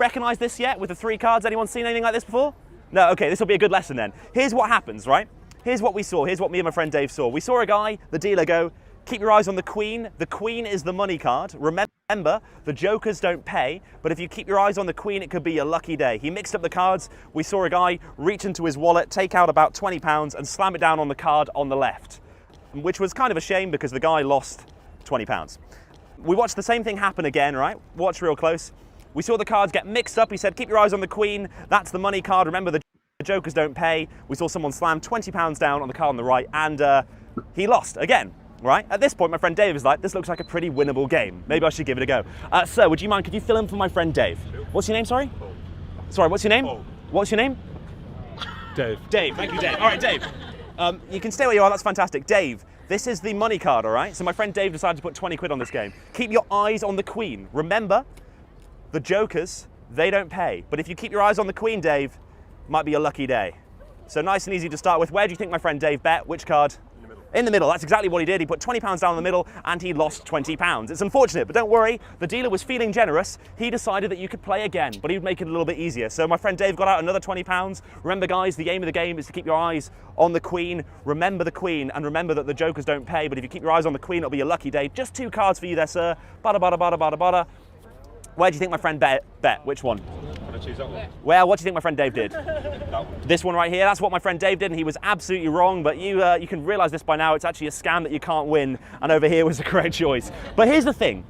recognize this yet with the 3 cards? Anyone seen anything like this before? No, okay, this will be a good lesson then. Here's what happens, right? Here's what we saw. Here's what me and my friend Dave saw. We saw a guy, the dealer, go, keep your eyes on the queen. The queen is the money card. Remember, the jokers don't pay, but if you keep your eyes on the queen, it could be your lucky day. He mixed up the cards. We saw a guy reach into his wallet, take out about £20 and slam it down on the card on the left, which was kind of a shame because the guy lost £20. We watched the same thing happen again, right? Watch real close. We saw the cards get mixed up. He said, keep your eyes on the queen. That's the money card. Remember, the jokers don't pay. We saw someone slam £20 down on the card on the right, and he lost again, right? At this point, my friend Dave is like, this looks like a pretty winnable game. Maybe I should give it a go. Sir, would you mind, could you fill in for my friend Dave? What's your name, sorry? Paul. Sorry, what's your name? Paul. What's your name? Dave. Dave, thank you, Dave. All right, Dave. You can stay where you are, that's fantastic. Dave, this is the money card, all right? So my friend Dave decided to put 20 quid on this game. Keep your eyes on the queen. Remember, the jokers, they don't pay. But if you keep your eyes on the queen, Dave, might be a lucky day. So nice and easy to start with. Where do you think my friend Dave bet? Which card? In the middle. In the middle, that's exactly what he did. He put £20 down in the middle and he lost £20. It's unfortunate, but don't worry. The dealer was feeling generous. He decided that you could play again, but he would make it a little bit easier. So my friend Dave got out another £20. Remember guys, the aim of the game is to keep your eyes on the queen. Remember the queen and remember that the jokers don't pay, but if you keep your eyes on the queen, it'll be a lucky day. Just 2 cards for you there, sir. Bada, bada, bada, bada, bada. Where do you think my friend bet? Which one? Can I choose that one? Well, what do you think my friend Dave did? That one. This one right here, that's what my friend Dave did, and he was absolutely wrong, but you can realize this by now, it's actually a scam that you can't win, and over here was the correct choice. But here's the thing,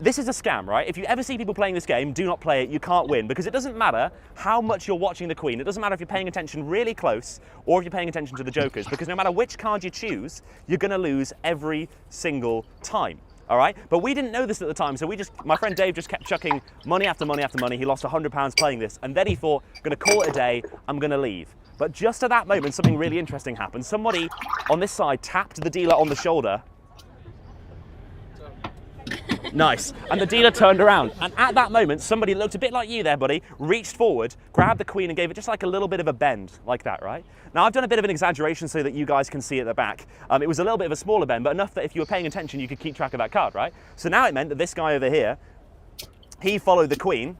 this is a scam, right? If you ever see people playing this game, do not play it, you can't win, because it doesn't matter how much you're watching the queen, it doesn't matter if you're paying attention really close, or if you're paying attention to the jokers, because no matter which card you choose, you're gonna lose every single time. All right, but we didn't know this at the time, so my friend Dave just kept chucking money after money after money. He lost £100 playing this, and then he thought, I'm gonna call it a day, I'm gonna leave. But just at that moment, something really interesting happened. Somebody on this side tapped the dealer on the shoulder. Nice. And the dealer turned around. And at that moment, somebody looked a bit like you there, buddy, reached forward, grabbed the queen and gave it just like a little bit of a bend, like that, right? Now, I've done a bit of an exaggeration so that you guys can see at the back. It was a little bit of a smaller bend, but enough that if you were paying attention, you could keep track of that card, right? So now it meant that this guy over here, he followed the queen,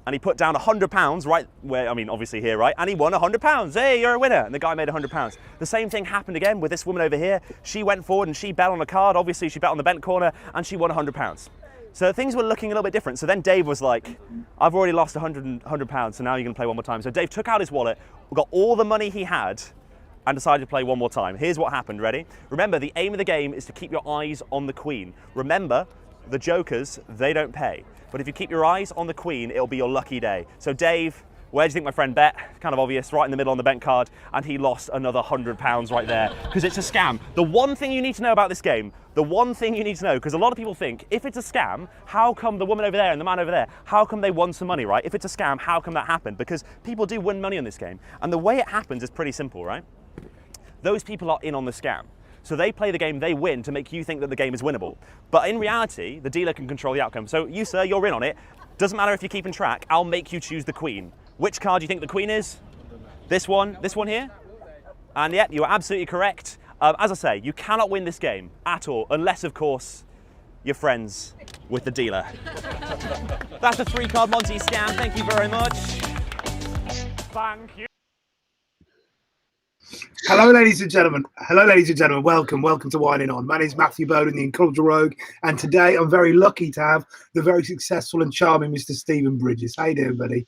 and he put down £100 right where, I mean, obviously here, right? And he won £100. Hey, you're a winner. And the guy made £100. The same thing happened again with this woman over here. She went forward and she bet on a card. Obviously, she bet on the bent corner and she won £100. So things were looking a little bit different. So then Dave was like, I've already lost £100, so now you're going to play one more time. So Dave took out his wallet, got all the money he had, and decided to play one more time. Here's what happened. Ready? Remember, the aim of the game is to keep your eyes on the queen. Remember, the jokers, they don't pay. But if you keep your eyes on the queen, it'll be your lucky day. So Dave, where do you think my friend bet? Kind of obvious, right in the middle on the bent card, and he lost another £100 right there, because it's a scam. The one thing you need to know about this game, the one thing you need to know, because a lot of people think, if it's a scam, how come the woman over there and the man over there, how come they won some money, right? If it's a scam, how come that happened? Because people do win money on this game. And the way it happens is pretty simple, right? Those people are in on the scam. So they play the game, they win to make you think that the game is winnable. But in reality, the dealer can control the outcome. So you, sir, you're in on it. Doesn't matter if you're keeping track, I'll make you choose the queen. Which card do you think the queen is? This one here? And yep, you are absolutely correct. As I say, you cannot win this game at all, unless, of course, you're friends with the dealer. That's the 3-card Monty scam. Thank you very much. Thank you. Hello, ladies and gentlemen. Hello, ladies and gentlemen. Welcome to Whining On. My name is Matthew Bowden, the Incorrigible Rogue, and today I'm very lucky to have the very successful and charming Mr. Stephen Bridges. How you doing, buddy?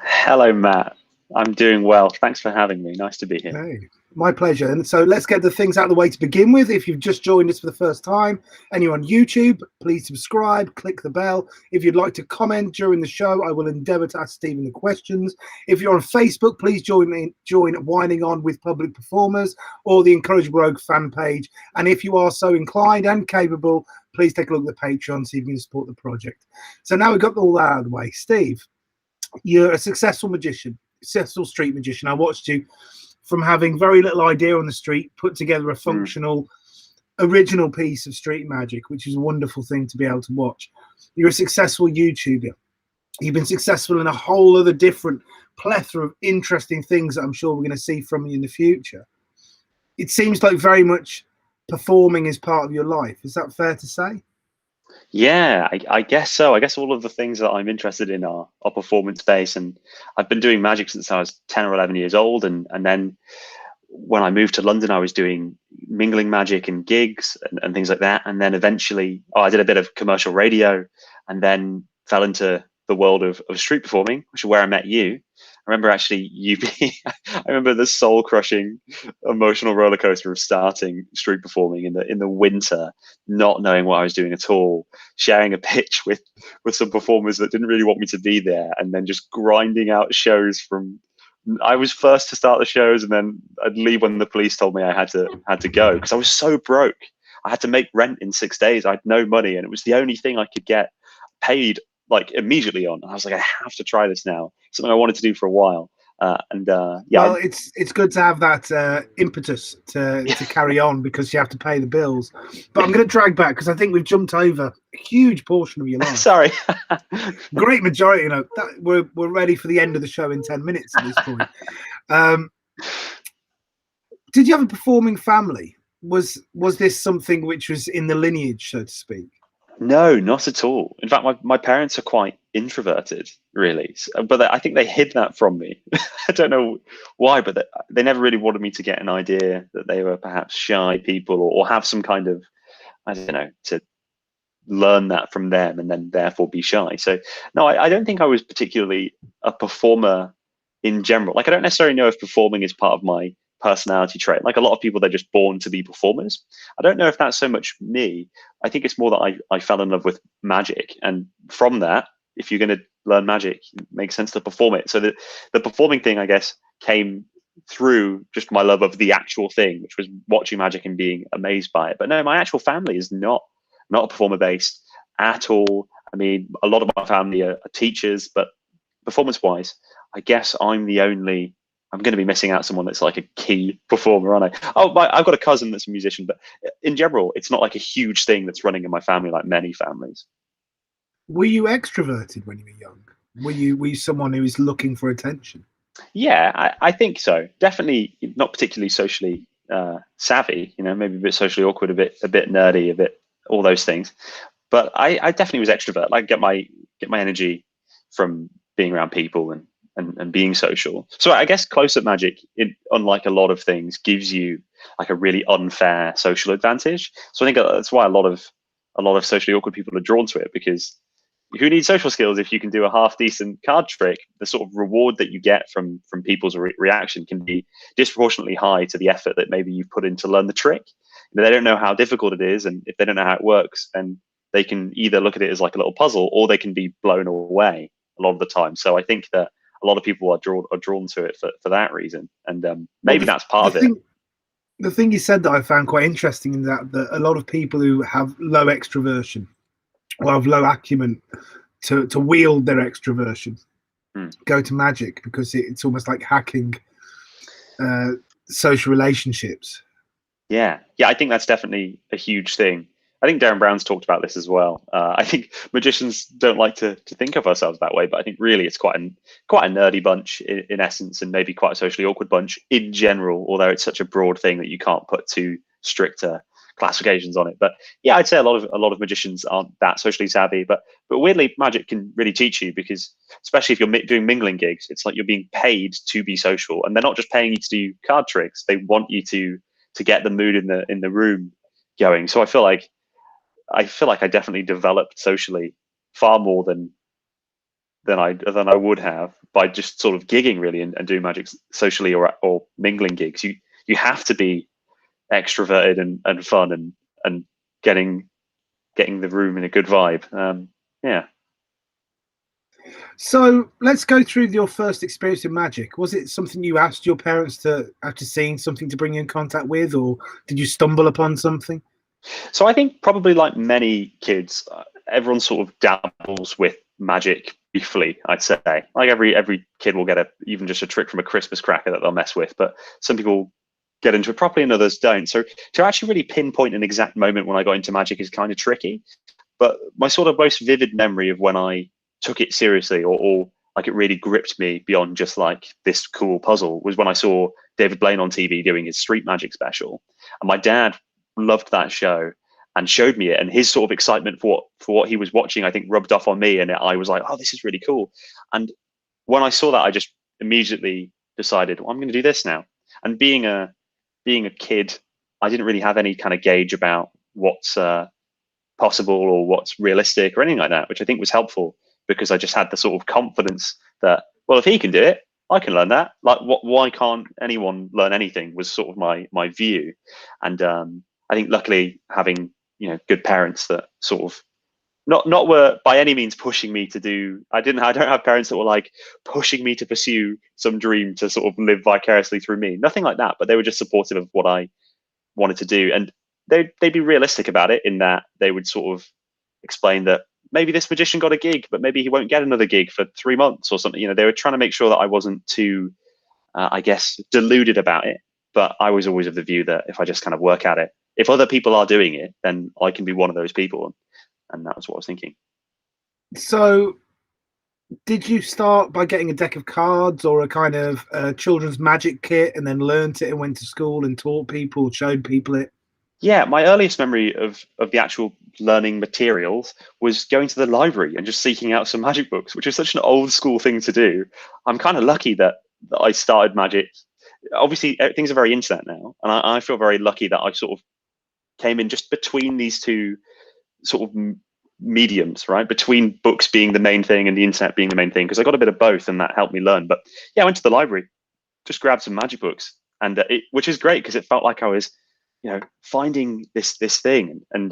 Hello, Matt. I'm doing well. Thanks for having me. Nice to be here. Hey, my pleasure. And so let's get the things out of the way to begin with. If you've just joined us for the first time and you're on YouTube, please subscribe, click the bell. If you'd like to comment during the show, I will endeavour to ask Stephen the questions. If you're on Facebook, please join Whining On with Public Performers or the Incorrigible Rogue fan page. And if you are so inclined and capable, please take a look at the Patreon so you can support the project. So now we've got all that out of the way. Steve, you're a successful magician, successful street magician. I watched you from having very little idea on the street, put together a functional, original piece of street magic, which is a wonderful thing to be able to watch. You're a successful YouTuber. You've been successful in a whole other different plethora of interesting things that I'm sure we're going to see from you in the future. It seems like very much performing is part of your life. Is that fair to say? Yeah, I guess so. I guess all of the things that I'm interested in are performance based, and I've been doing magic since I was 10 or 11 years old, and then when I moved to London, I was doing mingling magic and gigs and things like that. And then eventually, I did a bit of commercial radio and then fell into the world of street performing, which is where I met you. I remember actually you being, I remember the soul crushing emotional roller coaster of starting street performing in the winter, not knowing what I was doing at all, sharing a pitch with some performers that didn't really want me to be there, and then just grinding out shows from I was first to start the shows, and then I'd leave when the police told me I had to go because I was so broke. I had to make rent in 6 days. I had no money, and it was the only thing I could get paid like immediately on. I was like, I have to try this now. Something I wanted to do for a while. Yeah. Well, it's good to have that impetus to carry on because you have to pay the bills. But I'm going to drag back because I think we've jumped over a huge portion of your life. Sorry. Great majority, we're ready for the end of the show in 10 minutes at this point. Did you have a performing family? Was this something which was in the lineage, so to speak? No, not at all. In fact, my parents are quite introverted, really. But I think they hid that from me. I don't know why, but they never really wanted me to get an idea that they were perhaps shy people or have some kind of, I don't know, to learn that from them and then therefore be shy. So no, I don't think I was particularly a performer in general. Like, I don't necessarily know if performing is part of my personality trait. Like a lot of people, they're just born to be performers. I don't know if that's so much me. I think it's more that I fell in love with magic, and from that, if you're going to learn magic, it makes sense to perform it. So the performing thing, I guess, came through just my love of the actual thing, which was watching magic and being amazed by it. But no, my actual family is not performer based at all. I mean, a lot of my family are teachers, but performance wise, I guess I'm going to be missing out someone that's like a key performer, aren't I? Oh, I've got a cousin that's a musician, but in general, it's not like a huge thing that's running in my family like many families. Were you extroverted when you were young? Were you someone who was looking for attention? Yeah, I think so. Definitely not particularly socially savvy. Maybe a bit socially awkward, a bit nerdy, a bit all those things. But I definitely was extrovert. I get my energy from being around people and being social. So I guess close-up magic, unlike a lot of things, gives you like a really unfair social advantage. So I think that's why a lot of socially awkward people are drawn to it, because who needs social skills if you can do a half decent card trick? The sort of reward that you get from people's reaction can be disproportionately high to the effort that maybe you've put in to learn the trick. They don't know how difficult it is, and if they don't know how it works, then they can either look at it as like a little puzzle, or they can be blown away a lot of the time. So I think that a lot of people are drawn to it for that reason, and maybe that's part of it. The thing you said that I found quite interesting in that a lot of people who have low extroversion or have low acumen to wield their extroversion go to magic, because it's almost like hacking social relationships. Yeah, I think that's definitely a huge thing. I think Darren Brown's talked about this as well. I think magicians don't like to think of ourselves that way, but I think really it's quite a nerdy bunch in essence, and maybe quite a socially awkward bunch in general, although it's such a broad thing that you can't put too stricter classifications on it. But yeah, I'd say a lot of magicians aren't that socially savvy, but weirdly, magic can really teach you, because especially if you're doing mingling gigs, it's like you're being paid to be social, and they're not just paying you to do card tricks. They want you to get the mood in the room going. So I feel like I definitely developed socially far more than I would have by just sort of gigging really and doing magic socially or mingling gigs. You have to be extroverted and fun and getting the room in a good vibe. Yeah. So let's go through your first experience with magic. Was it something you asked your parents after seeing something to bring you in contact with, or did you stumble upon something? So I think probably like many kids, everyone sort of dabbles with magic briefly, I'd say. Like every kid will get even just a trick from a Christmas cracker that they'll mess with, but some people get into it properly and others don't. So to actually really pinpoint an exact moment when I got into magic is kind of tricky. But my sort of most vivid memory of when I took it seriously or like it really gripped me beyond just like this cool puzzle was when I saw David Blaine on TV doing his street magic special. And my dad loved that show, and showed me it, and his sort of excitement for what he was watching, I think, rubbed off on me, and I was like, oh, this is really cool. And when I saw that, I just immediately decided, well, I'm going to do this now. And being a kid, I didn't really have any kind of gauge about what's possible or what's realistic or anything like that, which I think was helpful, because I just had the sort of confidence that, well, if he can do it, I can learn that. Like, why can't anyone learn anything, was sort of my view. And I think luckily having, good parents that sort of not were by any means pushing me to do. I don't have parents that were like pushing me to pursue some dream to sort of live vicariously through me. Nothing like that, but they were just supportive of what I wanted to do, and they'd be realistic about it, in that they would sort of explain that maybe this magician got a gig, but maybe he won't get another gig for 3 months or something. They were trying to make sure that I wasn't too, I guess, deluded about it. But I was always of the view that if I just kind of work at it, if other people are doing it, then I can be one of those people. And that was what I was thinking. So did you start by getting a deck of cards or a kind of children's magic kit, and then learned it and went to school and taught people, showed people it? Yeah, my earliest memory of the actual learning materials was going to the library and just seeking out some magic books, which is such an old school thing to do. I'm kind of lucky that I started magic. Obviously, things are very internet now, and I feel very lucky that I sort of came in just between these two sort of mediums, right? Between books being the main thing and the internet being the main thing, because I got a bit of both, and that helped me learn. But yeah, I went to the library, just grabbed some magic books, and which is great, because it felt like I was, finding this thing, and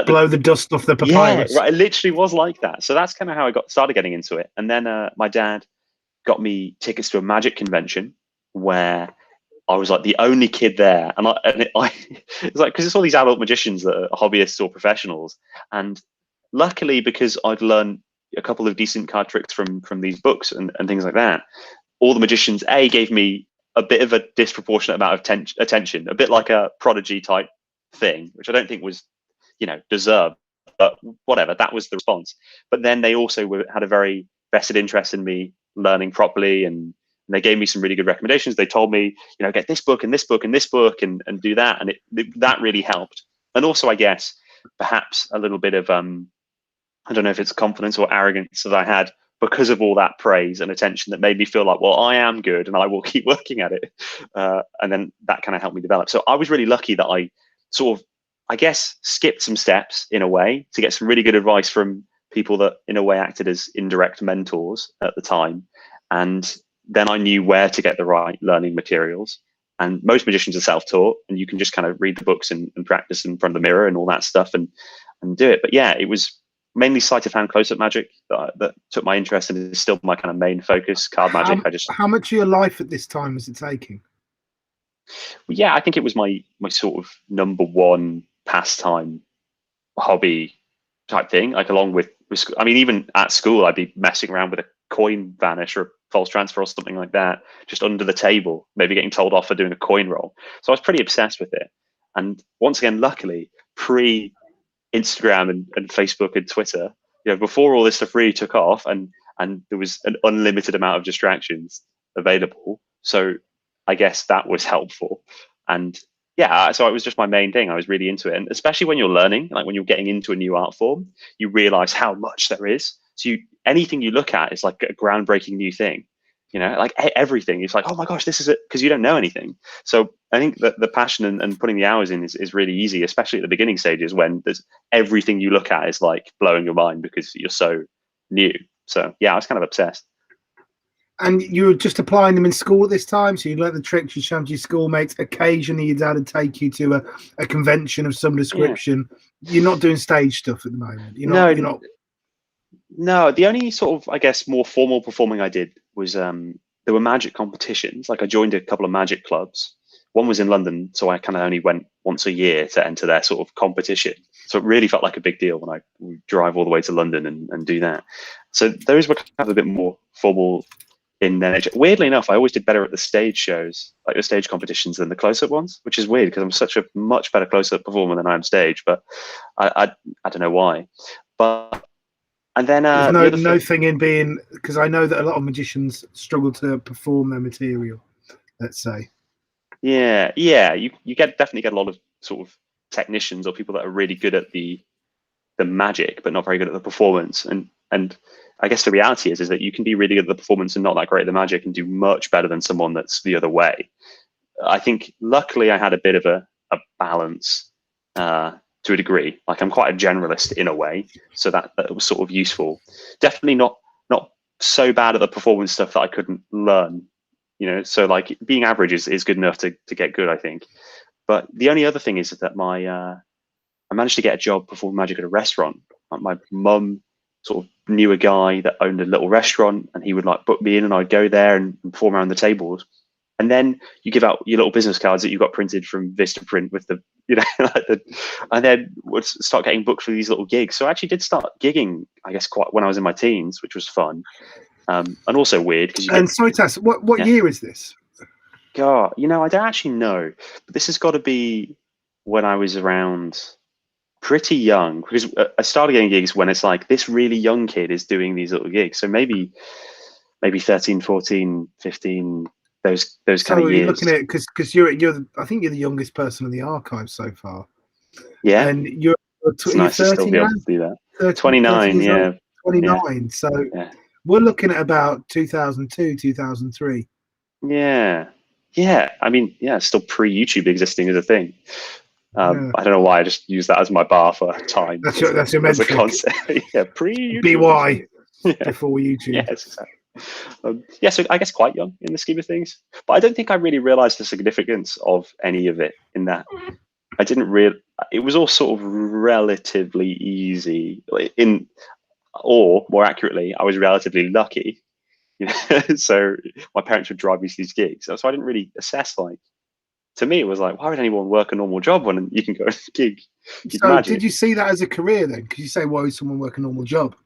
blow the dust off the papyrus. Yeah, right. It literally was like that. So that's kind of how I started getting into it. And then my dad got me tickets to a magic convention where I was like the only kid there, and it's like, because it's all these adult magicians that are hobbyists or professionals, and luckily, because I'd learned a couple of decent card tricks from these books and things like that, all the magicians gave me a bit of a disproportionate amount of attention, a bit like a prodigy type thing, which I don't think was, deserved, but whatever, that was the response. But then they also had a very vested interest in me learning properly, and they gave me some really good recommendations. They told me, get this book and this book and this book, and do that, and that really helped. And also, I guess, perhaps a little bit of I don't know if it's confidence or arrogance that I had, because of all that praise and attention, that made me feel like, well, I am good and I will keep working at it. And then that kind of helped me develop. So I was really lucky that I sort of, I guess, skipped some steps in a way to get some really good advice from people that in a way acted as indirect mentors at the time. And then I knew where to get the right learning materials. And most magicians are self-taught, and you can just kind of read the books and practice in front of the mirror and all that stuff and do it. But yeah, it was mainly sleight of hand close-up magic that took my interest, and is still my kind of main focus. Card magic. How much of your life at this time was it taking? Yeah, I think it was my sort of number one pastime, hobby type thing. Like, along with I mean, even at school, I'd be messing around with a coin vanish or a false transfer or something like that, just under the table, maybe getting told off for doing a coin roll. So I was pretty obsessed with it. And once again, luckily, pre Instagram and Facebook and Twitter, before all this stuff really took off, and there was an unlimited amount of distractions available. So I guess that was helpful. And yeah, so it was just my main thing. I was really into it. And especially when you're learning, like when you're getting into a new art form, you realize how much there is. So anything you look at is like a groundbreaking new thing, like everything. It's like, oh my gosh, this is it, because you don't know anything. So I think that the passion and putting the hours in is really easy, especially at the beginning stages, when there's everything you look at is like blowing your mind because you're so new. So yeah, I was kind of obsessed. And you were just applying them in school at this time, so you learned the tricks, you showed your schoolmates. Occasionally your dad would take you to a convention of some description. Yeah. You're not doing stage stuff at the moment. You're not. No, the only sort of, I guess, more formal performing I did was there were magic competitions. Like, I joined a couple of magic clubs. One was in London, so I kind of only went once a year to enter their sort of competition. So it really felt like a big deal when I would drive all the way to London and do that. So those were kind of a bit more formal in their nature. Weirdly enough, I always did better at the stage shows, like the stage competitions, than the close-up ones, which is weird because I'm such a much better close-up performer than I am stage, but I don't know why. But and then no thing in being, because I know that a lot of magicians struggle to perform their material, let's say. Yeah, you definitely get a lot of sort of technicians or people that are really good at the magic but not very good at the performance. And I guess the reality is that you can be really good at the performance and not that great at the magic and do much better than someone that's the other way. I think luckily I had a bit of a balance to a degree. Like I'm quite a generalist in a way, so that was sort of useful. Definitely not so bad at the performance stuff that I couldn't learn, you know. So like being average is good enough to get good, I think. But the only other thing is that I managed to get a job performing magic at a restaurant. Like my mum sort of knew a guy that owned a little restaurant, and he would like book me in, and I'd go there and perform around the tables. And then you give out your little business cards that you got printed from Vistaprint with the, you know, and then would start getting booked for these little gigs. So I actually did start gigging, I guess, quite when I was in my teens, which was fun, and also weird because. And sorry, Tess, what year is this? God, you know, I don't actually know, but this has got to be when I was around pretty young, because I started getting gigs when it's like this really young kid is doing these little gigs. So maybe 13, 14, 15. Those kind of years. You're looking at because you're I think you're the youngest person in the archive so far. Yeah, and you're it's nice to still be able to do that. 30, 29, yeah, 29. Yeah. So we're looking at about 2002, 2003. Yeah. I mean, still pre-YouTube existing as a thing. I don't know why I just use that as my bar for time. That's your metric. As a concept. Yeah, pre-YouTube. BY before YouTube. Yes, exactly. So I guess quite young in the scheme of things, but I don't think I really realized the significance of any of it in that I didn't it was all sort of relatively easy or more accurately, I was relatively lucky, you know. So my parents would drive me to these gigs, so I didn't really assess, like, to me it was like, why would anyone work a normal job when you can go to a gig? So did you see that as a career then? Because you say, why would someone work a normal job?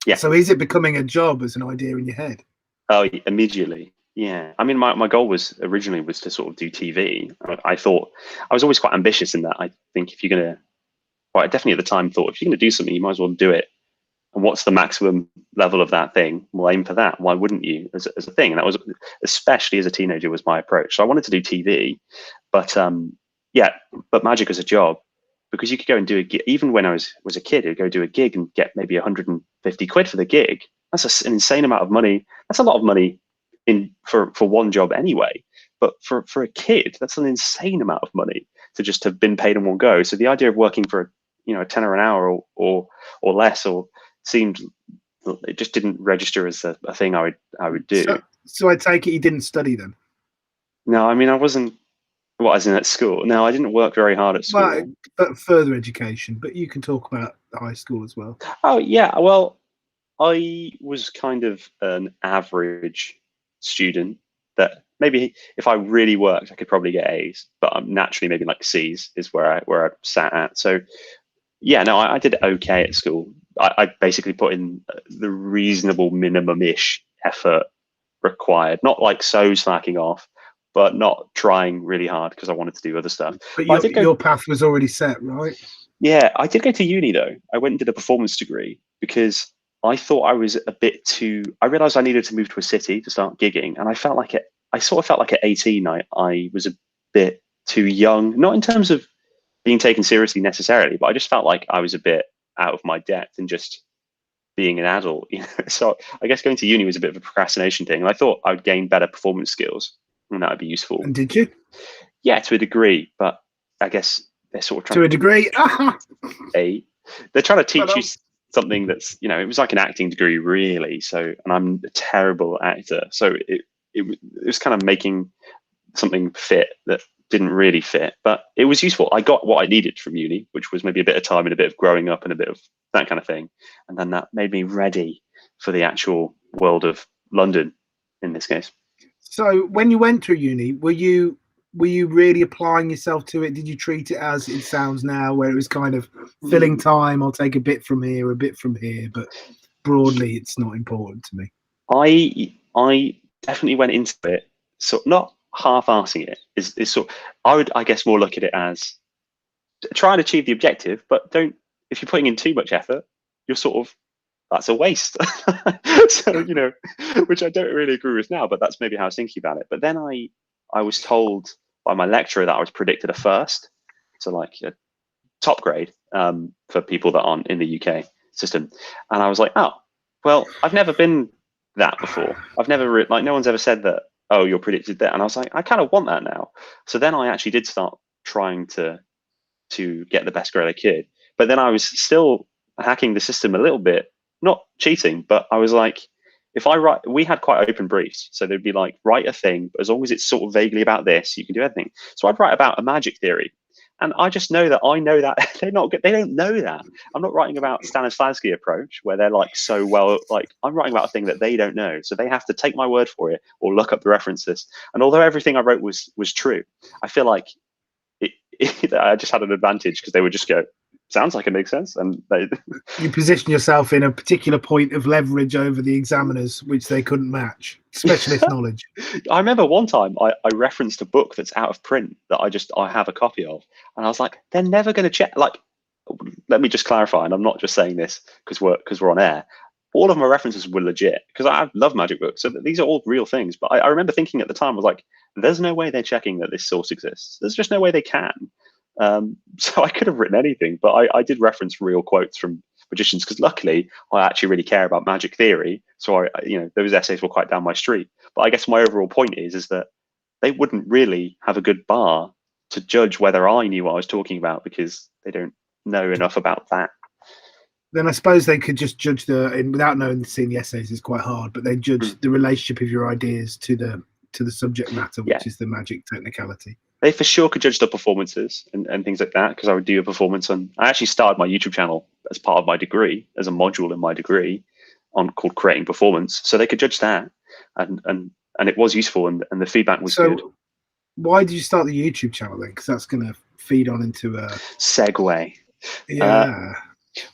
Yeah. So is it becoming a job as an idea in your head? Oh, immediately. Yeah. I mean, my goal was originally to sort of do TV. I thought I was always quite ambitious in that. I think if you're going to, I definitely at the time thought if you're going to do something, you might as well do it. And what's the maximum level of that thing? We'll aim for that. Why wouldn't you as a thing? And that was, especially as a teenager, was my approach. So I wanted to do TV, but magic as a job, because you could go and do a gig. Even when I was a kid, I'd go do a gig and get maybe 150 quid for the gig. That's an insane amount of money. That's a lot of money for one job anyway. But for a kid, that's an insane amount of money to just have been paid in one go. So the idea of working for a tenner an hour or less, or seemed, it just didn't register as a thing I would do. So I take it you didn't study then? No, I mean, I wasn't. What, as in at school? No, I didn't work very hard at school. But further education. But you can talk about high school as well. Oh yeah, well, I was kind of an average student that maybe if I really worked, I could probably get A's, but I'm naturally maybe like C's is where I sat at. So yeah, no, I did okay at school. I basically put in the reasonable minimum-ish effort required, not like so slacking off, but not trying really hard because I wanted to do other stuff. But your path was already set, right? Yeah, I did go to uni though. I went and did a performance degree because I thought I was a bit too. I realized I needed to move to a city to start gigging, and I felt like it. I sort of felt like at 18, I was a bit too young, not in terms of being taken seriously necessarily, but I just felt like I was a bit out of my depth and just being an adult. You know? So I guess going to uni was a bit of a procrastination thing, and I thought I would gain better performance skills, and that would be useful. And did you? Yeah, to a degree, but I guess they're sort of trying to a degree. They're trying to teach you something that's, it was like an acting degree really. So, and I'm a terrible actor, so it was kind of making something fit that didn't really fit, but it was useful. I got what I needed from uni, which was maybe a bit of time and a bit of growing up and a bit of that kind of thing, and then that made me ready for the actual world of London in this case. So when you went through uni, were you really applying yourself to it? Did you treat it as it sounds now, where it was kind of filling time? I'll take a bit from here, a bit from here, but broadly, it's not important to me. I definitely went into it, so not half-arsing it. Is sort. I would, I guess, more look at it as try and achieve the objective, but don't. If you're putting in too much effort, you're sort of, that's a waste. So, which I don't really agree with now, but that's maybe how I was thinking about it. But then I was told by my lecturer that I was predicted a first. So like top grade for people that aren't in the UK system. And I was like, oh, well, I've never been that before. I've never like no one's ever said that. Oh, you're predicted that, and I was like, I kind of want that now. So then I actually did start trying to get the best grade I could. But then I was still hacking the system a little bit, not cheating, but I was like, if I write, we had quite open briefs, so they'd be like, write a thing, but as long as it's sort of vaguely about this, you can do anything. So I'd write about a magic theory. And I just know that I know that they don't know that. I'm not writing about Stanislavski approach where they're like so well, like I'm writing about a thing that they don't know. So they have to take my word for it or look up the references. And although everything I wrote was true, I feel like I just had an advantage because they would just go, sounds like it makes sense. And you position yourself in a particular point of leverage over the examiners, which they couldn't match. Specialist knowledge. I remember one time I referenced a book that's out of print that I have a copy of, and I was like, they're never going to check. Like, let me just clarify, and I'm not just saying this because we're on air. All of my references were legit because I love magic books, so these are all real things. But I remember thinking at the time, I was like, there's no way they're checking that this source exists. There's just no way they can. So I could have written anything, but I did reference real quotes from magicians because luckily I actually really care about magic theory. So those essays were quite down my street. But I guess my overall point is that they wouldn't really have a good bar to judge whether I knew what I was talking about because they don't know enough about that. Then I suppose they could just judge without seeing the essays is quite hard, but they judge the relationship of your ideas to the subject matter, which is the magic technicality. They for sure could judge the performances and things like that because I would do a performance on. I actually started my YouTube channel as part of my degree, as a module in my degree, called creating performance. So they could judge that, and it was useful, and the feedback was good. Why did you start the YouTube channel then? Because that's going to feed on into a segue. Yeah.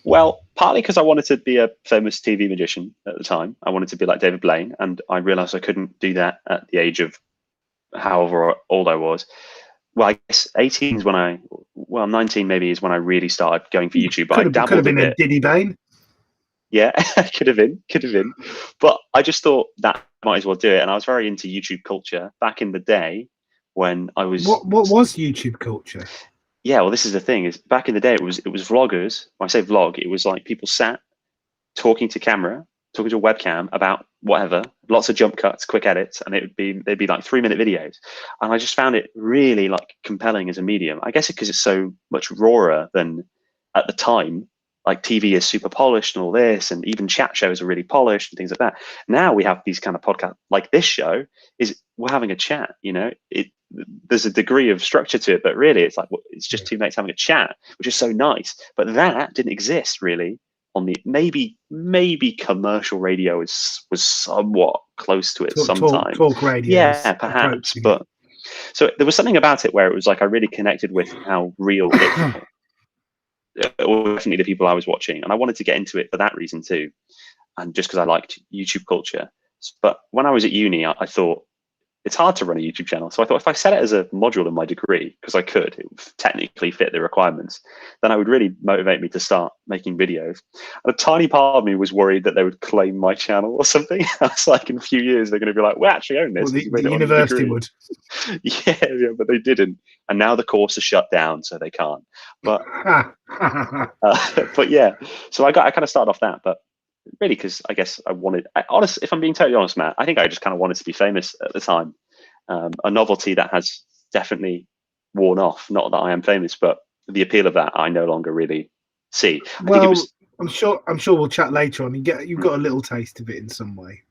Well, partly because I wanted to be a famous TV magician at the time. I wanted to be like David Blaine, and I realized I couldn't do that at the age of however old I was. Well, I guess 18 is when 19 maybe is when I really started going for YouTube. But I dabbled could have been a bit. A Diddy Bain. Yeah, could have been. But I just thought that might as well do it. And I was very into YouTube culture back in the day when I was. What was YouTube culture? Yeah, well, this is the thing. Is back in the day, it was vloggers. When I say vlog, it was like people sat talking to camera, talking to a webcam about whatever, lots of jump cuts, quick edits, and they'd be like 3-minute videos. And I just found it really like compelling as a medium. I guess because it's so much rawer than at the time. Like TV is super polished and all this, and even chat shows are really polished and things like that. Now we have these kind of podcasts like this show we're having a chat, there's a degree of structure to it, but really it's like, it's just two mates having a chat, which is so nice. But that didn't exist really on the maybe commercial radio was somewhat close to it sometimes. Talk radio. Yeah, perhaps. But so there was something about it where it was like I really connected with how real it or definitely the people I was watching, and I wanted to get into it for that reason too, and just because I liked YouTube culture. But when I was at uni, I thought it's hard to run a YouTube channel, so I thought if I set it as a module in my degree, because it would technically fit the requirements, then I would really motivate me to start making videos. And a tiny part of me was worried that they would claim my channel or something. I was like, in a few years they're going to be like, we actually own this. Well, the university would. Yeah, but they didn't, and now the course is shut down, so they can't. But but yeah, so I kind of started off that, but really because I guess if I'm being totally honest, Matt, I think I just kind of wanted to be famous at the time. A novelty that has definitely worn off. Not that I am famous, but the appeal of that I no longer really see. I'm sure we'll chat later on. You've got a little taste of it in some way.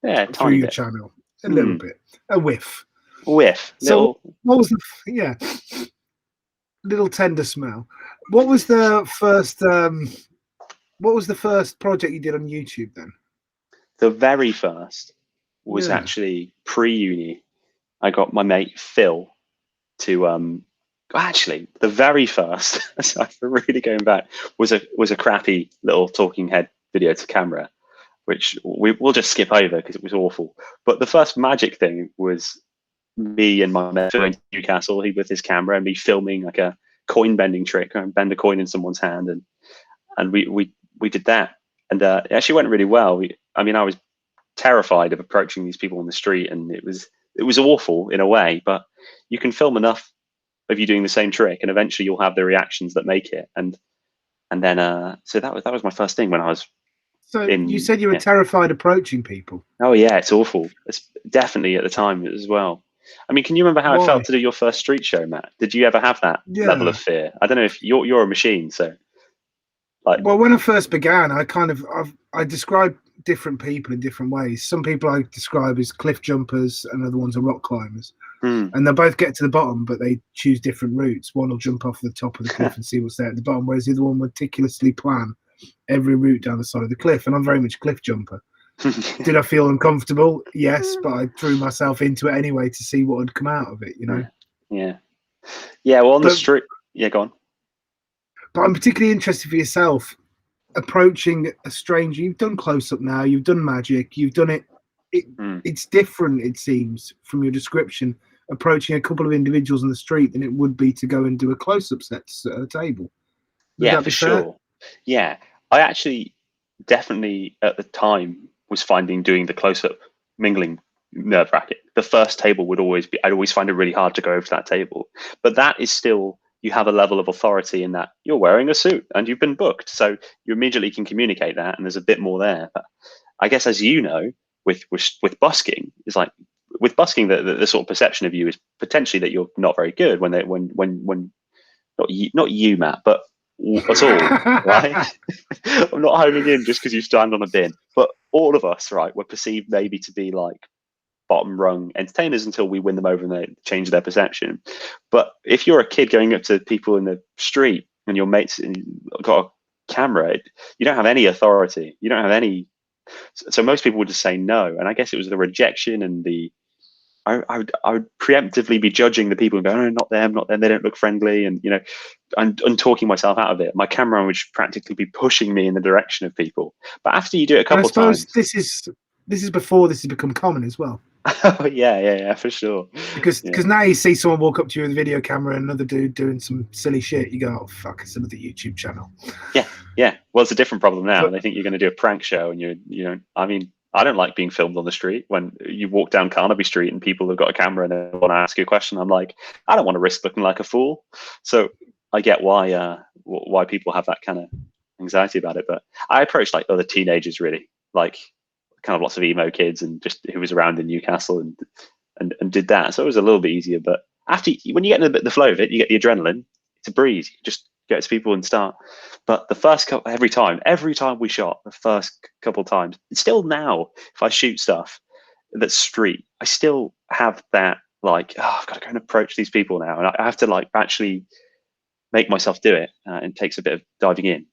Yeah, through your channel, a little bit, a whiff. So what was little tender smell? What was the first? What was the first project you did on YouTube then? The very first was actually pre-uni. I got my mate Phil to actually the very first. So really going back was a crappy little talking head video to camera, which we'll just skip over because it was awful. But the first magic thing was me and my mate going to Newcastle, he with his camera, and me filming like a coin bending trick, bend a coin in someone's hand, and we did that, and it actually went really well. I was terrified of approaching these people on the street, and it was awful in a way, but you can film enough of you doing the same trick, and eventually you'll have the reactions that make it. And then so that was my first thing when I was So in. you said you were terrified approaching people. Oh yeah, it's awful. It's definitely at the time as well. I mean, can you remember how it Why? felt to do your first street show, Matt? Did you ever have that level of fear? I don't know if you're a machine, so like. Well, when I first began, I describe different people in different ways. Some people I describe as cliff jumpers, and other ones are rock climbers. And they'll both get to the bottom, but they choose different routes. One will jump off the top of the cliff and see what's there at the bottom, whereas the other one meticulously plan every route down the side of the cliff. And I'm very much cliff jumper. Did I feel uncomfortable? Yes, but I threw myself into it anyway to see what would come out of it, you know? Yeah. Well, on the street. Yeah, go on. But I'm particularly interested for yourself, approaching a stranger. You've done close-up now, you've done magic, you've done it. It's different, it seems, from your description, approaching a couple of individuals on the street than it would be to go and do a close-up set at a table. Yeah, for sure. Yeah, I actually definitely at the time was finding doing the close-up mingling nerve-wracking. The first table I'd always find it really hard to go over to that table. But that is still, you have a level of authority in that you're wearing a suit and you've been booked. So you immediately can communicate that, and there's a bit more there. But I guess, as you know, with busking, it's like with busking, the sort of perception of you is potentially that you're not very good when not you, Matt, but us all, right? I'm not homing in just because you stand on a bin, but all of us, right, we're perceived maybe to be like bottom rung entertainers until we win them over and they change their perception. But if you're a kid going up to people in the street and your mates got a camera, you don't have any authority. You don't have any. So most people would just say no. And I guess it was the rejection and I would preemptively be judging the people and go, oh, not them, they don't look friendly. And, I'm talking myself out of it. My camera would practically be pushing me in the direction of people. But after you do it a couple of times. This is before this has become common as well. Oh, yeah, for sure. Because now you see someone walk up to you with a video camera and another dude doing some silly shit. You go, oh, fuck, it's another YouTube channel. Yeah. Well, it's a different problem now. They think you're going to do a prank show and I mean, I don't like being filmed on the street. When you walk down Carnaby Street and people have got a camera and they want to ask you a question, I'm like, I don't want to risk looking like a fool. So I get why people have that kind of anxiety about it. But I approached like other teenagers, really, like kind of lots of emo kids and just who was around in Newcastle and did that. So it was a little bit easier. But when you get in the flow of it, you get the adrenaline. It's a breeze. You just get to people and start. But the first couple, every time we shot, the first couple of times, still now, if I shoot stuff that's street, I still have that like, oh, I've got to go and approach these people now, and I have to like actually make myself do it. It takes a bit of diving in.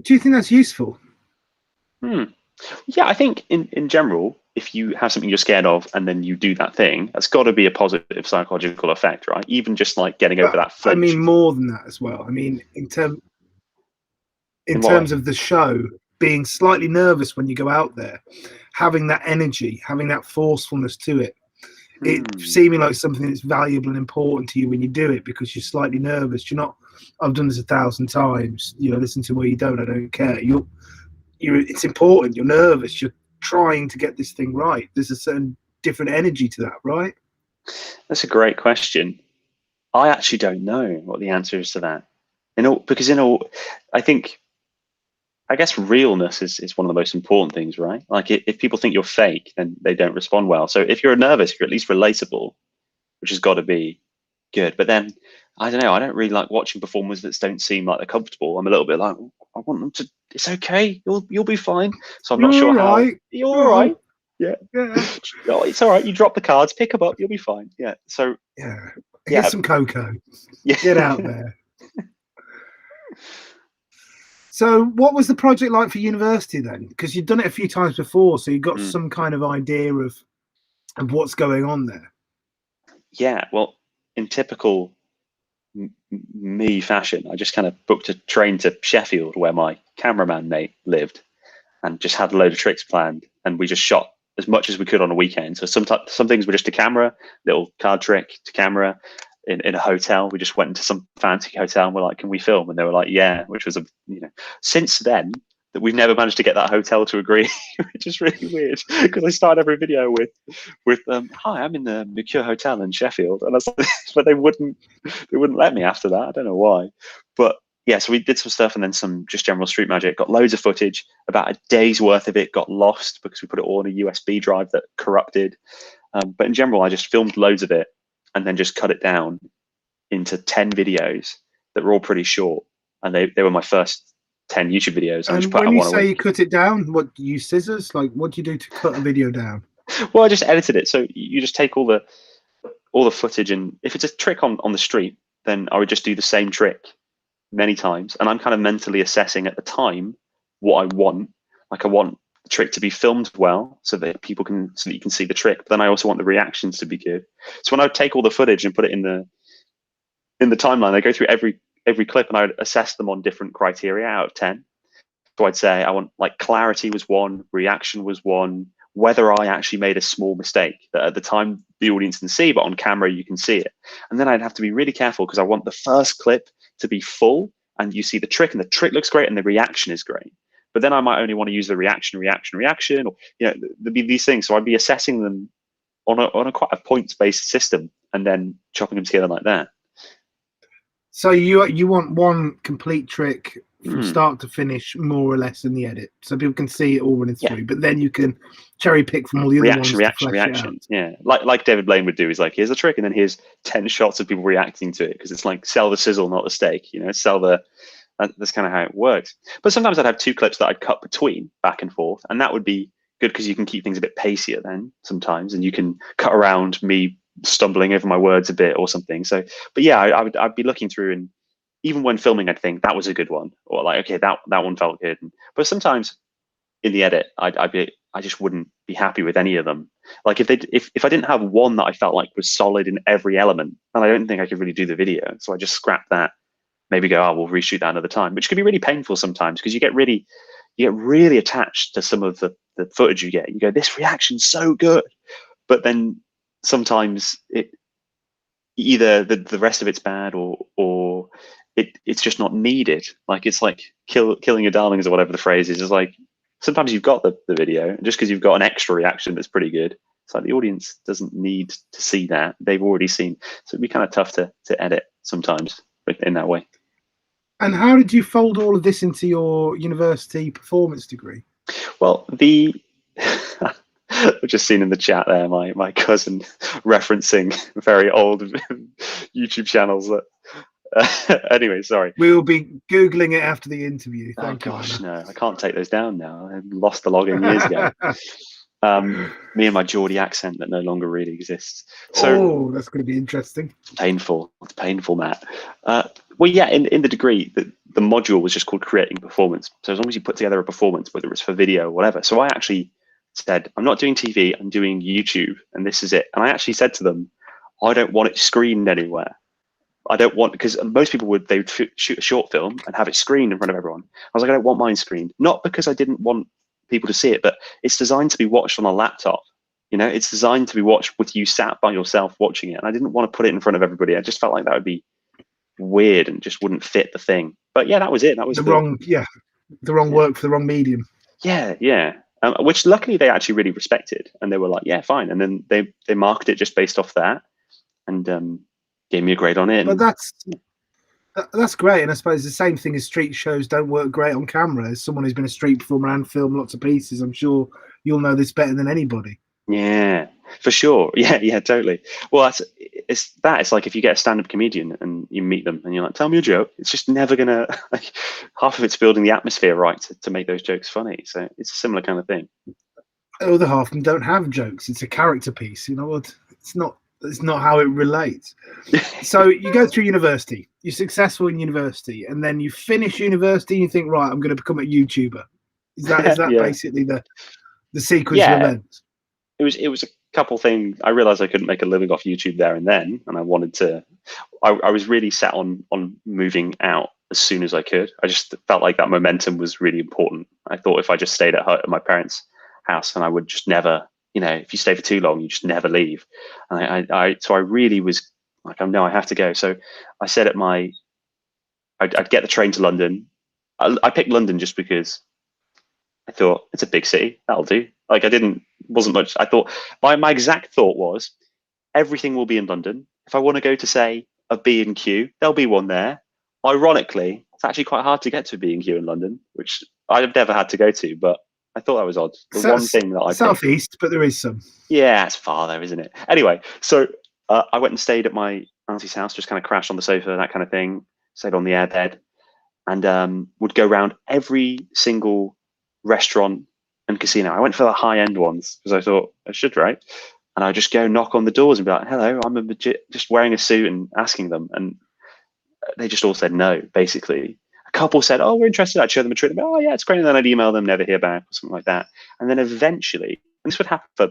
Do you think that's useful? Yeah, I think in general, if you have something you're scared of and then you do that thing, that's got to be a positive psychological effect, right? Even just like getting over that flinch. I mean, more than that as well. I mean, in terms of the show, being slightly nervous when you go out there, having that energy, having that forcefulness to it, it seeming like something that's valuable and important to you when you do it because you're slightly nervous. You're not, I've done this 1,000 times, listen to where you don't, I don't care. It's important. You're nervous. You're trying to get this thing right. There's a certain different energy to that, right? That's a great question. I actually don't know what the answer is to that. I guess realness is one of the most important things, right? Like if people think you're fake, then they don't respond well. So if you're nervous, you're at least relatable, which has got to be good. But then I don't know. I don't really like watching performers that don't seem like they're comfortable. I'm a little bit like, I want them to. It's okay. You'll be fine. So I'm not sure how. You're all right. Yeah. No, it's all right. You drop the cards, pick them up. You'll be fine. Yeah. So. Yeah. Get some cocoa. Yeah. Get out there. So what was the project like for university then? Because you've done it a few times before, so you got some kind of idea of what's going on there. Yeah. Well, in typical me fashion, I just kind of booked a train to Sheffield where my cameraman mate lived and just had a load of tricks planned, and we just shot as much as we could on a weekend. So some things were just to camera, little card trick to camera. In a hotel, we just went into some fancy hotel and we're like, can we film? And they were like, yeah, which was since then that we've never managed to get that hotel to agree, which is really weird because I start every video with hi, I'm in the Mercure Hotel in Sheffield, and but they wouldn't let me after that. I don't know why, but yeah, so we did some stuff and then some just general street magic. Got loads of footage. About a day's worth of it got lost because we put it all on a USB drive that corrupted. But in general, I just filmed loads of it and then just cut it down into 10 videos that were all pretty short, and they were my first 10 YouTube videos. And when you say you cut it down, what, do you use scissors? Like, what do you do to cut a video down? Well, I just edited it. So you just take all the footage, and if it's a trick on the street, then I would just do the same trick many times. And I'm kind of mentally assessing at the time what I want. Like, I want the trick to be filmed well so that you can see the trick. But then I also want the reactions to be good. So when I would take all the footage and put it in the timeline, I go through every clip and I would assess them on different criteria out of 10. So I'd say I want, like, clarity was 1, reaction was 1, whether I actually made a small mistake that at the time the audience can see, but on camera you can see it. And then I'd have to be really careful because I want the first clip to be full and you see the trick and the trick looks great and the reaction is great. But then I might only want to use the reaction, or, there'd be these things. So I'd be assessing them on a quite a points-based system and then chopping them together like that. So you want one complete trick from start to finish, more or less, in the edit, so people can see it all when it's through. But then you can cherry pick from all the other ones. Reaction. Yeah, like David Blaine would do. Is like, here's a trick, and then here's 10 shots of people reacting to it, because it's like sell the sizzle, not the steak. Sell the. That's kind of how it works. But sometimes I'd have 2 clips that I'd cut between, back and forth, and that would be good because you can keep things a bit pacier then sometimes, and you can cut around me stumbling over my words a bit or something. So, but yeah, I'd be looking through, and even when filming, I'd think that was a good one, or like, okay, that one felt good. But sometimes in the edit, I just wouldn't be happy with any of them. Like if I didn't have one that I felt like was solid in every element, then I don't think I could really do the video. So I just scrapped that. Maybe go, we'll reshoot that another time, which can be really painful sometimes because you get really attached to some of the footage you get. You go, this reaction's so good, but then sometimes either the rest of it's bad or it's just not needed. Like, it's like killing your darlings, or whatever the phrase is. It's like sometimes you've got the video, and just because you've got an extra reaction that's pretty good, it's like the audience doesn't need to see that. They've already seen. So it'd be kind of tough to edit sometimes in that way. And how did you fold all of this into your university performance degree? Well, we've just seen in the chat there my cousin referencing very old YouTube channels that. Anyway, sorry. We will be Googling it after the interview. Thank you. Gosh, no, I can't take those down now. I lost the login years ago. Me and my Geordie accent that no longer really exists. So, that's going to be interesting. Painful. It's painful, Matt. Well, yeah, in the degree, the module was just called Creating Performance. So as long as you put together a performance, whether it's for video or whatever. So I actually said, I'm not doing TV, I'm doing YouTube, and this is it. And I actually said to them, I don't want it screened anywhere. I don't want, because most people they would shoot a short film and have it screened in front of everyone. I was like, I don't want mine screened. Not because I didn't want people to see it, but it's designed to be watched on a laptop. It's designed to be watched with you sat by yourself watching it. And I didn't want to put it in front of everybody. I just felt like that would be weird and just wouldn't fit the thing. But yeah, that was it. That was the wrong work for the wrong medium. Yeah. Which luckily they actually really respected, and they were like, yeah, fine. And then they marked it just based off that, and gave me a grade on it. But that's great, and I suppose the same thing as street shows don't work great on camera. As someone who's been a street performer and filmed lots of pieces, I'm sure you'll know this better than anybody. Yeah, for sure. Yeah, totally. Well, it's like if you get a stand-up comedian and you meet them and you're like, tell me a joke, it's just never gonna, like, half of it's building the atmosphere right to make those jokes funny. So it's a similar kind of thing. The other half of them don't have jokes. It's a character piece. It's not how it relates. So you go through university, you're successful in university, and then you finish university and you think, right, I'm going to become a YouTuber. Is that Yeah. basically the sequence of events? It was a couple things. I realized I couldn't make a living off YouTube there and then, and I wanted to. I was really set on moving out as soon as I could. I just felt like that momentum was really important. I thought if I just stayed at my parents' house, and I would just never. If you stay for too long, you just never leave. And so I really was like, no, I have to go. So I said I'd get the train to London. I picked London just because I thought, it's a big city, that'll do. Like wasn't much. I thought, my exact thought was, everything will be in London. If I want to go to, say, a B&Q, there'll be one there. Ironically, it's actually quite hard to get to a B&Q in London, which I've never had to go to, but I thought that was odd. The one thing that I southeast, but there is some. Yeah, it's far there, isn't it? Anyway, so I went and stayed at my auntie's house, just kind of crashed on the sofa, that kind of thing, stayed on the airbed, and would go around every single restaurant and casino. I went for the high-end ones because I thought I should, right? And I just go knock on the doors and be like, hello, I'm just wearing a suit and asking them. And they just all said no, basically. A couple said, oh, we're interested. I'd show them a trip. Oh, yeah, it's great. And then I'd email them, never hear back or something like that. And then eventually, and this would happen for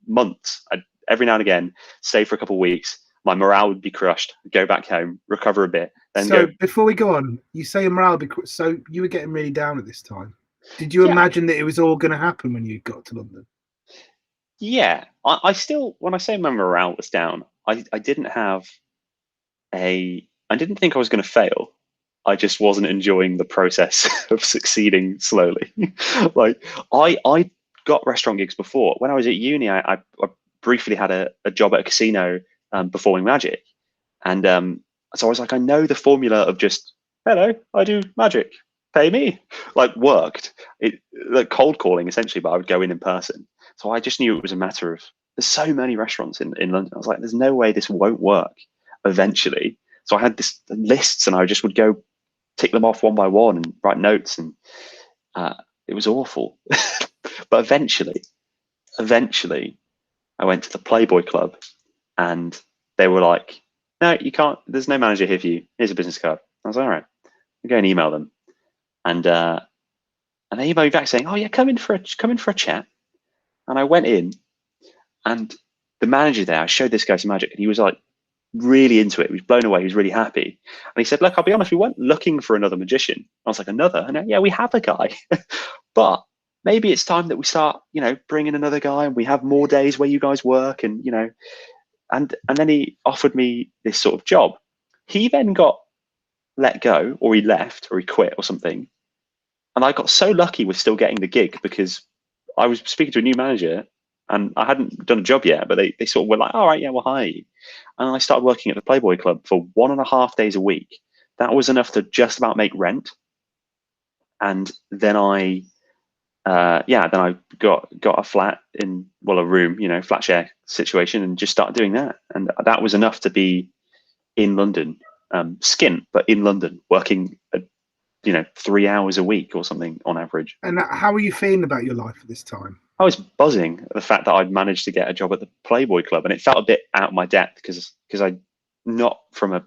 months, I'd every now and again stay for a couple of weeks. My morale would be crushed. I'd go back home, recover a bit. Then so before we go on, you say your morale would be so you were getting really down at this time. Did you imagine that it was all going to happen when you got to London? Yeah, I still, when I say my morale was down, I didn't think I was going to fail. I just wasn't enjoying the process of succeeding slowly. Like I got restaurant gigs before. When I was at uni, I briefly had a job at a casino performing magic. And so I was like, I know the formula of just, hello, I do magic, pay me, like worked. Like cold calling essentially, but I would go in person. So I just knew it was a matter of, there's so many restaurants in London. I was like, there's no way this won't work eventually. So I had this lists and I just would go tick them off one by one and write notes. And it was awful. But eventually, I went to the Playboy Club and they were like, no, you can't, there's no manager here for you. Here's a business card. I was like, all right, I'll go and email them. And they emailed me back saying, oh yeah, come in for a chat. And I went in and the manager there, I showed this guy some magic and he was like really into it. He was blown away. He was really happy. And he said, look, I'll be honest, we weren't looking for another magician. I was like, another? And yeah, we have a guy, but maybe it's time that we start, bringing another guy and we have more days where you guys work and, and then he offered me this sort of job. He then got let go or he left or he quit or something. And I got so lucky with still getting the gig because I was speaking to a new manager and I hadn't done a job yet, but they sort of were like, all right, yeah, we'll hire you. And I started working at the Playboy Club for 1.5 days a week. That was enough to just about make rent. And then I got a flat in, a room, flat share situation and just started doing that. And that was enough to be in London, skint, but in London, working 3 hours a week or something on average. And how are you feeling about your life at this time? I was buzzing at the fact that I'd managed to get a job at the Playboy Club, and it felt a bit out of my depth because I'm not from a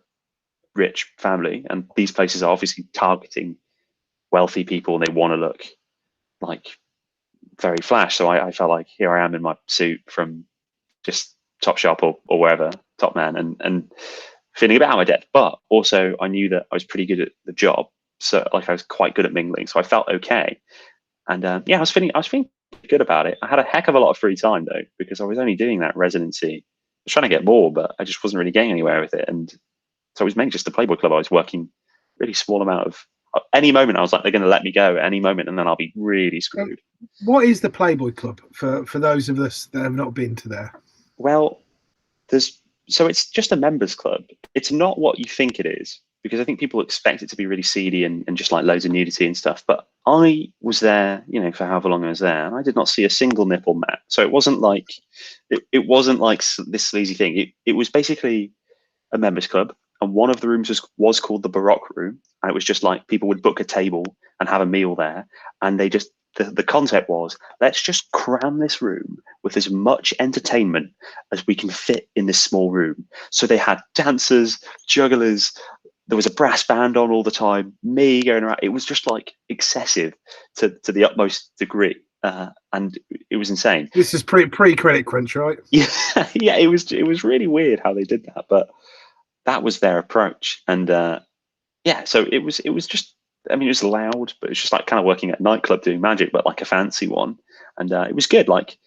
rich family, and these places are obviously targeting wealthy people, and they want to look like very flash. So I felt like here I am in my suit from just Topshop or wherever, Top Man, and feeling a bit out of my depth. But also I knew that I was pretty good at the job, so like I was quite good at mingling, so I felt okay. And I was feeling good about it. I had a heck of a lot of free time though, because I was only doing that residency. I was trying to get more, but I just wasn't really getting anywhere with it. And so it was mainly just the Playboy Club. I was working really small amount of, any moment I was like, they're going to let me go at any moment and then I'll be really screwed. What is the Playboy Club for those of us that have not been to there? Well, so it's just a members club. It's not what you think it is, because I think people expect it to be really seedy and just like loads of nudity and stuff. But I was there, for however long I was there, and I did not see a single nipple, Matt. So it wasn't like it wasn't like this sleazy thing. It was basically a members club, and one of the rooms was called the Baroque room, and it was just like people would book a table and have a meal there, and they just the concept was, let's just cram this room with as much entertainment as we can fit in this small room. So they had dancers, jugglers. There was a brass band on all the time, me going around. It was just like excessive to the utmost degree. And it was insane. This is pre-credit crunch, right? Yeah, yeah, it was really weird how they did that, but that was their approach. And so it was just, I mean, it was loud, but it's just like kind of working at a nightclub doing magic, but like a fancy one. And it was good. Like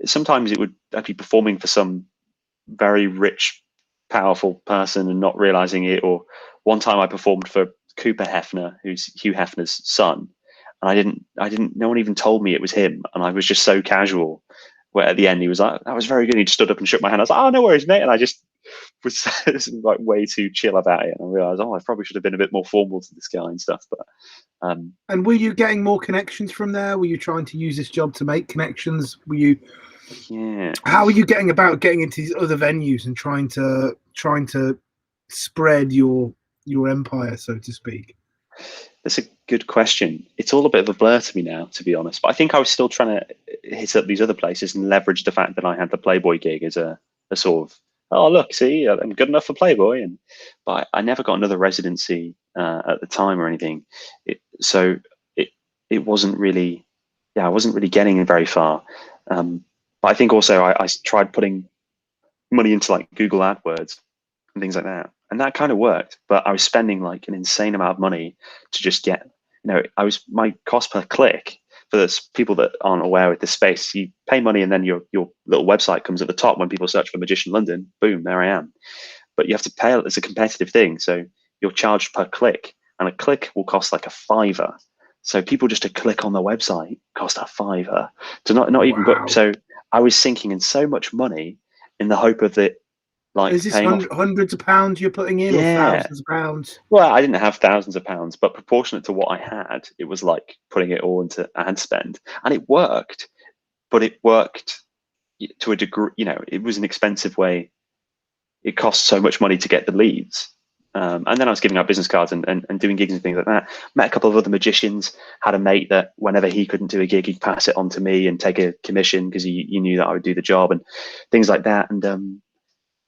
sometimes I'd be performing for some very rich, powerful person and not realizing it. Or one time I performed for Cooper Hefner, who's Hugh Hefner's son. and no one even told me it was him, and I was just so casual. Where at the end he was like, "That was very good." He just stood up and shook my hand. I was like, "Oh, no worries, mate," and I just was like way too chill about it. And I realized, I probably should have been a bit more formal to this guy and stuff. But and were you getting more connections from there? Were you trying to use this job to make connections? Were you? yeah, How are you getting into these other venues and trying to spread your empire, so to speak? that's a good question. It's all a bit of a blur to me now, to be honest. But I think I was still trying to hit up these other places and leverage the fact that I had the Playboy gig as a sort of, oh look, see, I'm good enough for Playboy. But I never got another residency at the time or anything. So it wasn't really, I wasn't really getting very far. But I think also I tried putting money into like Google AdWords and things like that, and that kind of worked. But I was spending like an insane amount of money to just get, my cost per click, for those people that aren't aware with this space, you pay money and then your little website comes at the top when people search for Magician London. Boom, there I am. But you have to pay. It's a competitive thing, so you're charged per click, and a click will cost like £5. So people just to click on the website cost a £5 to not even book. So I was sinking in so much money in the hope of it, like, is this paying off. hundreds of pounds you're putting in, or thousands of pounds? Well, I didn't have thousands of pounds, but proportionate to what I had, it was like putting it all into ad spend, and it worked. But it worked to a degree. It was an expensive way. It cost so much money to get the leads, and then I was giving out business cards and doing gigs and things like that. Met a couple of other magicians. Had a mate that whenever he couldn't do a gig, he'd pass it on to me and take a commission because he knew that I would do the job and things like that. And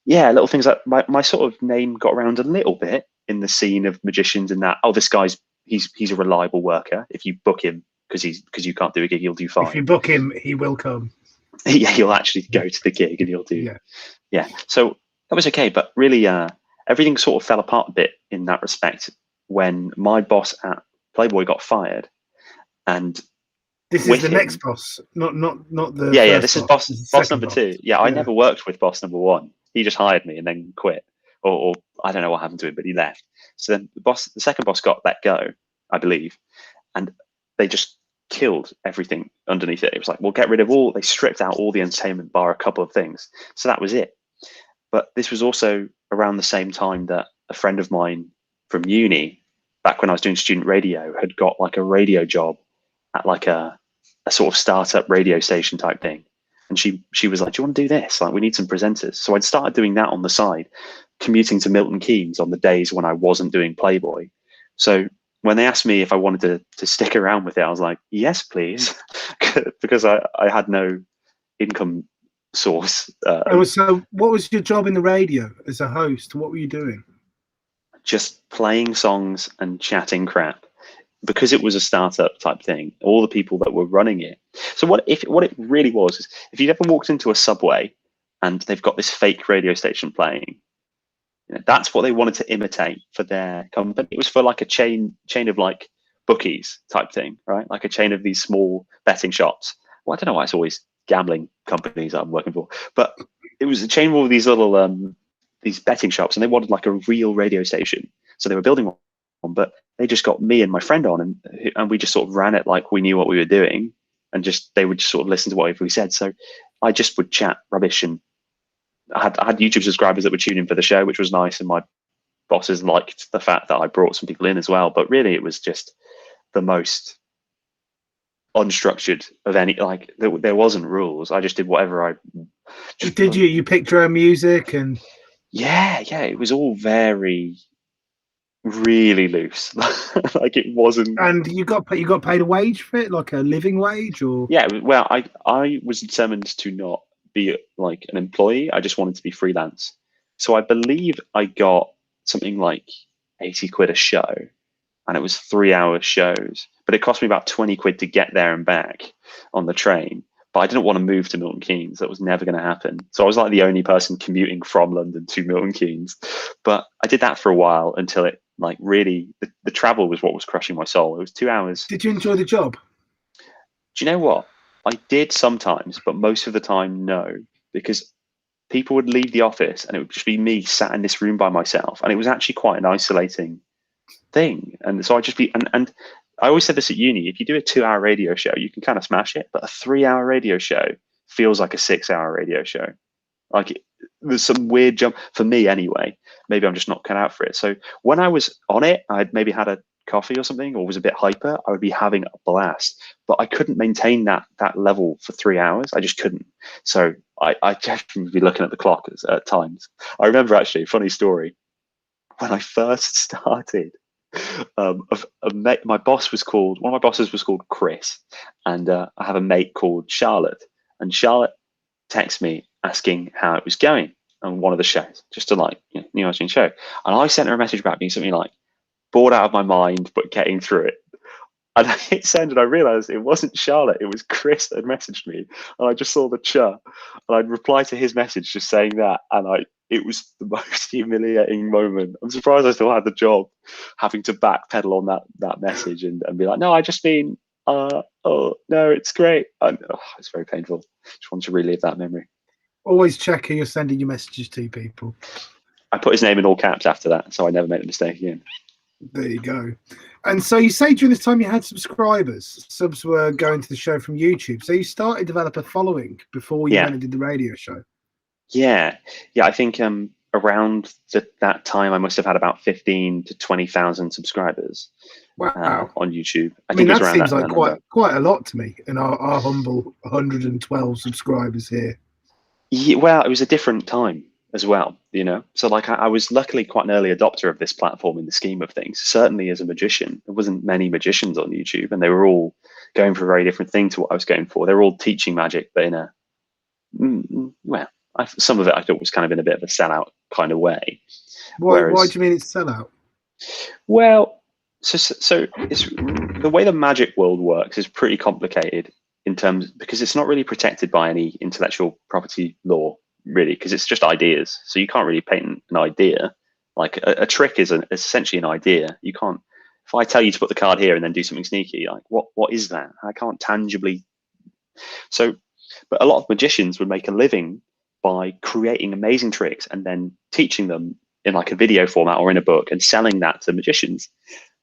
little things like my sort of name got around a little bit in the scene of magicians, and that, oh, this guy's he's a reliable worker. If you book him because you can't do a gig, he'll do fine. If you book him, he will come. Yeah, he'll actually go to the gig and he'll do. Yeah. So that was okay, but really, everything sort of fell apart a bit in that respect when my boss at Playboy got fired, and this is the next boss, not the This is boss. boss number 2. Yeah, I never worked with boss number 1. He just hired me and then quit, or I don't know what happened to him, but he left. So then the second boss got let go, I believe, and they just killed everything underneath it. It was like, we'll get rid of all. They stripped out all the entertainment bar, a couple of things. So that was it. But this was also around the same time that a friend of mine from uni, back when I was doing student radio, had got like a radio job at like a sort of startup radio station type thing. And she was like, "Do you want to do this? Like, we need some presenters." So I'd started doing that on the side, commuting to Milton Keynes on the days when I wasn't doing Playboy. So when they asked me if I wanted to stick around with it, I was like, yes, please, because I had no income source. So what was your job in the radio as a host? What were you doing? Just playing songs and chatting crap. Because it was a startup type thing, all the people that were running it. So what it really was is, if you'd ever walked into a Subway and they've got this fake radio station playing, that's what they wanted to imitate for their company. It was for like a chain of like bookies type thing, right? Like a chain of these small betting shops. Well, I don't know why it's always gambling companies I'm working for, but it was a chain of all these little these betting shops, and they wanted like a real radio station. So they were building one, but they just got me and my friend on, and we just sort of ran it like we knew what we were doing, and they would just sort of listen to whatever we said. So I just would chat rubbish, and I had YouTube subscribers that would tune in for the show, which was nice, and my bosses liked the fact that I brought some people in as well. But really, it was just the most unstructured of any. Like, there wasn't rules. I just did whatever I. Did you picked your own music and? Yeah, it was all very. Really loose. Like, it wasn't. And you got paid a wage for it, like a living wage, or? Yeah, well, I was determined to not be like an employee. I just wanted to be freelance. So I believe I got something like 80 quid a show, and it was 3-hour shows, but it cost me about 20 quid to get there and back on the train. But I didn't want to move to Milton Keynes. That was never going to happen. So I was like the only person commuting from London to Milton Keynes. But I did that for a while until it, like, really, the travel was what was crushing my soul. It was 2 hours. Did you enjoy the job? Do you know what? I did sometimes, but most of the time, no, because people would leave the office and it would just be me sat in this room by myself. And it was actually quite an isolating thing. And so I'd just be, and I always said this at uni, if you do a 2-hour radio show, you can kind of smash it, but a 3-hour radio show feels like a 6-hour radio show. Like there's some weird jump for me anyway. Maybe I'm just not cut out for it. So when I was on it, I'd maybe had a coffee or something, or was a bit hyper, I would be having a blast. But I couldn't maintain that level for 3 hours. I just couldn't. So I definitely be looking at the clock at times. I remember actually, funny story, when I first started, my boss was called, one of my bosses was called Chris, and I have a mate called Charlotte, and Charlotte texted me asking how it was going on one of the shows, just to like, new Origin show. And I sent her a message back being something like, bored out of my mind, but getting through it. And I hit send and I realized it wasn't Charlotte, it was Chris that had messaged me. And I just saw the cha, and I'd reply to his message just saying that. And it was the most humiliating moment. I'm surprised I still had the job, having to backpedal on that message and be like, no, I just mean, oh, no, it's great. And, it's very painful. Just want to relive that memory. Always check who you're sending your messages to, people. I put his name in all caps after that, so I never made the mistake again. There you go. And so you say during this time you had subscribers. Subs were going to the show from YouTube. So you started to develop a following before you went and did the radio show. Yeah. I think around that time I must have had about 15 to 20,000 subscribers. Wow. On YouTube. I mean, that seems like quite a lot to me in our humble 112 subscribers here. Yeah, well, it was a different time as well, so like I was luckily quite an early adopter of this platform in the scheme of things. Certainly as a magician, there wasn't many magicians on YouTube, and they were all going for a very different thing to what I was going for. They were all teaching magic, but in a some of it I thought was kind of in a bit of a sellout kind of way. Why do you mean it's sellout? Well, so it's the way the magic world works is pretty complicated in terms, because it's not really protected by any intellectual property law, really, because it's just ideas. So you can't really patent an idea. Like a trick is essentially an idea. You can't, if I tell you to put the card here and then do something sneaky, like what is that? I can't tangibly. So, but a lot of magicians would make a living by creating amazing tricks and then teaching them in like a video format or in a book and selling that to magicians.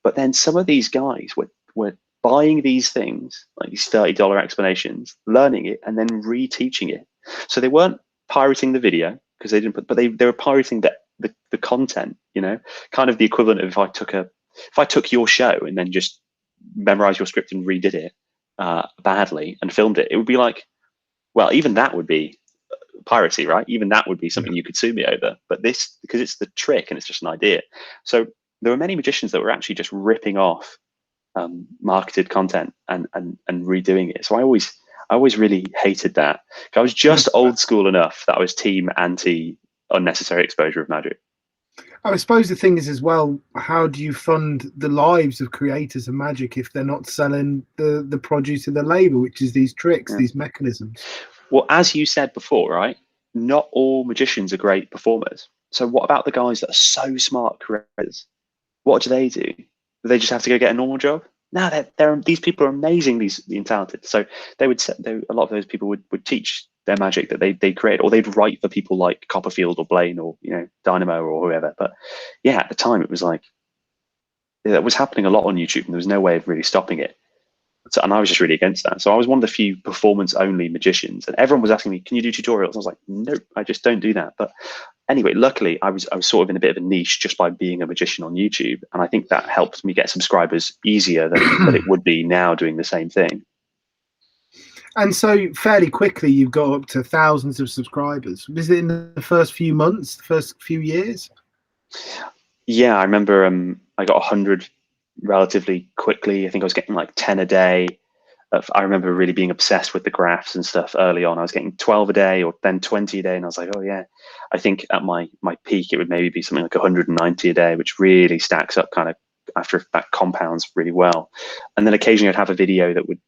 But then some of these guys were buying these things, like these $30 explanations, learning it, and then reteaching it. So they weren't pirating the video because they didn't put, but they were pirating the content, kind of the equivalent of if I took your show and then just memorized your script and redid it badly and filmed it, it would be like, well, even that would be piracy, right? Even that would be something you could sue me over. But this, because it's the trick and it's just an idea. So there were many magicians that were actually just ripping off marketed content and redoing it. So I always really hated that. I was just old school enough that I was team anti unnecessary exposure of magic. I suppose the thing is as well, how do you fund the lives of creators of magic if they're not selling the produce of the labor, which is these tricks, these mechanisms? Well, as you said before, right? Not all magicians are great performers. So what about the guys that are so smart creators? What do? Do they just have to go get a normal job? No, these people are amazing, these talented. So they would a lot of those people would teach their magic that they create, or they'd write for people like Copperfield or Blaine or Dynamo or whoever. But yeah, at the time it was like that was happening a lot on YouTube, and there was no way of really stopping it. So, and I was just really against that. So I was one of the few performance-only magicians, and everyone was asking me, "Can you do tutorials?" I was like, "Nope, I just don't do that." But anyway, luckily, I was sort of in a bit of a niche just by being a magician on YouTube, and I think that helped me get subscribers easier than it would be now doing the same thing. And so fairly quickly, you've got up to thousands of subscribers. Was it in the first few months, the first few years? Yeah, I remember I got 100 relatively quickly. I think I was getting like 10 a day. I remember really being obsessed with the graphs and stuff early on. I was getting 12 a day or then 20 a day. And I was like, oh yeah. I think at my peak, it would maybe be something like 190 a day, which really stacks up kind of after that compounds really well. And then occasionally I'd have a video that would,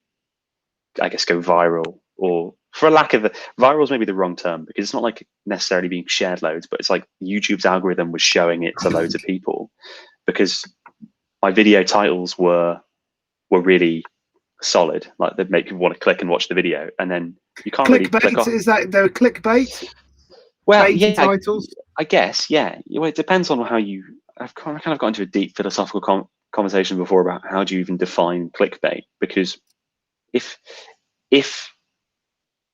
I guess, go viral, or for a lack of viral is maybe the wrong term, because it's not like necessarily being shared loads, but it's like YouTube's algorithm was showing it to loads of people because my video titles were really solid. Like they'd make people want to click and watch the video, and then you can't really click off. Is that they're clickbait? Well, yeah, titles. I guess, yeah. Well, it depends on how you. I've kind of got into a deep philosophical conversation before about how do you even define clickbait, because if if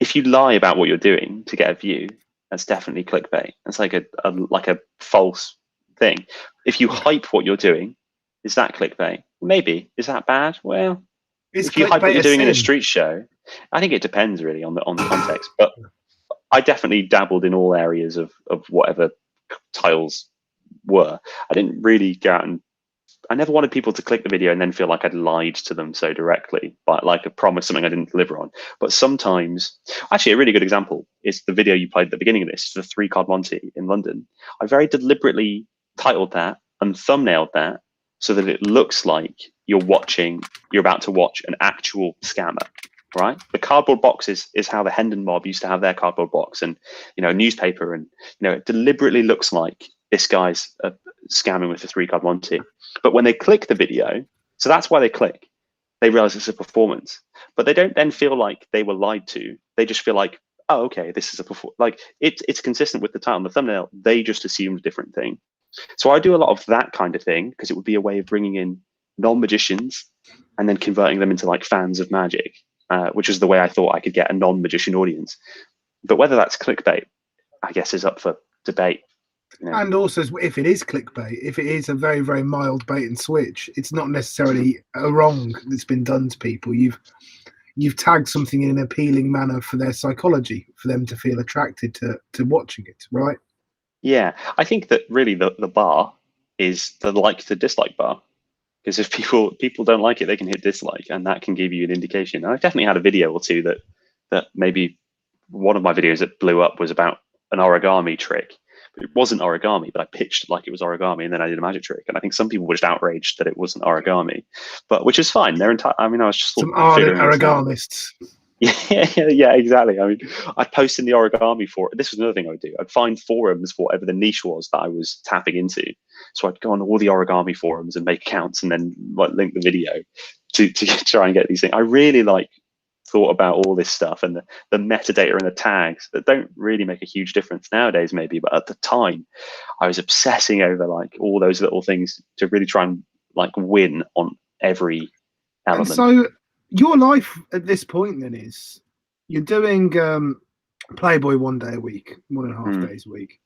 if you lie about what you're doing to get a view, that's definitely clickbait. That's like a false thing. If you hype what you're doing, is that clickbait? Maybe. Is that bad? Well, if you hype what you're doing in a street show, I think it depends really on the context. But I definitely dabbled in all areas of whatever tiles were. I didn't really go out and I never wanted people to click the video and then feel like I'd lied to them so directly, but like I promised something I didn't deliver on. But sometimes, actually, a really good example is the video you played at the beginning of this, the 3-card Monty in London. I very deliberately titled that and thumbnailed that so that it looks like you're about to watch an actual scammer, right? The cardboard box is how the Hendon mob used to have their cardboard box, and a newspaper, and it deliberately looks like this guy's scamming with the 3-card Monty. But when they click the video, so that's why they click, they realize it's a performance. But they don't then feel like they were lied to. They just feel like, oh, okay, this is a performance. Like it's consistent with the title and the thumbnail. They just assumed a different thing. So I do a lot of that kind of thing because it would be a way of bringing in non-magicians and then converting them into like fans of magic, which is the way I thought I could get a non-magician audience. But whether that's clickbait, I guess, is up for debate. And also, if it is clickbait, if it is a very, very mild bait and switch, it's not necessarily a wrong that's been done to people. You've tagged something in an appealing manner for their psychology, for them to feel attracted to watching it, right? Yeah, I think that really the bar is the like to dislike bar, because if people don't like it, they can hit dislike, and that can give you an indication. And I've definitely had a video or two that maybe one of my videos that blew up was about an origami trick. It wasn't origami, but I pitched it like it was origami, and then I did a magic trick. And I think some people were just outraged that it wasn't origami, but which is fine. They're entitled. I mean, I was just some ardent origamists. Yeah, exactly. I mean, I'd post in the origami forum. This was another thing I would do. I'd find forums for whatever the niche was that I was tapping into. So I'd go on all the origami forums and make accounts, and then like link the video to try and get these things. I really thought about all this stuff and the metadata and the tags that don't really make a huge difference nowadays, maybe, but at the time I was obsessing over like all those little things to really try and like win on every element. And so your life at this point then is you're doing Playboy 1 day a week, 1.5 days a week.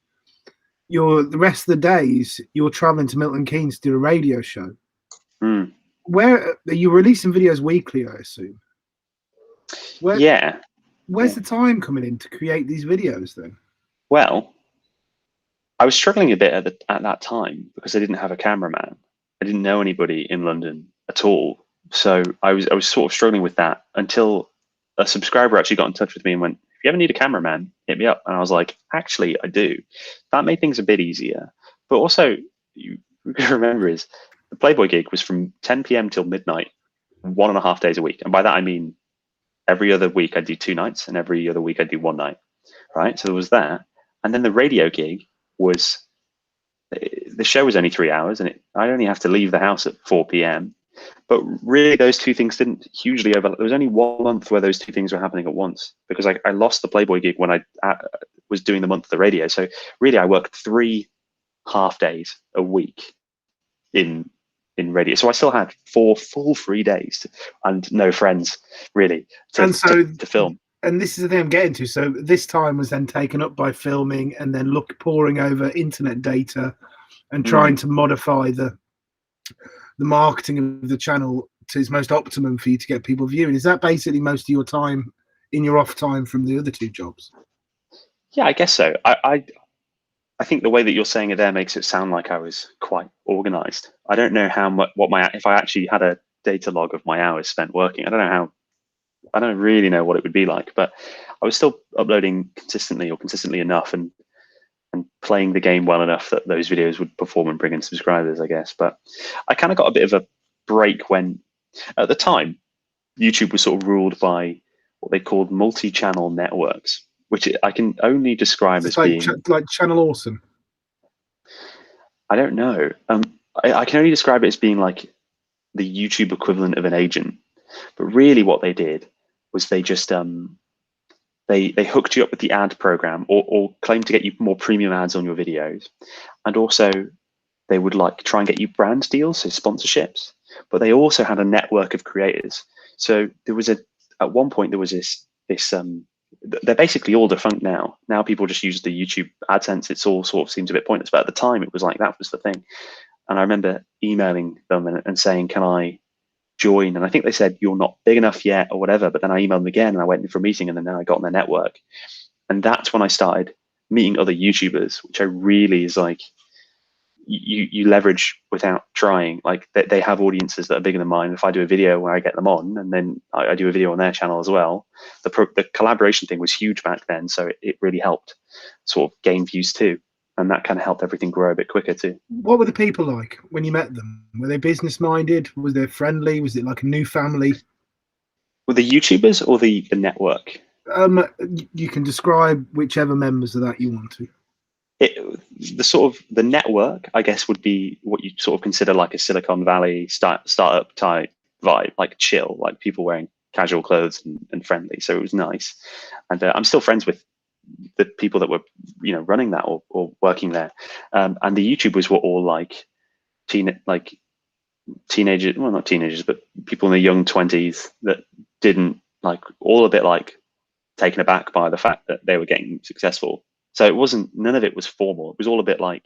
The rest of the days you're traveling to Milton Keynes to do a radio show. Where are you releasing videos weekly, I assume? Where's the time coming in to create these videos then? Well, I was struggling a bit at that time because I didn't have a cameraman. I didn't know anybody in London at all. So I was sort of struggling with that until a subscriber actually got in touch with me and went, if you ever need a cameraman, hit me up. And I was like, actually, I do. That made things a bit easier. But also, you got to remember is the Playboy gig was from 10 p.m. till midnight, 1.5 days a week. And by that, I mean, every other week I'd do 2 nights, and every other week I'd do 1 night, right? So there was that. And then the radio gig was, the show was only 3 hours, and I only have to leave the house at 4 p.m. But really those two things didn't hugely overlap. There was only 1 month where those two things were happening at once, because I lost the Playboy gig when I was doing the month of the radio. So really I worked 3 half days a week in radio. So I still had 4 full free days and no friends really to film. And this is the thing I'm getting to. So this time was then taken up by filming and then poring over internet data and trying to modify the marketing of the channel to its most optimum for you to get people viewing. Is that basically most of your time in your off time from the other 2 jobs? Yeah, I guess so. I think the way that you're saying it there makes it sound like I was quite organized. I don't know how much, if I actually had a data log of my hours spent working, I don't really know what it would be like, but I was still uploading consistently enough and playing the game well enough that those videos would perform and bring in subscribers, I guess. But I kind of got a bit of a break when, at the time, YouTube was sort of ruled by what they called multi-channel networks, which I can only describe as being like Channel Awesome. I don't know. I can only describe it as being like the YouTube equivalent of an agent. But really, what they did was they just they hooked you up with the ad program, or claimed to get you more premium ads on your videos, and also they would like try and get you brand deals, so sponsorships, but they also had a network of creators. So there was at one point there was this they're basically all defunct now. Now people just use the YouTube AdSense. It's all sort of seems a bit pointless, but at the time it was like that was the thing. And I remember emailing them and saying, can I join? And I think they said, you're not big enough yet or whatever. But then I emailed them again and I went in for a meeting and then I got on their network. And that's when I started meeting other YouTubers, which I really is like, you leverage without trying. Like they have audiences that are bigger than mine. If I do a video where I get them on, and then I do a video on their channel as well, the collaboration thing was huge back then. So it really helped sort of gain views too. And that kind of helped everything grow a bit quicker too. What were the people like when you met them? Were they business minded? Was they friendly? Was it like a new family? Were the YouTubers or the network? You can describe whichever members of that you want to. The network, I guess, would be what you sort of consider like a Silicon Valley startup type vibe, like chill, like people wearing casual clothes and friendly. So it was nice. And I'm still friends with the people that were, running that or working there. And the YouTubers were all like teenagers, well, not teenagers, but people in their young 20s that didn't like, all a bit like taken aback by the fact that they were getting successful. So it wasn't, none of it was formal. It was all a bit like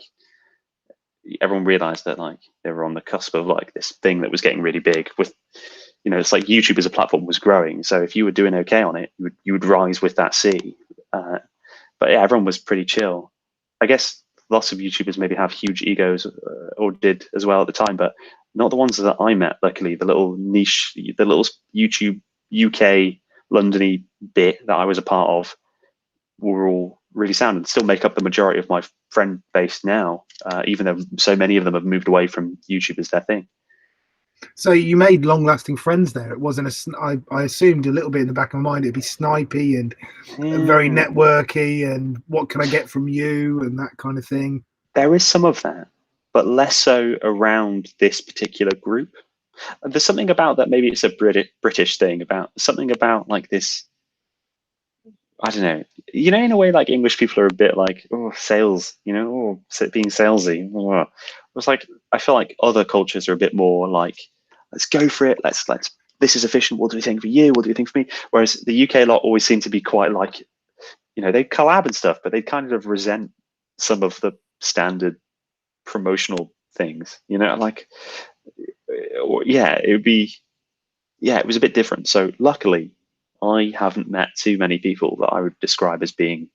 everyone realized that like they were on the cusp of like this thing that was getting really big with, it's like YouTube as a platform was growing. So if you were doing okay on it, you would rise with that sea. But yeah, everyone was pretty chill. I guess lots of YouTubers maybe have huge egos or did as well at the time, but not the ones that I met, luckily. The little niche, the little YouTube UK Londony bit that I was a part of were all really sound and still make up the majority of my friend base now, even though so many of them have moved away from YouTube as their thing. So you made long-lasting friends there. It wasn't I assumed a little bit in the back of my mind it'd be snipey and very networky and what can I get from you and that kind of thing. There is some of that, but less so around this particular group. There's something about that, maybe it's a British thing, about something about like this, I don't know, in a way like English people are a bit like, sales, being salesy. It was like, I feel like other cultures are a bit more like, let's go for it. Let's, this is efficient. We'll do a thing for you. We'll do a thing for me. Whereas the UK lot always seem to be quite like, they collab and stuff, but they kind of resent some of the standard promotional things, it was a bit different. So luckily, I haven't met too many people that I would describe as being,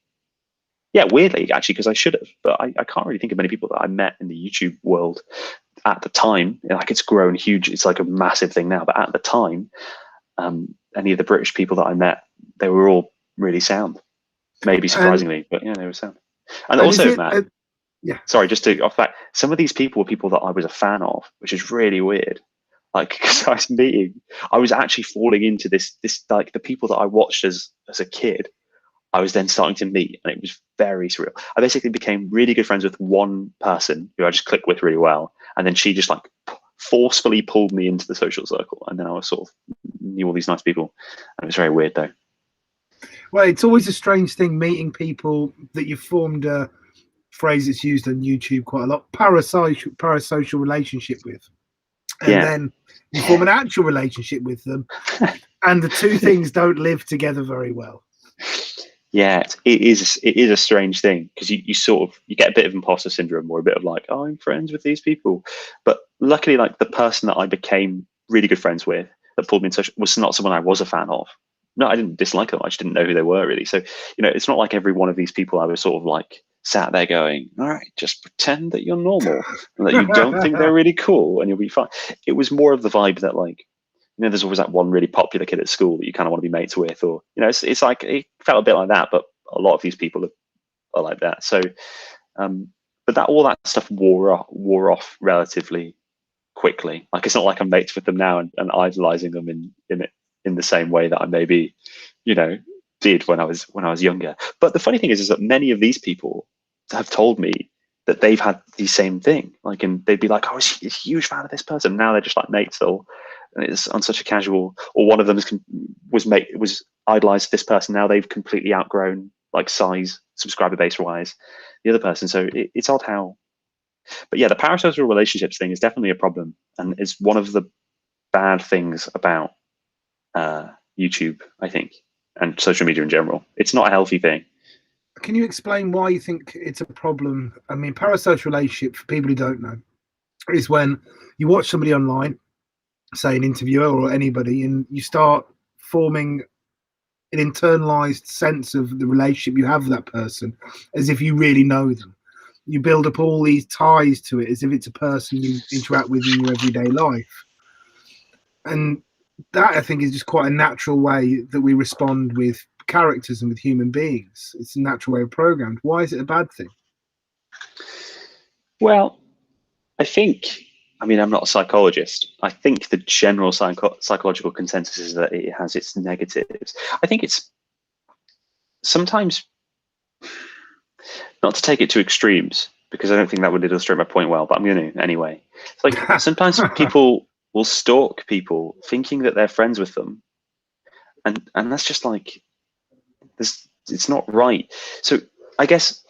weirdly, actually, because I should have, but I can't really think of many people that I met in the YouTube world at the time. Like it's grown huge. It's like a massive thing now, but at the time, any of the British people that I met, they were all really sound, maybe surprisingly, but they were sound. And also, Matt, sorry, just to off that, some of these people were people that I was a fan of, which is really weird. Like, because I was actually falling into this like the people that I watched as a kid, I was then starting to meet, and it was very surreal. I basically became really good friends with one person who I just clicked with really well, and then she just like forcefully pulled me into the social circle, and then I was sort of knew all these nice people, and it was very weird though. Well, it's always a strange thing meeting people that you've formed a phrase that's used on YouTube quite a lot, parasocial relationship with. And then you form an actual relationship with them, and the two things don't live together very well. Yeah, it is a strange thing because you get a bit of imposter syndrome or a bit of like, oh, I'm friends with these people. But luckily, like the person that I became really good friends with that pulled me in touch was not someone I was a fan of. No, I didn't dislike them. I just didn't know who they were really. So, it's not like every one of these people I was sort of like sat there going, all right, just pretend that you're normal and that you don't think they're really cool and you'll be fine. It was more of the vibe that like, there's always that one really popular kid at school that you kind of want to be mates with, or, it's like, it felt a bit like that, but a lot of these people are like that. So, but all that stuff wore off relatively quickly. Like, it's not like I'm mates with them now and idolizing them in the same way that I maybe, did when I was younger. But the funny thing is that many of these people have told me that they've had the same thing. Like, and they'd be like, "Oh, I was a huge fan of this person." Now they're just like mates, and it's on such a casual. Or one of them was idolized this person. Now they've completely outgrown like size, subscriber base wise, the other person. So it's odd how But yeah, the parasocial relationships thing is definitely a problem, and is one of the bad things about YouTube, I think, and social media in general. It's not a healthy thing. Can you explain why you think it's a problem? I mean, parasocial relationship, for people who don't know, is when you watch somebody online, say an interviewer or anybody, and you start forming an internalized sense of the relationship you have with that person as if you really know them. You build up all these ties to it as if it's a person you interact with in your everyday life. And that, I think, is just quite a natural way that we respond with characters and with human beings. It's a natural way of programmed. Why is it a bad thing? Well, I mean, I'm not a psychologist. I think the general psychological consensus is that it has its negatives. I think it's sometimes, not to take it to extremes, because I don't think that would illustrate my point well, but I'm going to anyway. It's like sometimes people will stalk people thinking that they're friends with them. And that's just like, it's not right. So I guess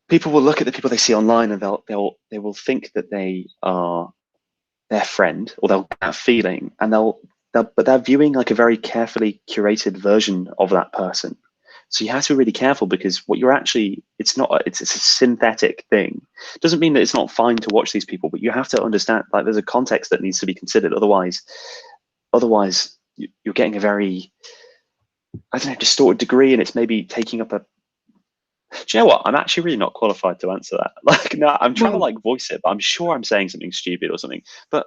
people will look at the people they see online and they will think that they are their friend, or they'll get that feeling, and but they're viewing like a very carefully curated version of that person. So you have to be really careful, because what you're actually, it's a synthetic thing. It doesn't mean that it's not fine to watch these people, but you have to understand, like, there's a context that needs to be considered. Otherwise you're getting a very, I don't know, distorted degree, and it's maybe taking up a. Do you know what? I'm actually really not qualified to answer that. Like, no, I'm trying to like voice it, but I'm sure I'm saying something stupid or something. But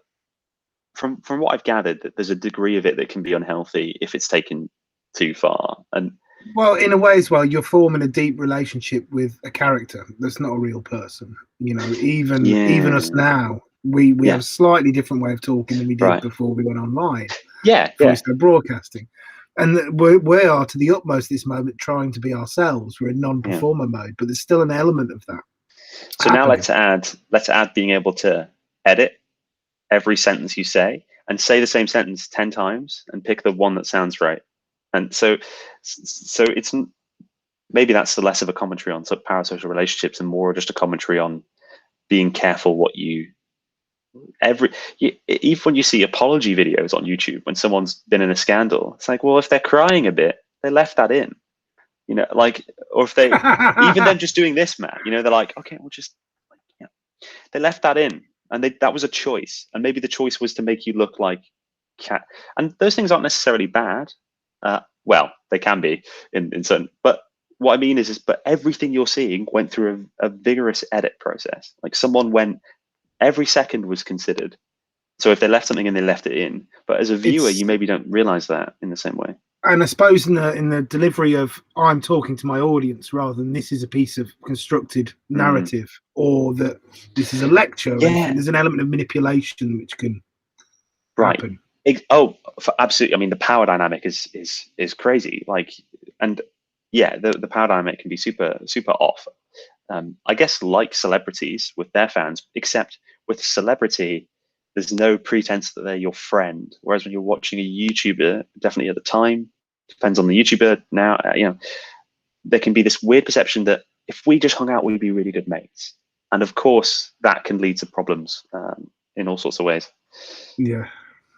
from what I've gathered, that there's a degree of it that can be unhealthy if it's taken too far. And well, in a way as well, you're forming a deep relationship with a character that's not a real person. You know, even us now, we have a slightly different way of talking than we did before we went online. Before we started broadcasting. And we are, to the utmost this moment, trying to be ourselves. We're in non-performer mode, but there's still an element of that. So now let's add being able to edit every sentence you say, and say the same sentence 10 times and pick the one that sounds right. And so it's, maybe that's the less of a commentary on parasocial relationships and more just a commentary on being careful what you. Even when you see apology videos on YouTube, when someone's been in a scandal, it's like, well, if they're crying a bit, they left that in, you know, like, or if they even them just doing this, man, you know, they're like, okay, we'll just, like, yeah, they left that in, and that was a choice, and maybe the choice was to make you look like cat, and those things aren't necessarily bad. Well, they can be in certain, but what I mean is but everything you're seeing went through a vigorous edit process. Like, someone went. Every second was considered. So if they left something in, they left it in. But as a viewer, you maybe don't realize that in the same way. And I suppose in the delivery of, I'm talking to my audience, rather than this is a piece of constructed narrative, or that this is a lecture. Yeah. There's an element of manipulation which can happen. Absolutely. I mean, the power dynamic is crazy. Like, and yeah, the power dynamic can be super, super off. I guess like celebrities with their fans, except with celebrity, there's no pretense that they're your friend. Whereas when you're watching a YouTuber, definitely at the time, depends on the YouTuber now, you know, there can be this weird perception that if we just hung out, we'd be really good mates. And of course, that can lead to problems in all sorts of ways. Yeah.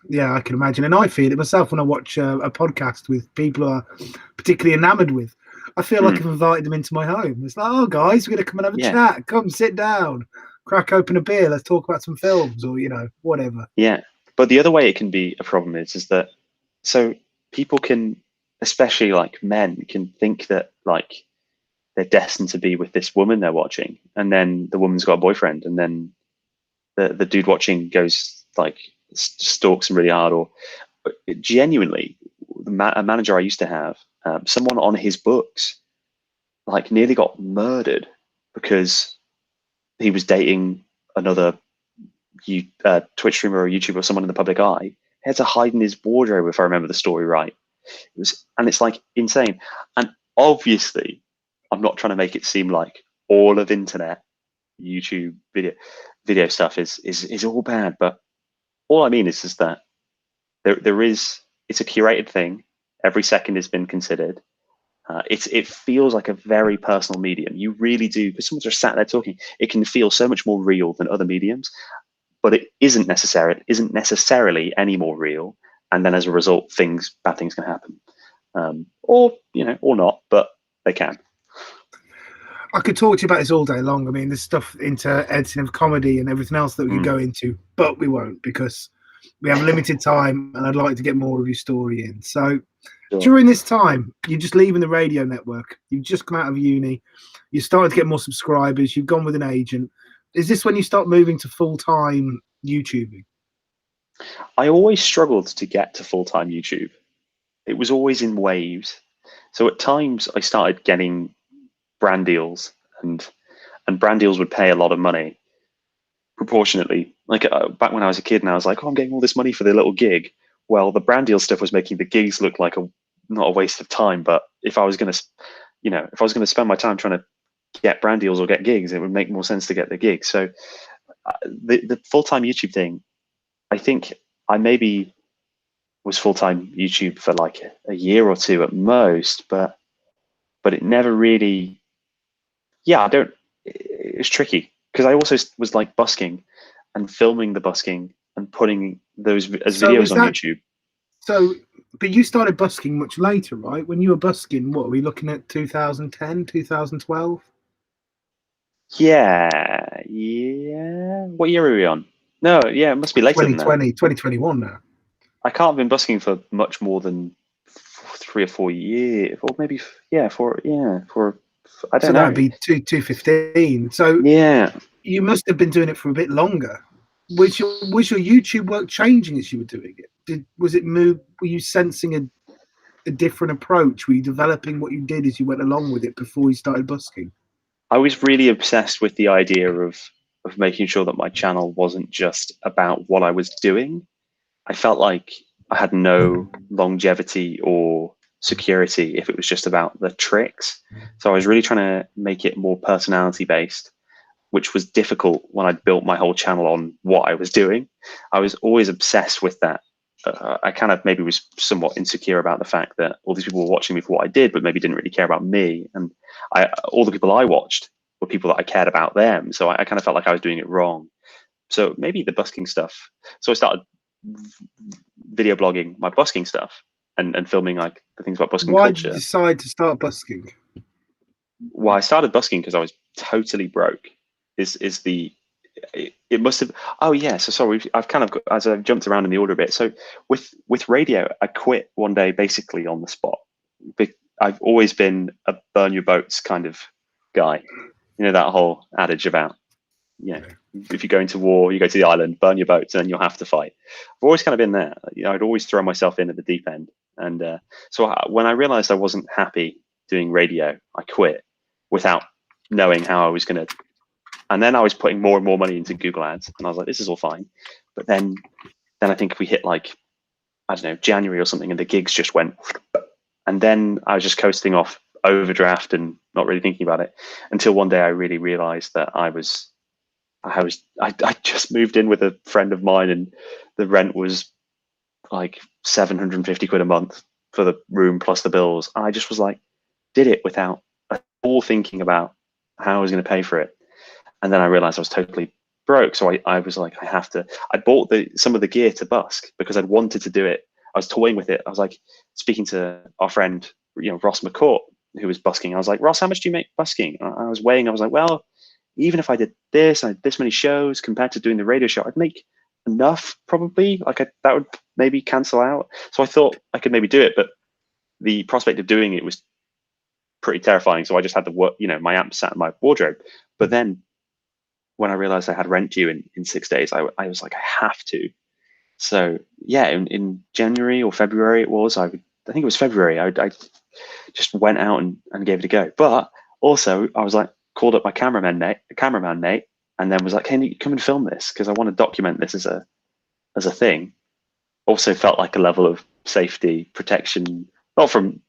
Yeah, I can imagine. And I feel it myself when I watch a podcast with people who are particularly enamored with. I feel like I've invited them into my home. It's like, oh, guys, we're going to come and have a chat. Come sit down, crack open a beer. Let's talk about some films, or, you know, whatever. Yeah. But the other way it can be a problem is that, so people can, especially like men, can think that like they're destined to be with this woman they're watching. And then the woman's got a boyfriend. And then the dude watching goes like stalks him really hard. Or genuinely, a manager I used to have, someone on his books like nearly got murdered because he was dating another Twitch streamer or YouTuber or someone in the public eye. He had to hide in his wardrobe, if I remember the story right. It's like insane. And obviously, I'm not trying to make it seem like all of internet, YouTube video stuff is all bad, but all I mean is that it's a curated thing. Every second has been considered. It feels like a very personal medium. You really do, because someone's just sat there talking. It can feel so much more real than other mediums, but it isn't necessarily any more real. And then as a result, bad things can happen, or not, but they can. I could talk to you about this all day long. I mean, there's stuff into editing of comedy and everything else that we could go into, but we won't because we have limited time, and I'd like to get more of your story in. So during this time, you're just leaving the radio network. You've just come out of uni. You started to get more subscribers. You've gone with an agent. Is this when you start moving to full-time YouTubing? I always struggled to get to full-time YouTube. It was always in waves. So at times I started getting brand deals, and brand deals would pay a lot of money proportionately. Like back when I was a kid, and I was like, oh, I'm getting all this money for the little gig. Well, the brand deal stuff was making the gigs look like not a waste of time. But if I was going to spend my time trying to get brand deals or get gigs, it would make more sense to get the gigs. So the full-time YouTube thing, I think I maybe was full-time YouTube for like a year or two at most, but it never really. Yeah, it's tricky because I also was like busking and filming the busking and putting those as videos on YouTube. So, but you started busking much later, right? When you were busking, what are we looking at? 2010, 2012? Yeah. What year are we on? No, yeah, it must be later than that. 2021 now. I can't have been busking for much more than 3 or 4 years, or maybe for I don't know. That'd be 2015. So yeah, you must have been doing it for a bit longer. Was your YouTube work changing as you were doing it? Were you sensing a different approach? Were you developing what you did as you went along with it before you started busking? I was really obsessed with the idea of making sure that my channel wasn't just about what I was doing. I felt like I had no longevity or security if it was just about the tricks. So I was really trying to make it more personality based, which was difficult when I built my whole channel on what I was doing. I was always obsessed with that. I kind of maybe was somewhat insecure about the fact that all these people were watching me for what I did, but maybe didn't really care about me. And all the people I watched were people that I cared about them. So I kind of felt like I was doing it wrong. So maybe the busking stuff. So I started video blogging my busking stuff and filming like the things about busking culture. Why did you decide to start busking? Well, I started busking because I was totally broke. It must have. Oh yeah. So sorry. I've kind of as I've jumped around in the order a bit. So with radio, I quit one day basically on the spot. I've always been a burn your boats kind of guy. You know that whole adage about if you go into war, you go to the island, burn your boats, and then you'll have to fight. I've always kind of been there. I'd always throw myself in at the deep end. And so when I realized I wasn't happy doing radio, I quit without knowing how I was going to. And then I was putting more and more money into Google Ads, and I was like, this is all fine. But then I think we hit like, I don't know, January or something, and the gigs just went. And then I was just coasting off overdraft and not really thinking about it until one day I really realized that I just moved in with a friend of mine, and the rent was like 750 quid a month for the room plus the bills. And I just was like, did it without at all thinking about how I was going to pay for it. And then I realized I was totally broke. So I was like, I bought some of the gear to busk because I'd wanted to do it. I was toying with it. I was like speaking to our friend, Ross McCourt, who was busking. I was like, Ross, how much do you make busking? I was weighing. I was like, well, even if I did this, I had this many shows compared to doing the radio show, I'd make enough probably. That would maybe cancel out. So I thought I could maybe do it, but the prospect of doing it was pretty terrifying. So I just had the work, my amp sat in my wardrobe. But then when I realized I had rent due in 6 days, I was like, I have to. So yeah, in January or February it was, I think it was February, I just went out and gave it a go. But also I was like, called up my cameraman Nate, and then was like, can you come and film this? Because I want to document this as a thing. Also felt like a level of safety, protection, not from,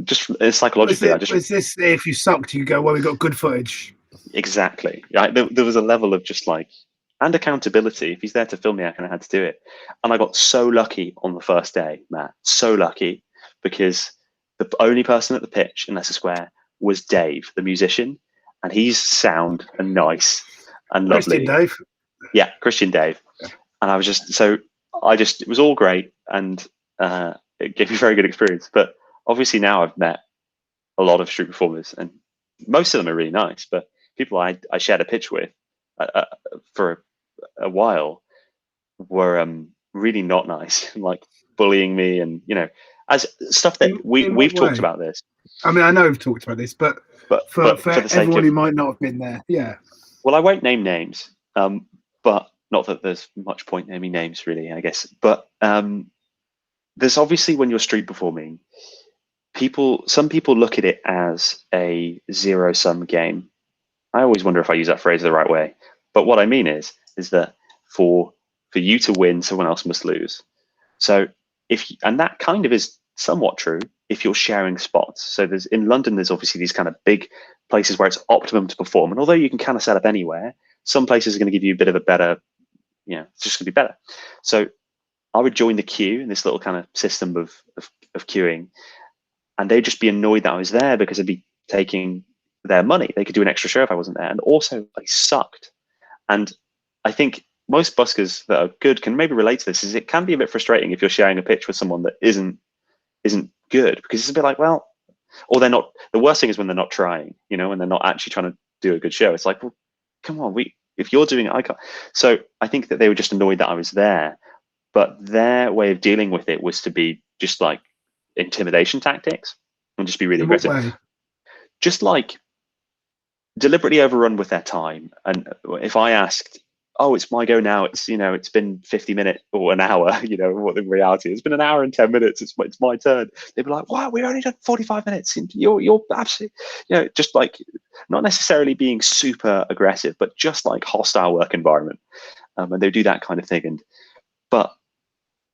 just psychologically. Is this if you sucked, you go, well, we got good footage. Exactly. There was a level of just like, and accountability. If he's there to film me, I kind of had to do it. And I got so lucky on the first day, Matt, so lucky, because the only person at the pitch in Leicester Square was Dave, the musician, and he's sound and nice and lovely. Christian Dave. Yeah, Christian Dave. And I was just it was all great, and it gave me a very good experience. But obviously now I've met a lot of street performers, and most of them are really nice. But people I shared a pitch with for a while were really not nice, like bullying me, and as stuff that we've talked about this. I mean, I know we've talked about this, but for the sake everyone of, who might not have been there, yeah. Well, I won't name names, but not that there's much point naming names, really, I guess. But there's obviously, when you're street performing, some people look at it as a zero-sum game. I always wonder if I use that phrase the right way. But what I mean is that for you to win, someone else must lose. So and that kind of is somewhat true if you're sharing spots. So in London, there's obviously these kind of big places where it's optimum to perform. And although you can kind of set up anywhere, some places are going to give you a bit of a better, it's just going to be better. So I would join the queue in this little kind of system of queuing, and they'd just be annoyed that I was there because I'd be taking their money. They could do an extra show if I wasn't there. And also, I sucked. And I think most buskers that are good can maybe relate to this. Is it can be a bit frustrating if you're sharing a pitch with someone that isn't good, because it's a bit like, well, or they're not. The worst thing is when they're not trying, when they're not actually trying to do a good show. It's like, well, come on, if you're doing it, I can't. So I think that they were just annoyed that I was there, but their way of dealing with it was to be just like intimidation tactics and just be really aggressive. Just like deliberately overrun with their time. And if I asked, oh, it's my go now, it's been 50 minutes or an hour, what in reality it's been an hour and 10 minutes, it's my turn, they'd be like, wow, we've only done 45 minutes, you're absolutely, just like not necessarily being super aggressive, but just like hostile work environment. And they do that kind of thing. But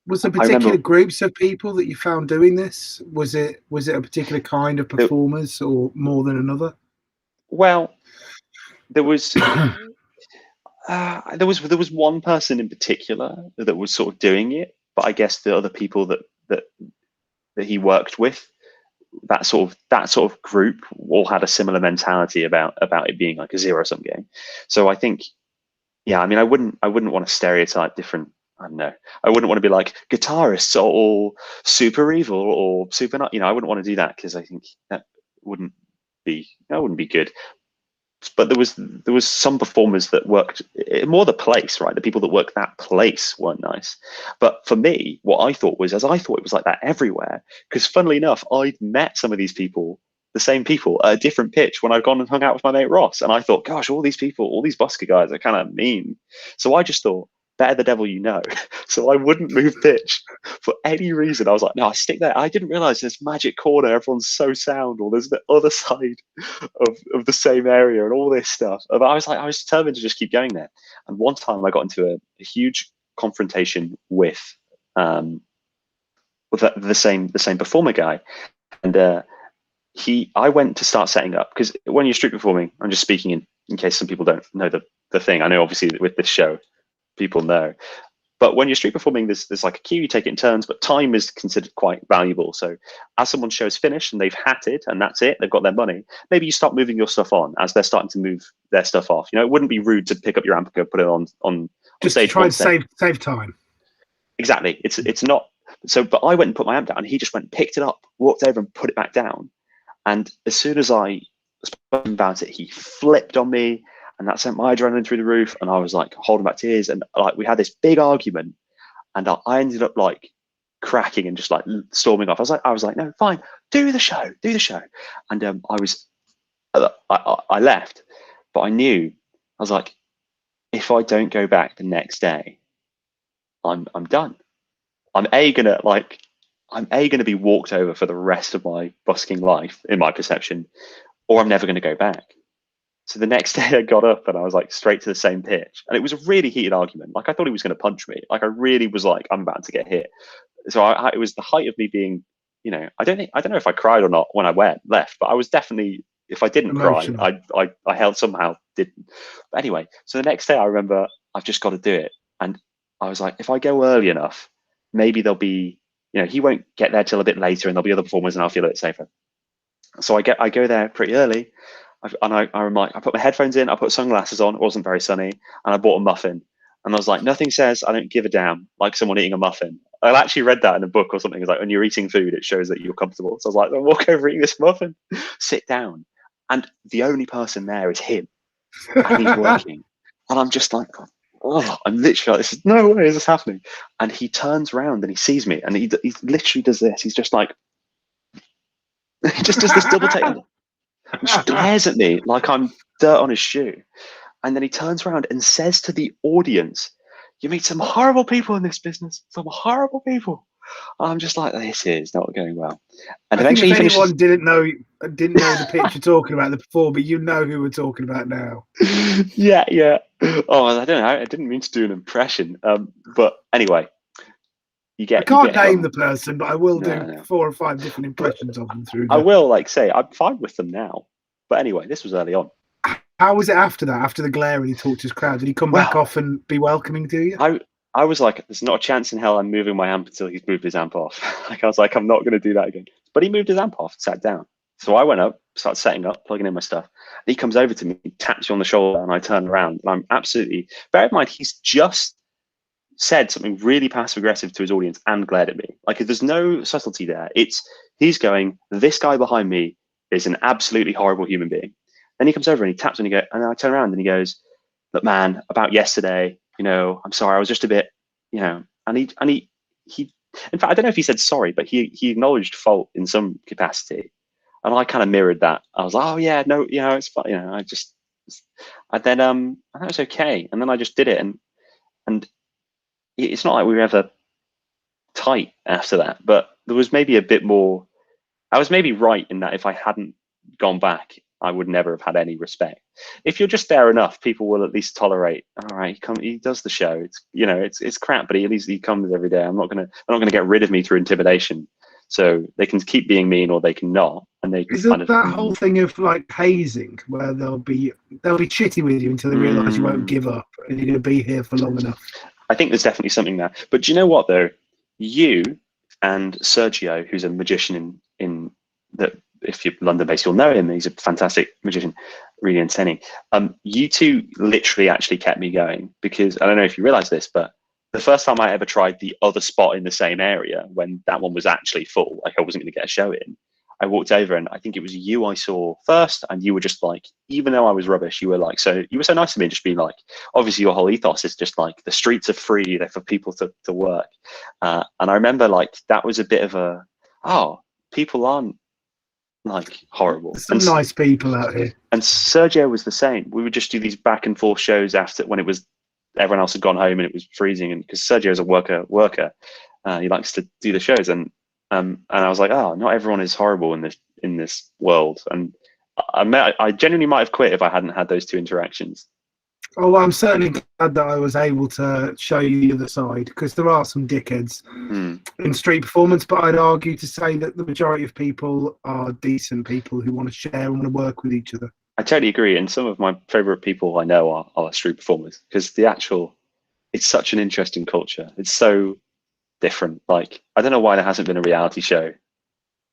was there particular groups of people that you found doing this? Was it a particular kind of performers or more than another? Well, there was there was one person in particular that was sort of doing it, but I guess the other people that he worked with, that sort of group, all had a similar mentality about it being like a zero-sum game. So I think, I mean, I wouldn't want to stereotype different. I don't know. I wouldn't want to be like guitarists are all super evil or super not. I wouldn't want to do that, because I think that wouldn't be good. But there was some performers that worked more the place, right? The people that worked that place weren't nice. But for me, what I thought it was like that everywhere. Because funnily enough, I'd met some of these people, the same people, at a different pitch when I'd gone and hung out with my mate Ross. And I thought, gosh, all these people, all these busker guys are kind of mean. So I just thought, better the devil you know. So I wouldn't move pitch for any reason. I was like, no, I stick there. I didn't realize this magic corner, everyone's so sound, or there's the other side of the same area and all this stuff. But I was determined to just keep going there. And one time I got into a huge confrontation with the same performer guy. And I went to start setting up, because when you're street performing, I'm just speaking in case some people don't know the thing. I know obviously with this show, people know. But when you're street performing, there's like a queue, you take it in turns, but time is considered quite valuable. So as someone's show is finished and they've hatted and that's it, they've got their money, maybe you start moving your stuff on as they're starting to move their stuff off. It wouldn't be rude to pick up your amp and go put it on just stage. To try and save time. Exactly. It's not so, but I went and put my amp down, and he just went and picked it up, walked over and put it back down. And as soon as I spoke about it, he flipped on me. And that sent my adrenaline through the roof, and I was like holding back tears, and like we had this big argument, and I ended up like cracking and just like storming off. I was like, no, fine, do the show. And I left, but I knew, I was like, if I don't go back the next day, I'm done. I'm gonna be walked over for the rest of my busking life, in my perception, or I'm never gonna go back. So the next day I got up and I was like straight to the same pitch, and it was a really heated argument. Like I thought he was going to punch me. Like I really was like, I'm about to get hit. So it was the height of me being, I don't know if I cried or not when I left, but I was definitely, if I didn't emotional. cry, I held somehow didn't. But anyway, so the next day I remember I've just got to do it, and I was like, if I go early enough, maybe there'll be he won't get there till a bit later, and there'll be other performers, and I'll feel a bit safer. So I go there pretty early, I'm like, I put my headphones in, I put sunglasses on. It wasn't very sunny, and I bought a muffin. And I was like, nothing says I don't give a damn like someone eating a muffin. I actually read that in a book or something. It's like, when you're eating food, it shows that you're comfortable. So I was like, I'll walk over eating this muffin, sit down, and the only person there is him, and he's working. And I'm just like, oh, I'm literally like, this is no way is this happening. And he turns around and he sees me, and he literally does this. He's just like, he just does this double take. He just glares at me like I'm dirt on his shoe. And then he turns around and says to the audience, you meet some horrible people in this business, some horrible people. And I'm just like, this is not going well. And I eventually think if he finishes. anyone didn't know the pitch you're talking about before, but you know who we're talking about now. Yeah. Oh, I don't know. I didn't mean to do an impression. But anyway, I can't name the person, but I will do No. 4 or 5 different impressions of them through. I will say I'm fine with them now. But anyway, this was early on. How was it after that? After the glare and he talked to his crowd, did he come back off and be welcoming to you? I was like, there's not a chance in hell I'm moving my amp until he's moved his amp off. Like, I was like, I'm not going to do that again. But he moved his amp off, sat down. So I went up, started setting up, plugging in my stuff. And he comes over to me, taps you on the shoulder, and I turn around. And I'm absolutely, bear in mind, he's just said something really passive aggressive to his audience and glared at me. Like, there's no subtlety there. He's going, this guy behind me is an absolutely horrible human being. Then he comes over and he taps and and I turn around and he goes, look, man, about yesterday, I'm sorry, I was just a bit, and he in fact, I don't know if he said sorry, but he acknowledged fault in some capacity. And I kind of mirrored that. I was like, oh yeah, no, it's fine. And then and that was okay. And then I just did it. And it's not like we were ever tight after that, but there was maybe a bit more, I was maybe right in that if I hadn't gone back, I would never have had any respect. If you're just there enough, people will at least tolerate. All right, he does the show. It's crap, but at least he comes every day. I'm not gonna get rid of me through intimidation. So they can keep being mean or they can not, and they can Isn't that whole thing of like hazing, where they'll be chitty with you until they realise you won't give up and you're gonna be here for long enough. I think there's definitely something there. But do you know what though? You and Sergio, who's a magician in that. If you're London-based, you'll know him. He's a fantastic magician, really entertaining. You two literally actually kept me going, because I don't know if you realize this, but the first time I ever tried the other spot in the same area, when that one was actually full, like I wasn't going to get a show in, I walked over and I think it was you I saw first, and you were just like, even though I was rubbish, you were so nice to me, just being like, obviously your whole ethos is just like the streets are free, they're for people to work. And I remember like that was a bit of people aren't like horrible. There's some nice people out here. And Sergio was the same. We would just do these back and forth shows after, when it was everyone else had gone home and it was freezing. And because Sergio is a worker, he likes to do the shows. And I was like, not everyone is horrible in this world. And I genuinely might have quit if I hadn't had those 2 interactions. Oh, well, I'm certainly glad that I was able to show you the other side, because there are some dickheads in street performance, but I'd argue to say that the majority of people are decent people who want to share and want to work with each other. I totally agree. And some of my favorite people I know are street performers, because it's such an interesting culture. It's so different. Like, I don't know why there hasn't been a reality show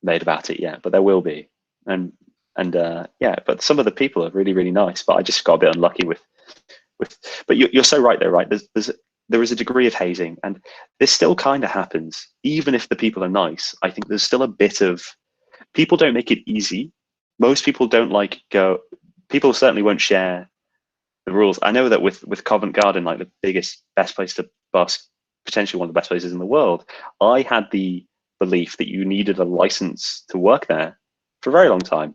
made about it yet, but there will be. And but some of the people are really, really nice, but I just got a bit unlucky with but you're so right there, right? There is a degree of hazing, and this still kind of happens even if the people are nice. I think there's still a bit of, people don't make it easy. Most people don't people certainly won't share the rules. I know that with Covent Garden, like the best place to busk, potentially one of the best places in the world, I had the belief that you needed a license to work there for a very long time.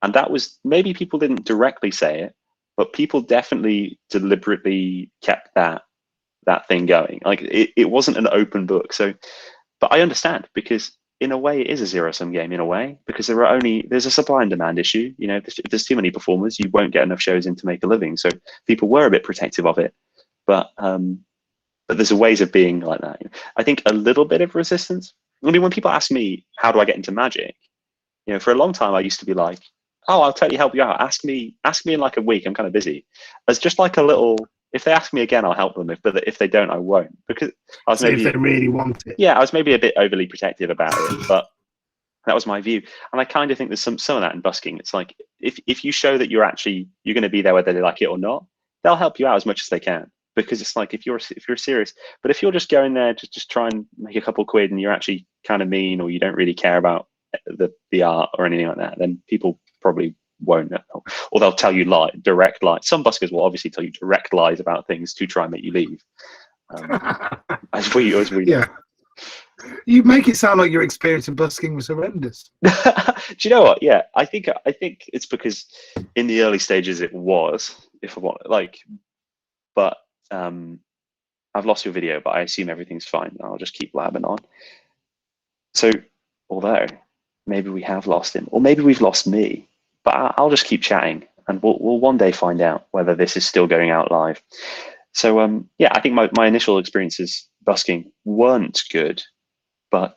And that was, maybe people didn't directly say it, but people definitely deliberately kept that thing going. Like it wasn't an open book. So, but I understand, because in a way it is a zero-sum game in a way, because there's a supply and demand issue. If there's too many performers, you won't get enough shows in to make a living. So people were a bit protective of it, but there's ways of being like that. I think a little bit of resistance. I mean, when people ask me, how do I get into magic? For a long time, I used to be like, oh, I'll totally help you out. Ask me in like a week. I'm kind of busy. As just like a little if they ask me again, I'll help them. But if they don't, I won't, because I was See if maybe they really want it. I was maybe a bit overly protective about it, but that was my view. And I kind of think there's some of that in busking. It's like if you show that you're going to be there whether they like it or not, they'll help you out as much as they can, because it's like if you're serious. But if you're just going there just try and make a couple quid and you're actually kind of mean, or you don't really care about the art or anything like that, then people probably won't know. Or they'll tell you direct lies. Some buskers will obviously tell you direct lies about things to try and make you leave. As we Yeah. You make it sound like your experience of busking was horrendous. Do you know what? Yeah, I think it's because in the early stages it was, if I want, but I've lost your video, but I assume everything's fine. I'll just keep blabbing on. So, although maybe we have lost him, or maybe we've lost me, but I'll just keep chatting, and we'll one day find out whether this is still going out live. So, I think my initial experiences busking weren't good. And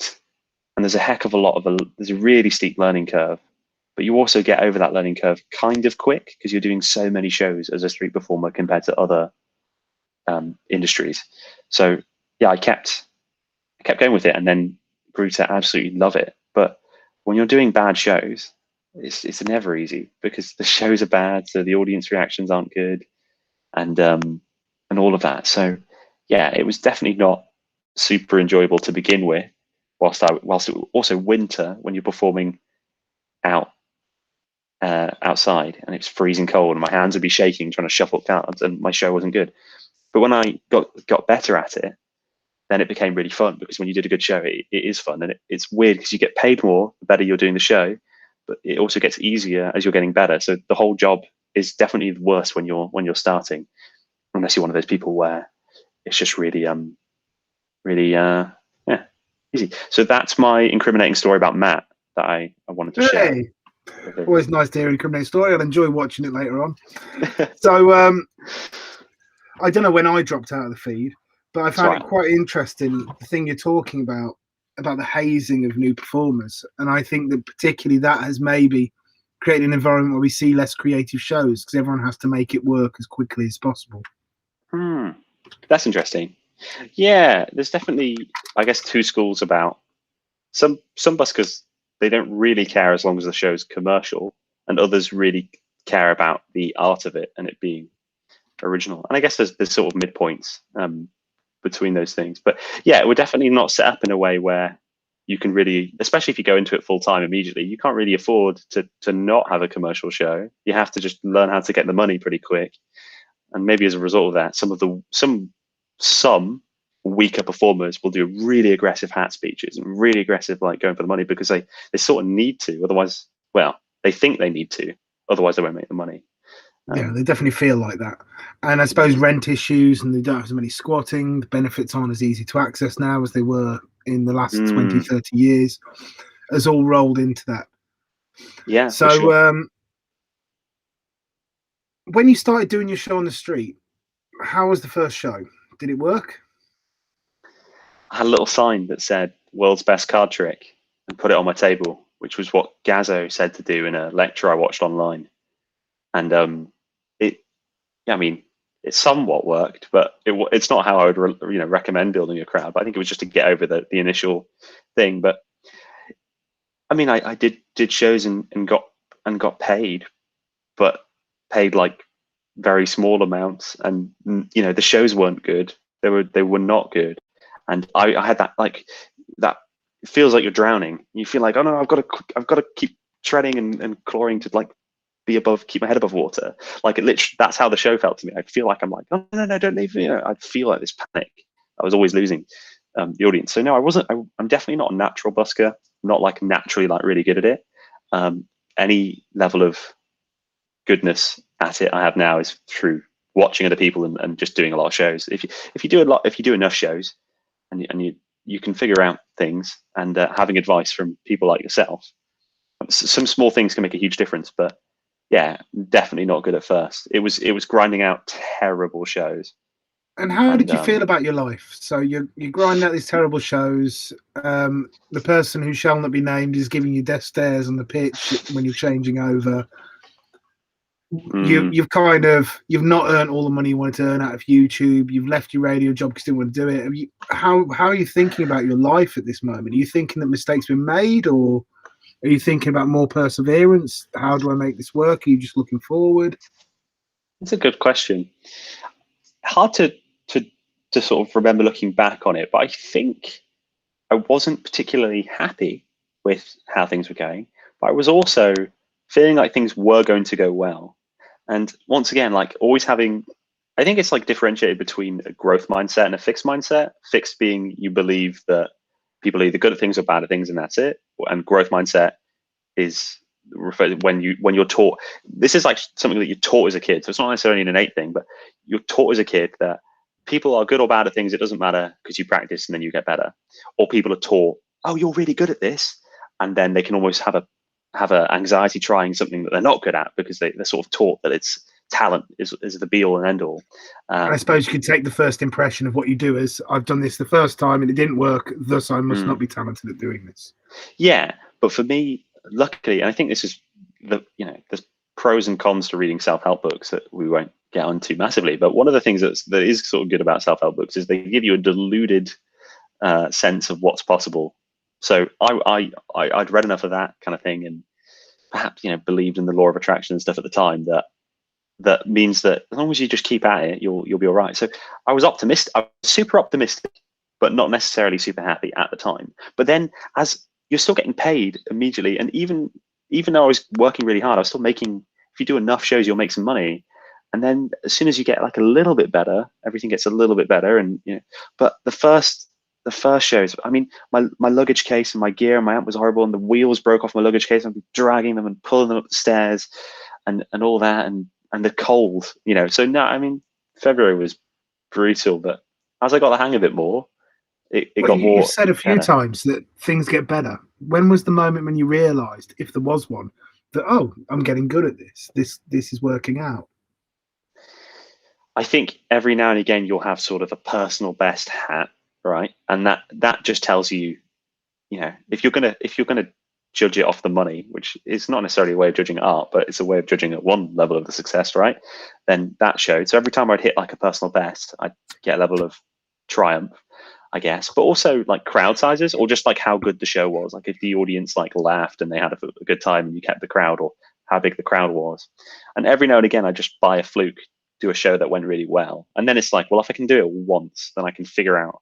there's a heck of a lot there's a really steep learning curve, but you also get over that learning curve kind of quick because you're doing so many shows as a street performer compared to other industries. So I kept going with it, and then grew to absolutely love it. But when you're doing bad shows, it's never easy, because the shows are bad, so the audience reactions aren't good, and all of that. So it was definitely not super enjoyable to begin with. Whilst it was also winter when you're performing outside, and it's freezing cold, and my hands would be shaking trying to shuffle cards, and my show wasn't good. But when I got better at it, then it became really fun, because when you did a good show, it is fun, and it's weird because you get paid more the better you're doing the show, but it also gets easier as you're getting better. So the whole job is definitely worse when you're starting, unless you're one of those people where it's just really easy. So that's my incriminating story about Matt that I wanted to share. Always nice to hear an incriminating story. I'll enjoy watching it later on. So I don't know when I dropped out of the feed, but I found it quite interesting, the thing you're talking about the hazing of new performers. And I think that particularly that has maybe created an environment where we see less creative shows, because everyone has to make it work as quickly as possible. That's interesting. Yeah, there's definitely, I guess, two schools about some buskers. They don't really care as long as the show's commercial, and others really care about the art of it and it being original. And I guess there's sort of midpoints between those things. But we're definitely not set up in a way where you can really, especially if you go into it full time immediately, you can't really afford to not have a commercial show. You have to just learn how to get the money pretty quick. And maybe as a result of that, some weaker performers will do really aggressive hat speeches and really aggressive, like going for the money, because they sort of need to. Otherwise, they think they need to. Otherwise, they won't make the money. They definitely feel like that. And I suppose rent issues, and they don't have as many squatting. The benefits aren't as easy to access now as they were in the last 20, 30 years, has all rolled into that. Yeah. So sure. When you started doing your show on the street, how was the first show? Did it work? I had a little sign that said "World's Best Card Trick" and put it on my table, which was what Gazzo said to do in a lecture I watched online. And it somewhat worked, but it's not how I would recommend building a crowd. But I think it was just to get over the initial thing. But I mean, I did shows and got paid, but paid like very small amounts, and the shows weren't good. They were not good, and I had that it feels like you're drowning. You feel like, oh no, I've got to keep treading and clawing to keep my head above water. Like it literally, that's how the show felt to me. I feel like I'm like, oh no, don't leave me. I'd feel like this panic. I was always losing the audience. So no, I wasn't. I'm definitely not a natural busker. Not like naturally really good at it. Any level of goodness at it I have now is through watching other people and just doing a lot of shows. If you do enough shows, and you can figure out things, and having advice from people like yourself, some small things can make a huge difference. But definitely not good at first. It was grinding out terrible shows. And how did you feel about your life? So you're grinding out these terrible shows. The person who shall not be named is giving you death stares on the pitch when you're changing over. you've not earned all the money you wanted to earn out of YouTube. You've left your radio job because you didn't want to do it. How are you thinking about your life at this moment? Are you thinking that mistakes been made, or are you thinking about more perseverance? How do I make this work? Are you just looking forward? It's a good question. Hard to sort of remember looking back on it, but I think I wasn't particularly happy with how things were going, but I was also feeling like things were going to go well. And once again, like always having, I think it's like differentiated between a growth mindset and a fixed mindset. Fixed being you believe that people are either good at things or bad at things, and that's it. And growth mindset is when you're taught. This is like something that you're taught as a kid. So it's not necessarily an innate thing, but you're taught as a kid that people are good or bad at things. It doesn't matter because you practice and then you get better. Or people are taught, oh, you're really good at this, and then they can almost have a anxiety trying something that they're not good at because they're sort of taught that it's talent is the be all and end all. I suppose you could take the first impression of what you do as, I've done this the first time and it didn't work, thus I must not be talented at doing this. Yeah, but for me, luckily, and I think this is there's pros and cons to reading self-help books that we won't get onto massively. But one of the things that is sort of good about self-help books is they give you a diluted sense of what's possible. So I'd read enough of that kind of thing, and perhaps believed in the law of attraction and stuff at the time that means that as long as you just keep at it, you'll be all right. So I was optimistic. I was super optimistic, but not necessarily super happy at the time. But then, as you're still getting paid immediately, and even though I was working really hard, I was still making. If you do enough shows, you'll make some money. And then as soon as you get like a little bit better, everything gets a little bit better. And but the first shows, I mean, my luggage case and my gear and my amp was horrible, and the wheels broke off my luggage case. I'd be dragging them and pulling them up the stairs, and all that, and the cold, So no, I mean, February was brutal, but as I got the hang of it more, it got more. You've said a few times that things get better. When was the moment when you realised, if there was one, that I'm getting good at this? This is working out. I think every now and again you'll have sort of a personal best hat, right? And that just tells you, if you're gonna judge it off the money, which is not necessarily a way of judging art, but it's a way of judging at one level of the success, right? Then that showed. So every time I'd hit like a personal best, I'd get a level of triumph, I guess. But also like crowd sizes, or just like how good the show was. Like if the audience like laughed and they had a good time and you kept the crowd, or how big the crowd was. And every now and again, I just by a fluke do a show that went really well. And then it's like, well, if I can do it once, then I can figure out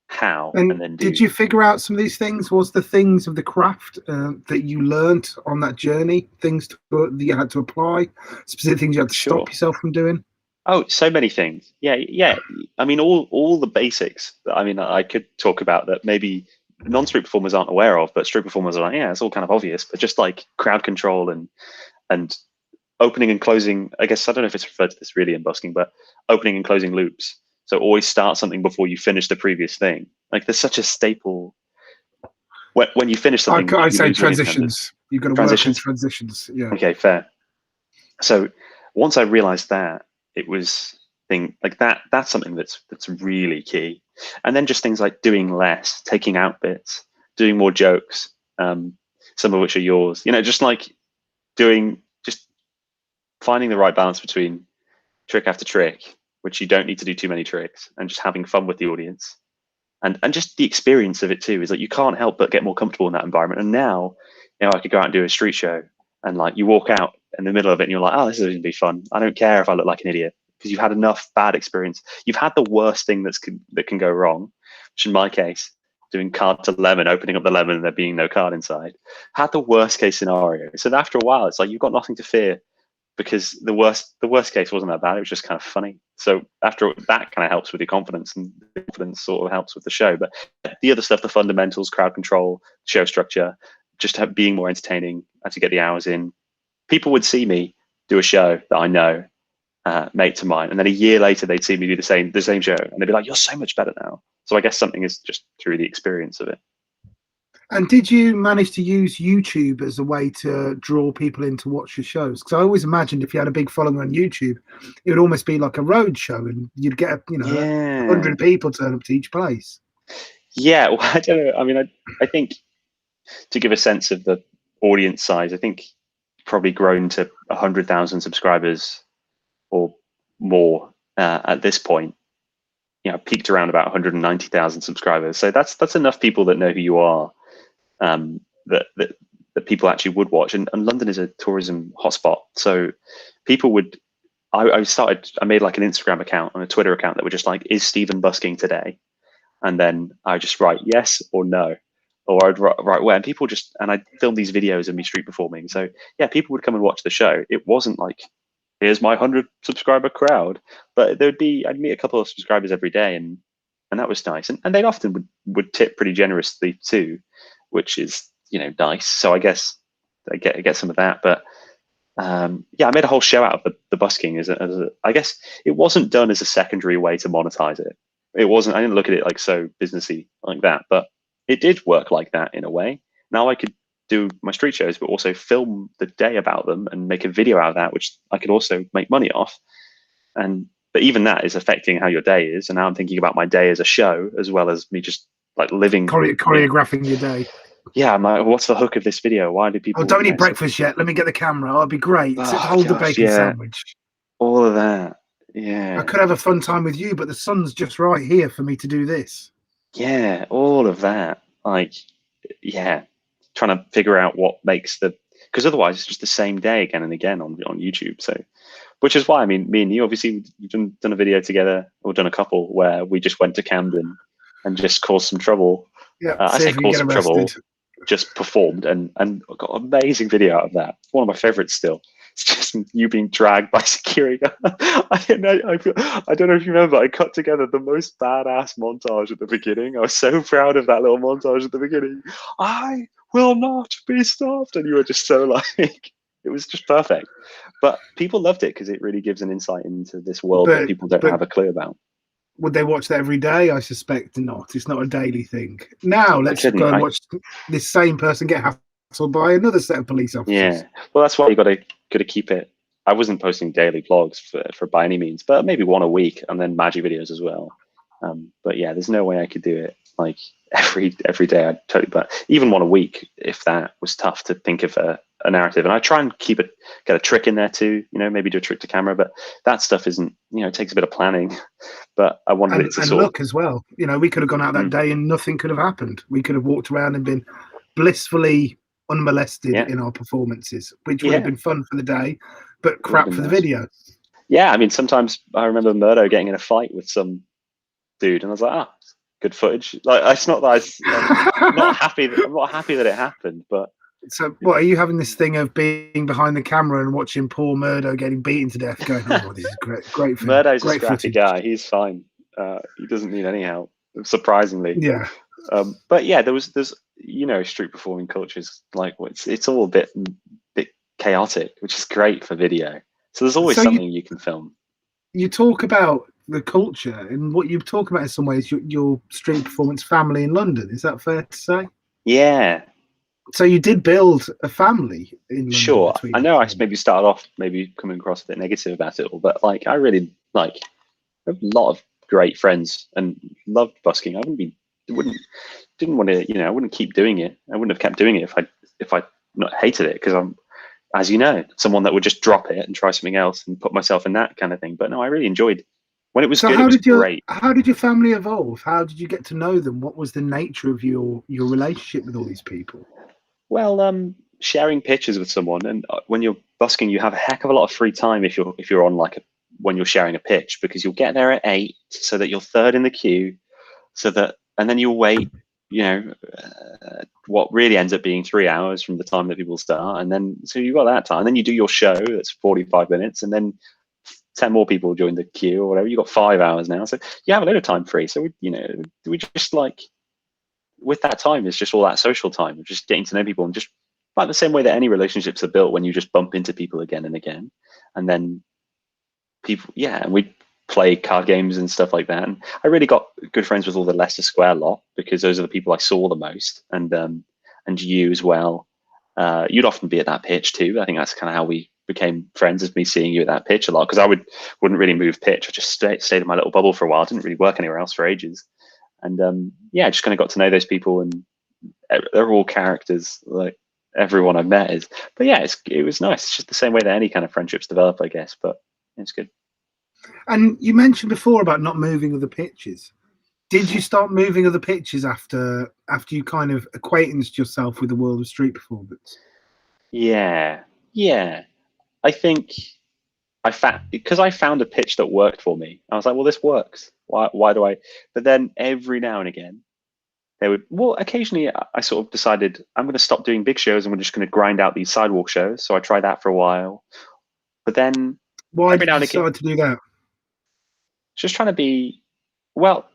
how. And then did you figure out some of these things? Was the things of the craft that you learned on that journey, things that you had to apply, specific things you had to stop yourself from doing? Oh, so many things. Yeah. I mean, all the basics. I mean, I could talk about that maybe non-street performers aren't aware of, but street performers are like, yeah, it's all kind of obvious. But just like crowd control and opening and closing. I guess I don't know if it's referred to this really in busking, but opening and closing loops. So always start something before you finish the previous thing. Like there's such a staple. When you finish something, I say transitions. You've got to work in transitions. Yeah. Okay, fair. So once I realized that, it was like that. That's something that's really key. And then just things like doing less, taking out bits, doing more jokes. Some of which are yours. Just like just finding the right balance between trick after trick, which you don't need to do too many tricks, and just having fun with the audience, and just the experience of it too is like you can't help but get more comfortable in that environment. And now, I could go out and do a street show, and like you walk out in the middle of it, and you're like, oh, this is going to be fun. I don't care if I look like an idiot, because you've had enough bad experience. You've had the worst thing that can go wrong, which in my case, doing card to lemon, opening up the lemon and there being no card inside, had the worst case scenario. So after a while, it's like you've got nothing to fear, because the worst case wasn't that bad. It was just kind of funny. So after that kind of helps with your confidence, and the confidence sort of helps with the show. But the other stuff, the fundamentals, crowd control, show structure, just being more entertaining as you get the hours in. People would see me do a show that I know, mate to mine, and then a year later they'd see me do the same show, and they'd be like, "You're so much better now." So I guess something is just through the experience of it. And did you manage to use YouTube as a way to draw people in to watch your shows? Because I always imagined if you had a big following on YouTube, it would almost be like a road show, and you'd get 100 people turn up to each place. Yeah, well, I don't know. I mean, I think to give a sense of the audience size, I think probably grown to 100,000 subscribers or more at this point. Peaked around about 190,000 subscribers. So that's enough people that know who you are, that people actually would watch. And London is a tourism hotspot, so people would. I made like an Instagram account and a Twitter account that were just like, is Stephen busking today? And then I just write yes or no, or I'd write where, and people and I'd film these videos of me street performing. So yeah, people would come and watch the show. It wasn't like, here's my 100 subscriber crowd, but I'd meet a couple of subscribers every day, and that was nice. And they often would tip pretty generously too, which is nice. So I guess I get some of that, but yeah, I made a whole show out of the busking I guess it wasn't done as a secondary way to monetize it. It wasn't. I didn't look at it like so businessy like that, but it did work like that in a way. Now I could do my street shows, but also film the day about them and make a video out of that, which I could also make money off. But even that is affecting how your day is. And now I'm thinking about my day as a show, as well as me just like living, choreographing your day. Yeah, I'm like, what's the hook of this video? Why do people? Oh, don't eat breakfast yet. Let me get the camera. Oh, it'd be great. Hold the bacon sandwich. All of that. Yeah. I could have a fun time with you, but the sun's just right here for me to do this. Yeah, all of that. Like, yeah, trying to figure out what makes because otherwise it's just the same day again and again on YouTube. So, which is why, I mean, me and you obviously we've done a video together, or done a couple where we just went to Camden and just caused some trouble. Yeah, I say caused some trouble. Just performed and got an amazing video out of that. One of my favorites still. It's just you being dragged by security. I don't know if you remember, I cut together the most badass montage at the beginning. I was so proud of that little montage at the beginning. I will not be stopped. And you were just so like, it was just perfect. But people loved it because it really gives an insight into this world that people don't have a clue about. Would they watch that every day? I suspect not. It's not a daily thing. Now let's go and watch this same person get hassled by another set of police officers. Yeah, well, that's why you got to keep it. I wasn't posting daily vlogs for by any means, but maybe one a week, and then magic videos as well. But yeah, there's no way I could do it like every day. I'd totally, but even one a week, if that was tough to think of a narrative. And I try and get a trick in there too, maybe do a trick to camera, but that stuff isn't, it takes a bit of planning. But I wanted it to sort look as well. We could have gone out that day and nothing could have happened. We could have walked around and been blissfully unmolested in our performances, which would have been fun for the day, but crap for the video. Yeah, I mean, sometimes I remember Murdo getting in a fight with some dude, and I was like, good footage. Like, it's not that I'm not happy. I'm not happy that it happened, but. So, what are you having this thing of being behind the camera and watching poor Murdo getting beaten to death? Going, oh, this is great. Murdo's a scrappy guy. He's fine. He doesn't need any help, surprisingly. Yeah. But yeah, there's street performing cultures like it's all a bit chaotic, which is great for video. So there's always something you can film. You talk about the culture, and what you talk about in some ways your street performance family in London. Is that fair to say? Yeah. So you did build a family in London. Sure. I know I maybe started off maybe coming across a bit negative about it all, but like I really I have a lot of great friends and loved busking. I didn't want to, I wouldn't keep doing it. I wouldn't have kept doing it if I not hated it, because I'm, as you know, someone that would just drop it and try something else and put myself in that kind of thing. But no, I really enjoyed when it was good. It was great. How did your family evolve? How did you get to know them? What was the nature of your relationship with all these people? Well, sharing pictures with someone, and when you're busking, you have a heck of a lot of free time if you're on when you're sharing a pitch, because you'll get there at 8 so that you're third in the queue, and then you'll wait. What really ends up being 3 hours from the time that people start, and then so you've got that time. And then you do your show that's 45 minutes, and then 10 more people join the queue or whatever. You've got 5 hours now, so you have a lot of time free. So we just with that time, it's just all that social time of just getting to know people, and just like the same way that any relationships are built when you just bump into people again and again. And then people, and we play card games and stuff like that. And I really got good friends with all the Leicester Square lot, because those are the people I saw the most. And you as well. You'd often be at that pitch too. I think that's kind of how we became friends, is me seeing you at that pitch a lot, because I wouldn't really move pitch. I just stayed in my little bubble for a while. Didn't really work anywhere else for ages. And just kind of got to know those people, and they're all characters. Like everyone I've met is. But yeah, it was nice. It's just the same way that any kind of friendships develop, I guess. But it's good. And you mentioned before about not moving other pitches. Did you start moving other pitches after you kind of acquainted yourself with the world of street performance? Yeah. I think because I found a pitch that worked for me. I was like, well, this works. Why do I? But then every now and again, occasionally I sort of decided I'm going to stop doing big shows and we're just going to grind out these sidewalk shows. So I tried that for a while. But then why every did now you and again, decide to do that? just trying to be, well,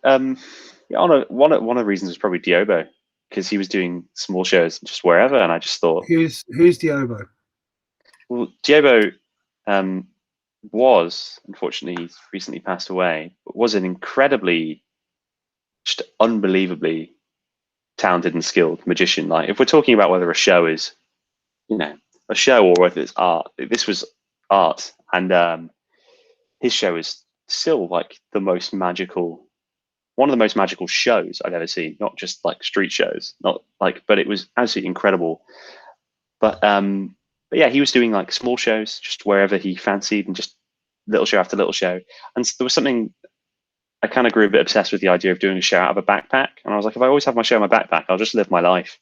one of the reasons was probably Diobo, because he was doing small shows just wherever. And I just thought, Who's Diobo? well, Diobo was, unfortunately, he's recently passed away, but was an incredibly, just unbelievably talented and skilled magician. Like, if we're talking about whether a show is, a show or whether it's art, this was art. And his show is still like one of the most magical shows I've ever seen, not just like street shows, but it was absolutely incredible. But yeah, he was doing like small shows just wherever he fancied, and just little show after little show. And there was something, I kind of grew a bit obsessed with the idea of doing a show out of a backpack. And I was like, if I always have my show in my backpack, I'll just live my life.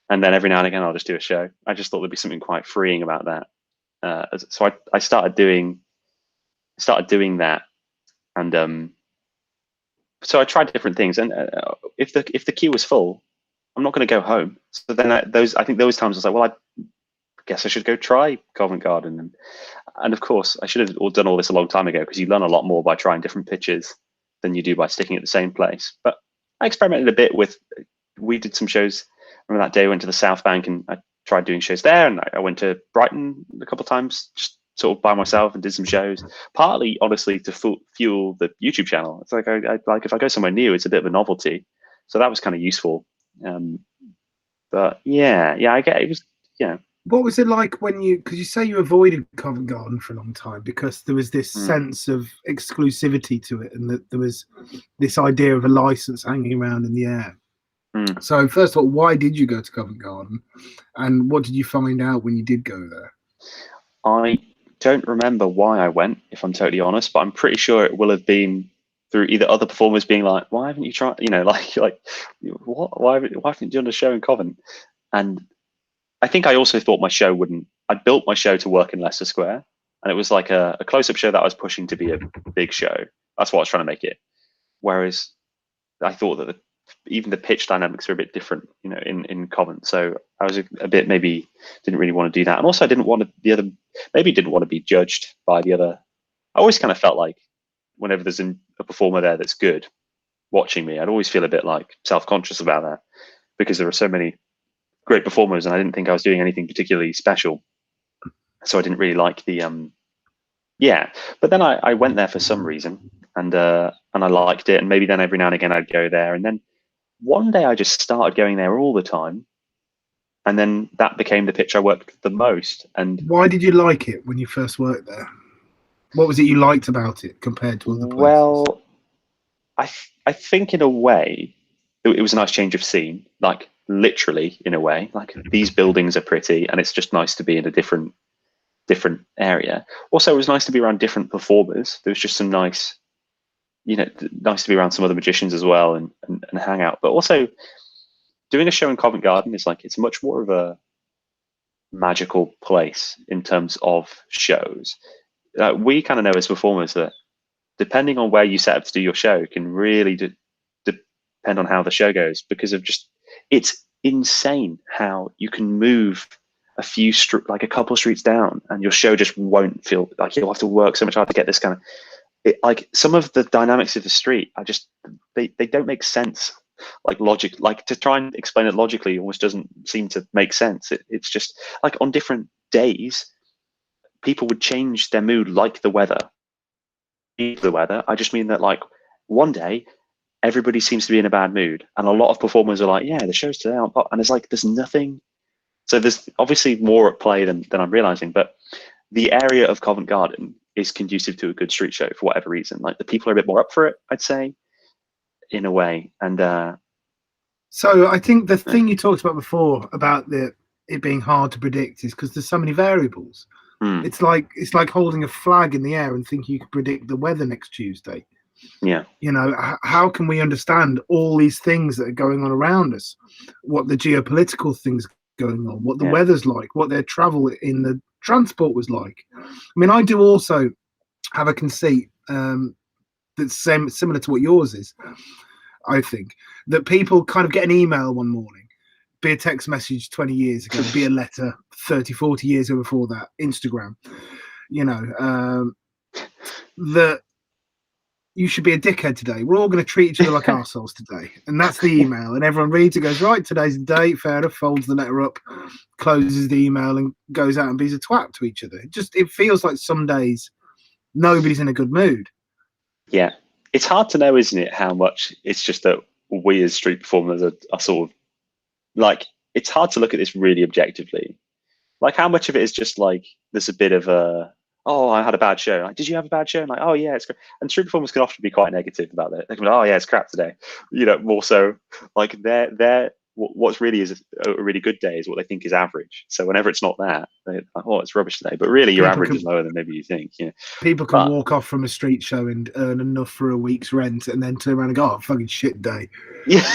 And then every now and again, I'll just do a show. I just thought there'd be something quite freeing about that. So I started doing that. And so I tried different things. And if the queue was full, I'm not going to go home. So then I think those times I was like, well, I guess I should go try Covent Garden. And of course, I should have done all this a long time ago, because you learn a lot more by trying different pitches than you do by sticking at the same place. But I experimented a bit we did some shows. I remember that day I went to the South Bank and I tried doing shows there. And I went to Brighton a couple of times, just sort of by myself, and did some shows, partly honestly to fuel the YouTube channel. It's like, I like, if I go somewhere new, it's a bit of a novelty. So that was kind of useful. But yeah, I get it was, What was it like because you say you avoided Covent Garden for a long time because there was this sense of exclusivity to it, and that there was this idea of a license hanging around in the air. So first of all, why did you go to Covent Garden, and what did you find out when you did go there? I don't remember why I went, if I'm totally honest, but I'm pretty sure it will have been through either other performers being like, why haven't you tried, what, why haven't you done a show in Covent? And I think I also thought my show I built my show to work in Leicester Square, and it was like a close-up show that I was pushing to be a big show. That's what I was trying to make it. Whereas I thought that even the pitch dynamics are a bit different, in Covent. So I was a bit, maybe didn't really want to do that. And also I didn't want to be judged by the other. I always kind of felt like whenever there's a performer there that's good watching me, I'd always feel a bit like self-conscious about that, because there are so many great performers and I didn't think I was doing anything particularly special. So I didn't really like the, but then I went there for some reason, and I liked it. And maybe then every now and again I'd go there. And then one day I just started going there all the time. And then that became the pitch I worked the most. And why did you like it when you first worked there? What was it you liked about it compared to other places? Well, I think in a way it was a nice change of scene, like literally in a way. Like, these buildings are pretty and it's just nice to be in a different area. Also, it was nice to be around different performers. There was just some nice to be around some other magicians as well and hang out. But also, doing a show in Covent Garden is like, it's much more of a magical place in terms of shows. We kind of know as performers that depending on where you set up to do your show can really depend on how the show goes, because of just, it's insane how you can move a couple streets down and your show just won't feel like you'll have to work so much hard to get this kind of, like some of the dynamics of the street are just, they don't make sense. Like logic, like to try and explain it logically almost doesn't seem to make sense. It's just like on different days, people would change their mood like the weather. I just mean that, like, one day everybody seems to be in a bad mood, and a lot of performers are like, yeah, the shows today aren't pop, and it's like there's nothing. So there's obviously more at play than I'm realizing, but the area of Covent Garden is conducive to a good street show for whatever reason. Like, the people are a bit more up for it, I'd say, in a way. And so I think the thing you talked about before about it being hard to predict is because there's so many variables. Mm. It's like holding a flag in the air and thinking you can predict the weather next Tuesday. Yeah. You know, how can we understand all these things that are going on around us? What the geopolitical things going on, what the weather's like, what their travel in the transport was like. I mean, I do also have a conceit that's similar to what yours is. I think that people kind of get an email one morning, be a text message 20 years ago, be a letter 30, 40 years ago before that, Instagram, you know, that you should be a dickhead today. We're all going to treat each other like arseholes today. And that's the email. And everyone reads it, goes, right, today's the date, fair enough, folds the letter up, closes the email and goes out and be a twat to each other. It feels like some days nobody's in a good mood. Yeah. It's hard to know, isn't it, how much it's just that we as street performers are sort of like, it's hard to look at this really objectively. Like, how much of it is just like, there's a bit of a, oh, I had a bad show. Like, did you have a bad show? And like, oh yeah, it's great. And street performers can often be quite negative about that. They can be like, oh yeah, it's crap today. You know, more so like what's really is a really good day is what they think is average. So whenever it's not that, they're like, oh, it's rubbish today. But really, your average is lower than maybe you think. Yeah. People can walk off from a street show and earn enough for a week's rent, and then turn around and go, "Oh, fucking shit day." Yeah,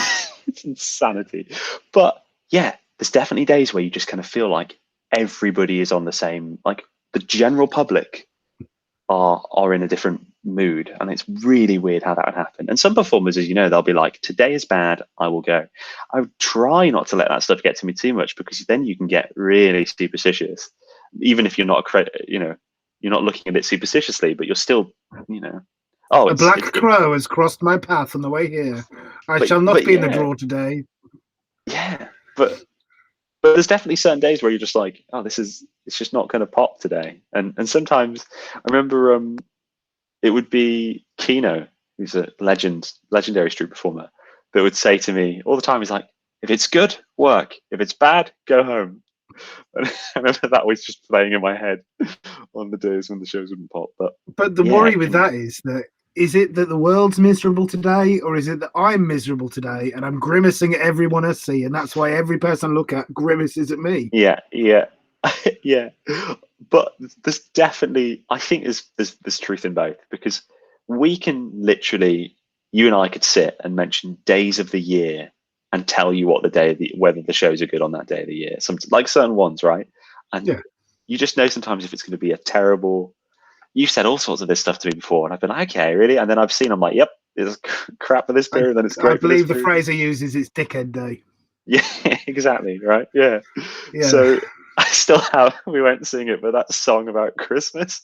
it's insanity. But yeah, there's definitely days where you just kind of feel like everybody is on the same, like the general public are in a different mood, and it's really weird how that would happen. And some performers, as you know, they'll be like, today is bad, I will go. I would try not to let that stuff get to me too much, because then you can get really superstitious, even if you're not you're not looking at it superstitiously, but you're still, you know, oh, a black crow has crossed my path on the way here. I shall not be in the draw today. Yeah, but there's definitely certain days where you're just like, oh, it's just not going to pop today. And sometimes I remember it would be Kino, who's a legendary street performer, that would say to me all the time, he's like, if it's good, work. If it's bad, go home. And I remember that was just playing in my head on the days when the shows wouldn't pop. But the worry with that is it that the world's miserable today, or is it that I'm miserable today and I'm grimacing at everyone I see, and that's why every person I look at grimaces at me? Yeah. Yeah. But there's definitely, I think there's truth in both, because we can literally, you and I could sit and mention days of the year and tell you what whether the shows are good on that day of the year. Some, like certain ones, right? And you just know sometimes if it's going to be a terrible. You've said all sorts of this stuff to me before, and I've been like, okay, really? And then I've seen, I'm like, yep, it's crap for this period, then it's great. I believe the phrase I use is it's dickhead day. Yeah, exactly, right? Yeah. So I still we won't sing it, but that song about Christmas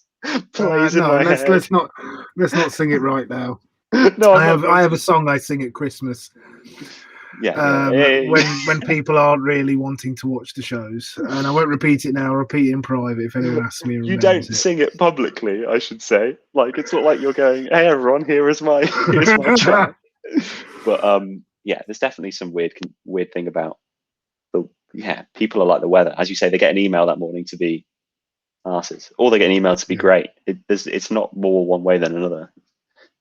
plays in my head. Let's not sing it right now. No, I have a song I sing at Christmas. When people aren't really wanting to watch the shows, and I won't repeat it now. I'll repeat it in private if anyone asks me. You don't sing it publicly, I should say. Like, it's not like you're going, "Hey everyone, here's my track." But there's definitely some weird thing about people are like the weather. As you say, they get an email that morning to be arses, or they get an email to be great. It's not more one way than another.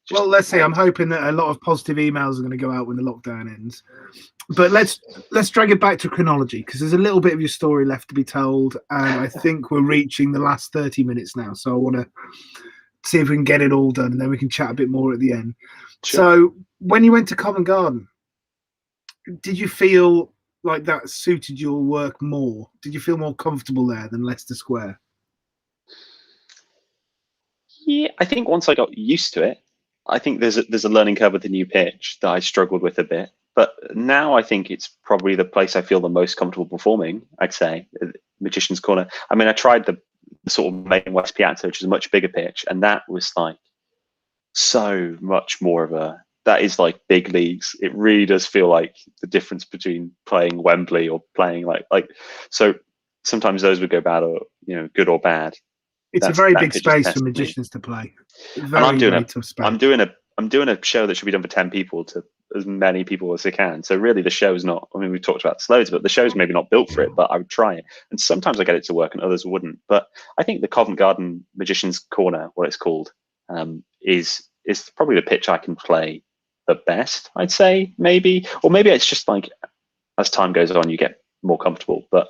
Well, let's see. I'm hoping that a lot of positive emails are going to go out when the lockdown ends. But let's drag it back to chronology, because there's a little bit of your story left to be told, and I think we're reaching the last 30 minutes now. So I want to see if we can get it all done, and then we can chat a bit more at the end. Sure. So when you went to Covent Garden, did you feel like that suited your work more? Did you feel more comfortable there than Leicester Square? Yeah, I think once I got used to it, I think there's a learning curve with the new pitch that I struggled with a bit. But now I think it's probably the place I feel the most comfortable performing, I'd say, Magician's Corner. I mean, I tried the sort of main West Piazza, which is a much bigger pitch, and that was like so much more of that is like big leagues. It really does feel like the difference between playing Wembley or playing like so sometimes those would go bad or, good or bad. It's a very big space for magicians to play. And I'm doing a show that should be done for 10 people to as many people as they can. So really the show's not, I mean, we've talked about this loads, but the show's maybe not built for it, but I would try it. And sometimes I get it to work and others wouldn't. But I think the Covent Garden Magician's Corner, what it's called, is probably the pitch I can play the best, I'd say, maybe. Or maybe it's just like as time goes on, you get more comfortable. But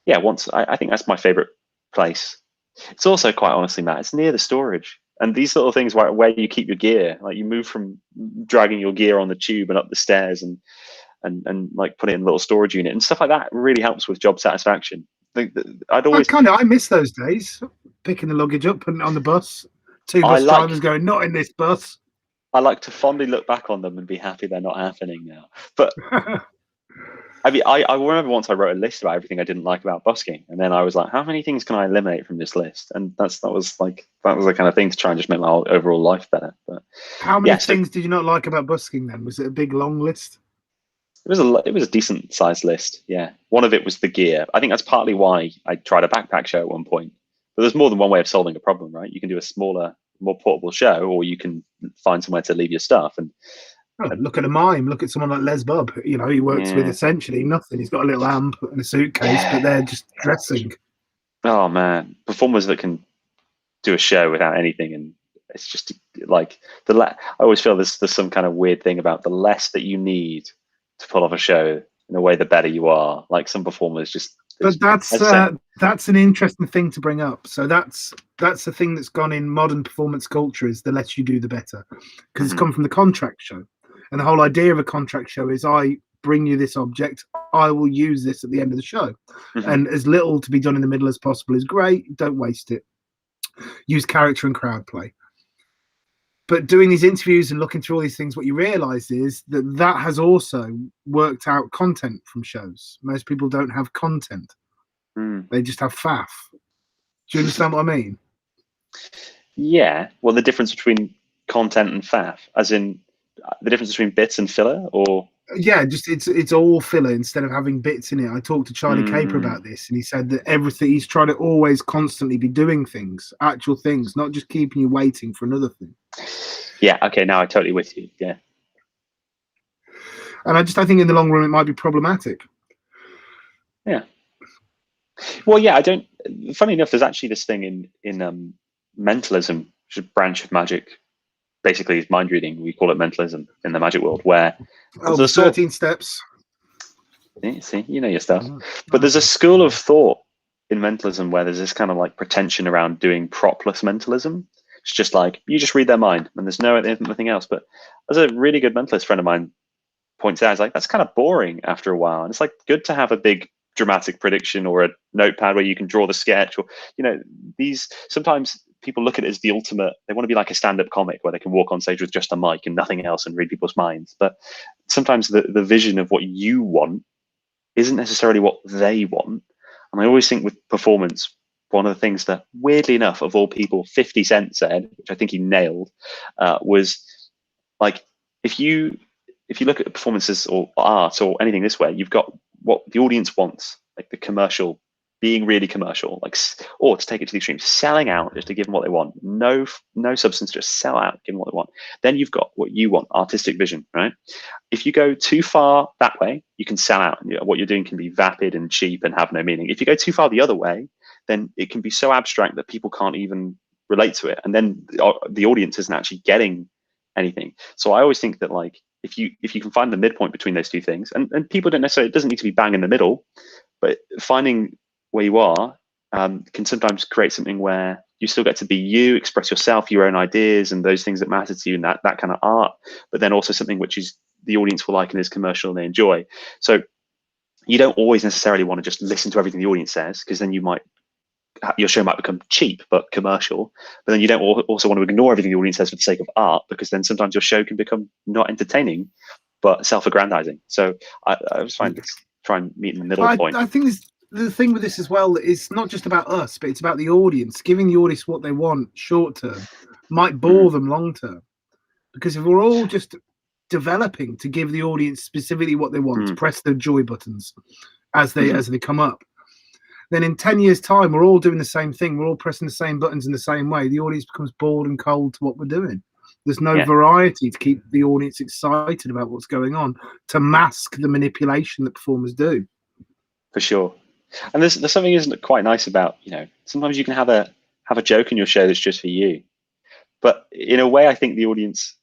yeah, once I think that's my favorite place. It's also, quite honestly, Matt, it's near the storage. And these little things where you keep your gear, like you move from dragging your gear on the tube and up the stairs and like put it in a little storage unit and stuff like that really helps with job satisfaction. I'd always I miss those days, picking the luggage up and on the bus. Two I bus like drivers going, not in this bus. I like to fondly look back on them and be happy they're not happening now. But I mean, I remember once I wrote a list about everything I didn't like about busking, and then I was like, how many things can I eliminate from this list? And that was the kind of thing to try and just make my overall life better. But How many things did you not like about busking then? Was it a big long list? It was a decent sized list. Yeah, one of it was the gear. I think that's partly why I tried a backpack show at one point. But there's more than one way of solving a problem, right? You can do a smaller, more portable show, or you can find somewhere to leave your stuff. And look at a mime. Look at someone like Les Bubb. You know, he works with essentially nothing. He's got a little amp and a suitcase, but they're just dressing. Oh man, performers that can do a show without anything, and it's just like I always feel there's some kind of weird thing about the less that you need to pull off a show, in a way, the better you are. Like some performers just. But that's an interesting thing to bring up. So that's the thing that's gone in modern performance culture, is the less you do, the better, because it's come from the contract show. And the whole idea of a contract show is, I bring you this object, I will use this at the end of the show. And as little to be done in the middle as possible is great. Don't waste it. Use character and crowd play. But doing these interviews and looking through all these things, what you realise is that has also worked out content from shows. Most people don't have content. They just have faff. Do you understand what I mean? Yeah. Well, the difference between content and faff, as in the difference between bits and filler, or yeah, just it's all filler instead of having bits in it. I talked to Charlie Caper about this, and he said that everything, he's trying to always constantly be doing things, actual things, not just keeping you waiting for another thing. Yeah, okay, now I totally with you. Yeah. And I think in the long run it might be problematic. Yeah. Well, yeah, funny enough, there's actually this thing in mentalism, which is a branch of magic. Basically, it's mind reading. We call it mentalism in the magic world, where there's 13 steps. See, you know your stuff. But there's a school of thought in mentalism where there's this kind of like pretension around doing propless mentalism. It's just like, you just read their mind and there's nothing else. But as a really good mentalist friend of mine points out, it's like, that's kind of boring after a while. And it's like good to have a big dramatic prediction or a notepad where you can draw the sketch, or, you know, sometimes people look at it as the ultimate. They want to be like a stand-up comic where they can walk on stage with just a mic and nothing else and read people's minds. But sometimes the vision of what you want isn't necessarily what they want. And I always think with performance, one of the things that, weirdly enough, of all people, 50 Cent said, which I think he nailed, was like, if you look at performances or art or anything this way, you've got what the audience wants, like the commercial, being really commercial, like, or to take it to the extreme, selling out just to give them what they want. No substance, just sell out, give them what they want. Then you've got what you want, artistic vision, right? If you go too far that way, you can sell out. And what you're doing can be vapid and cheap and have no meaning. If you go too far the other way, then it can be so abstract that people can't even relate to it. And then the audience isn't actually getting anything. So I always think that, like, if you can find the midpoint between those two things, and people don't necessarily, it doesn't need to be bang in the middle, but finding where you are can sometimes create something where you still get to be you, express yourself, your own ideas, and those things that matter to you, and that kind of art, but then also something which is the audience will like and is commercial and they enjoy. So you don't always necessarily want to just listen to everything the audience says, because then your show might become cheap but commercial. But then you don't also want to ignore everything the audience says for the sake of art, because then sometimes your show can become not entertaining but self-aggrandizing. So I was trying to try and meet in the middle point. I think the thing with this as well is not just about us, but it's about the audience. Giving the audience what they want short term might bore them long term, because if we're all just developing to give the audience specifically what they want, to press the joy buttons as they come up, then in 10 years' time, we're all doing the same thing. We're all pressing the same buttons in the same way. The audience becomes bored and cold to what we're doing. There's no variety to keep the audience excited about what's going on, to mask the manipulation that performers do. For sure. And there's something isn't quite nice about, you know, sometimes you can have a joke in your show that's just for you. But in a way, I think the audience,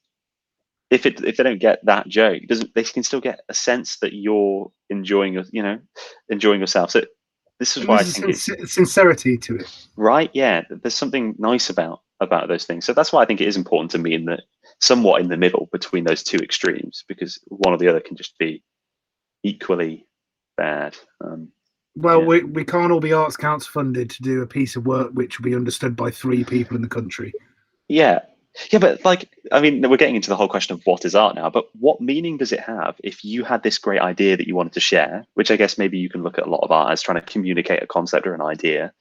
if they don't get that joke, they can still get a sense that you're enjoying yourself. So this is And why I there's think it's a sincerity to it. right. Yeah, there's something nice about those things. So that's why I think it is important to me in the somewhat in the middle between those two extremes, because one or the other can just be equally bad. Well, Yeah. we can't all be Arts Council funded to do a piece of work which will be understood by 3 people in the country. Yeah. Yeah, but like, I mean, we're getting into the whole question of what is art now, but what meaning does it have if you had this great idea that you wanted to share, which I guess maybe you can look at a lot of art as trying to communicate a concept or an idea.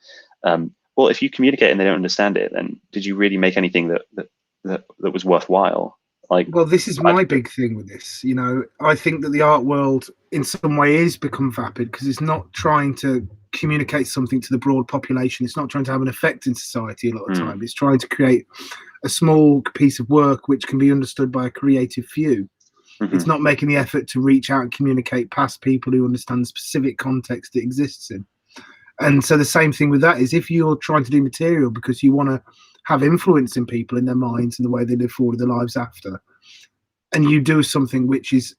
Well, if you communicate and they don't understand it, then did you really make anything that was worthwhile? Like, Well, this is my big thing with this. You know, I think that the art world in some way is become vapid because it's not trying to communicate something to the broad population. It's not trying to have an effect in society a lot of time. It's trying to create a small piece of work which can be understood by a creative few. It's not making the effort to reach out and communicate past people who understand the specific context it exists in. And so the same thing with that is if you're trying to do material because you want to have influence in people in their minds and the way they live forward their lives after, and you do something which is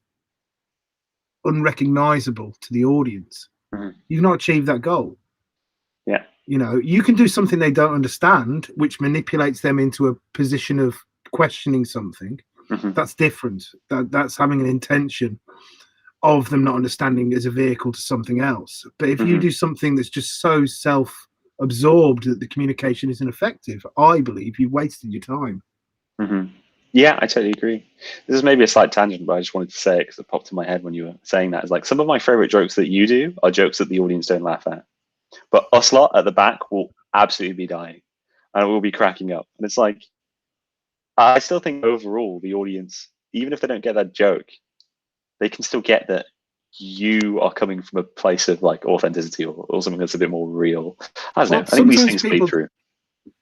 unrecognizable to the audience, you've not achieved that goal. Yeah. You know, you can do something they don't understand, which manipulates them into a position of questioning something. That's different. That's having an intention of them not understanding as a vehicle to something else. But if you do something that's just so self-absorbed that the communication isn't effective, I believe you've wasted your time. Yeah, I totally agree. This is maybe a slight tangent, but I just wanted to say it because it popped in my head when you were saying that. It's like some of my favorite jokes that you do are jokes that the audience don't laugh at. But us lot at the back will absolutely be dying and we'll be cracking up. And it's like, I still think overall the audience, even if they don't get that joke, they can still get that you are coming from a place of like authenticity or something that's a bit more real. I don't know. I think these things bleed through.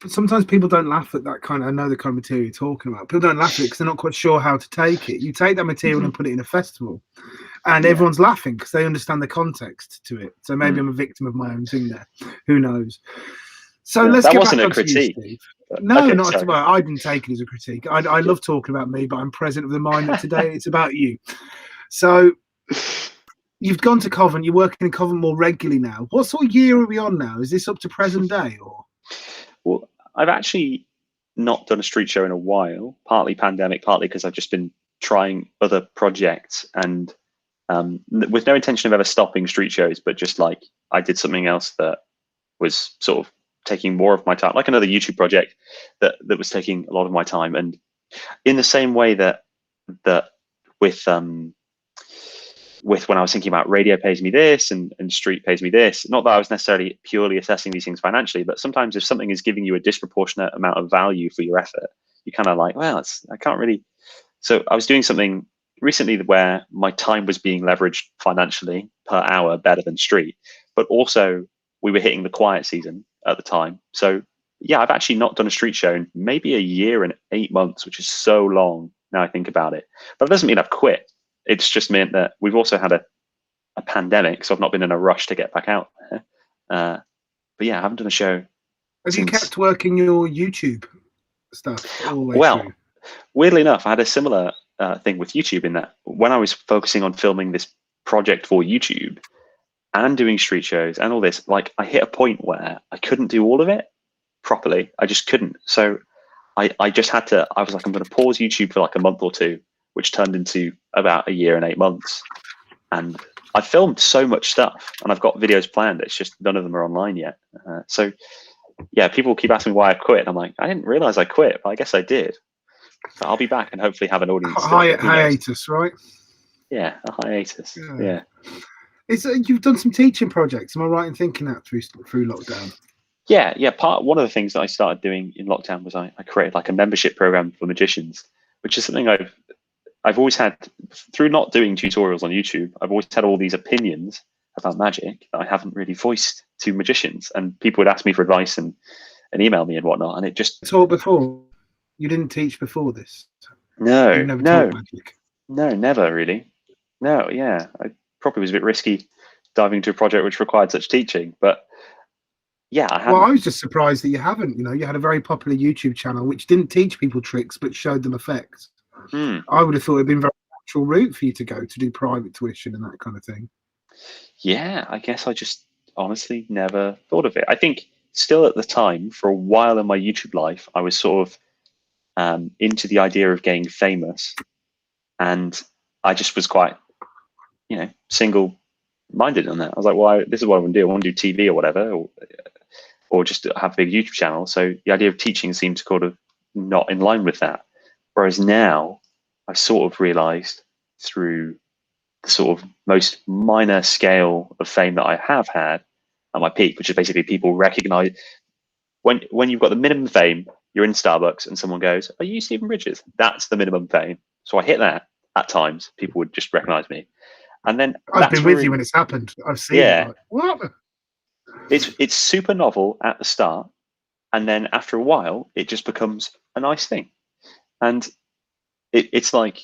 Sometimes people don't laugh at that kind of, I know the kind of material you're talking about. People don't laugh at it because they're not quite sure how to take it. You take that material and put it in a festival and everyone's laughing because they understand the context to it. So maybe I'm a victim of my own thing there. Who knows? So let's that get wasn't back a onto critique. you, Steve. No, Okay, not at all. I didn't take it as a critique. I love talking about me, but I'm present of the mind that today it's about you. So you've gone to Covent. You're working in Covent more regularly now. What sort of year are we on now? Is this up to present day or? Well, I've actually not done a street show in a while, partly pandemic, partly because I've just been trying other projects and with no intention of ever stopping street shows, but just like I did something else that was sort of taking more of my time, like another YouTube project that was taking a lot of my time. And in the same way that with when I was thinking about radio pays me this and street pays me this, not that I was necessarily purely assessing these things financially, but sometimes if something is giving you a disproportionate amount of value for your effort, you kind of like, well, I can't really. So I was doing something recently where my time was being leveraged financially per hour better than street, but also we were hitting the quiet season at the time. So yeah, I've actually not done a street show in maybe a year and 8 months, which is so long now I think about it. But it doesn't mean I've quit. It's just meant that we've also had a pandemic, so I've not been in a rush to get back out there. But yeah, I haven't done a show. Have you kept working your YouTube stuff all the way through? Weirdly enough, I had a similar thing with YouTube in that when I was focusing on filming this project for YouTube and doing street shows and all this, like I hit a point where I couldn't do all of it properly. I just couldn't. So I just had to, I was like, I'm going to pause YouTube for like a month or two, which turned into about a year and 8 months. And I filmed so much stuff and I've got videos planned. It's just none of them are online yet. So yeah, people keep asking me why I quit. I'm like, I didn't realize I quit, but I guess I did. So I'll be back and hopefully have an audience. Hiatus, right? Yeah, a hiatus. Yeah. You've done some teaching projects. Am I right in thinking that through lockdown? Yeah. One of the things that I started doing in lockdown was I created like a membership program for magicians, which is something I've always had through not doing tutorials on YouTube. I've always had all these opinions about magic that I haven't really voiced to magicians, and people would ask me for advice and email me and whatnot. And it just taught before. You didn't teach before this. No, You've never taught magic. No, never really. No, yeah, I probably was a bit risky diving into a project which required such teaching, but yeah, I haven't. Well, I was just surprised that you haven't. You know, you had a very popular YouTube channel which didn't teach people tricks but showed them effects. I would have thought it'd been a very natural route for you to go to do private tuition and that kind of thing. Yeah, I guess I just honestly never thought of it. I think still at the time, for a while in my YouTube life, I was sort of into the idea of getting famous, and I just was quite, single-minded on that. I was like, well, this is what I want to do. I want to do TV or whatever, or just have a big YouTube channel. So the idea of teaching seemed to kind of not in line with that. Whereas now, I've sort of realized through the sort of most minor scale of fame that I have had at my peak, which is basically people recognize when you've got the minimum fame, you're in Starbucks and someone goes, "Are you Stephen Bridges?" That's the minimum fame. So I hit that at times. People would just recognize me. And then I've been with you when it's happened. I've seen it. Like, what? It's super novel at the start, and then after a while, it just becomes a nice thing. And it's like,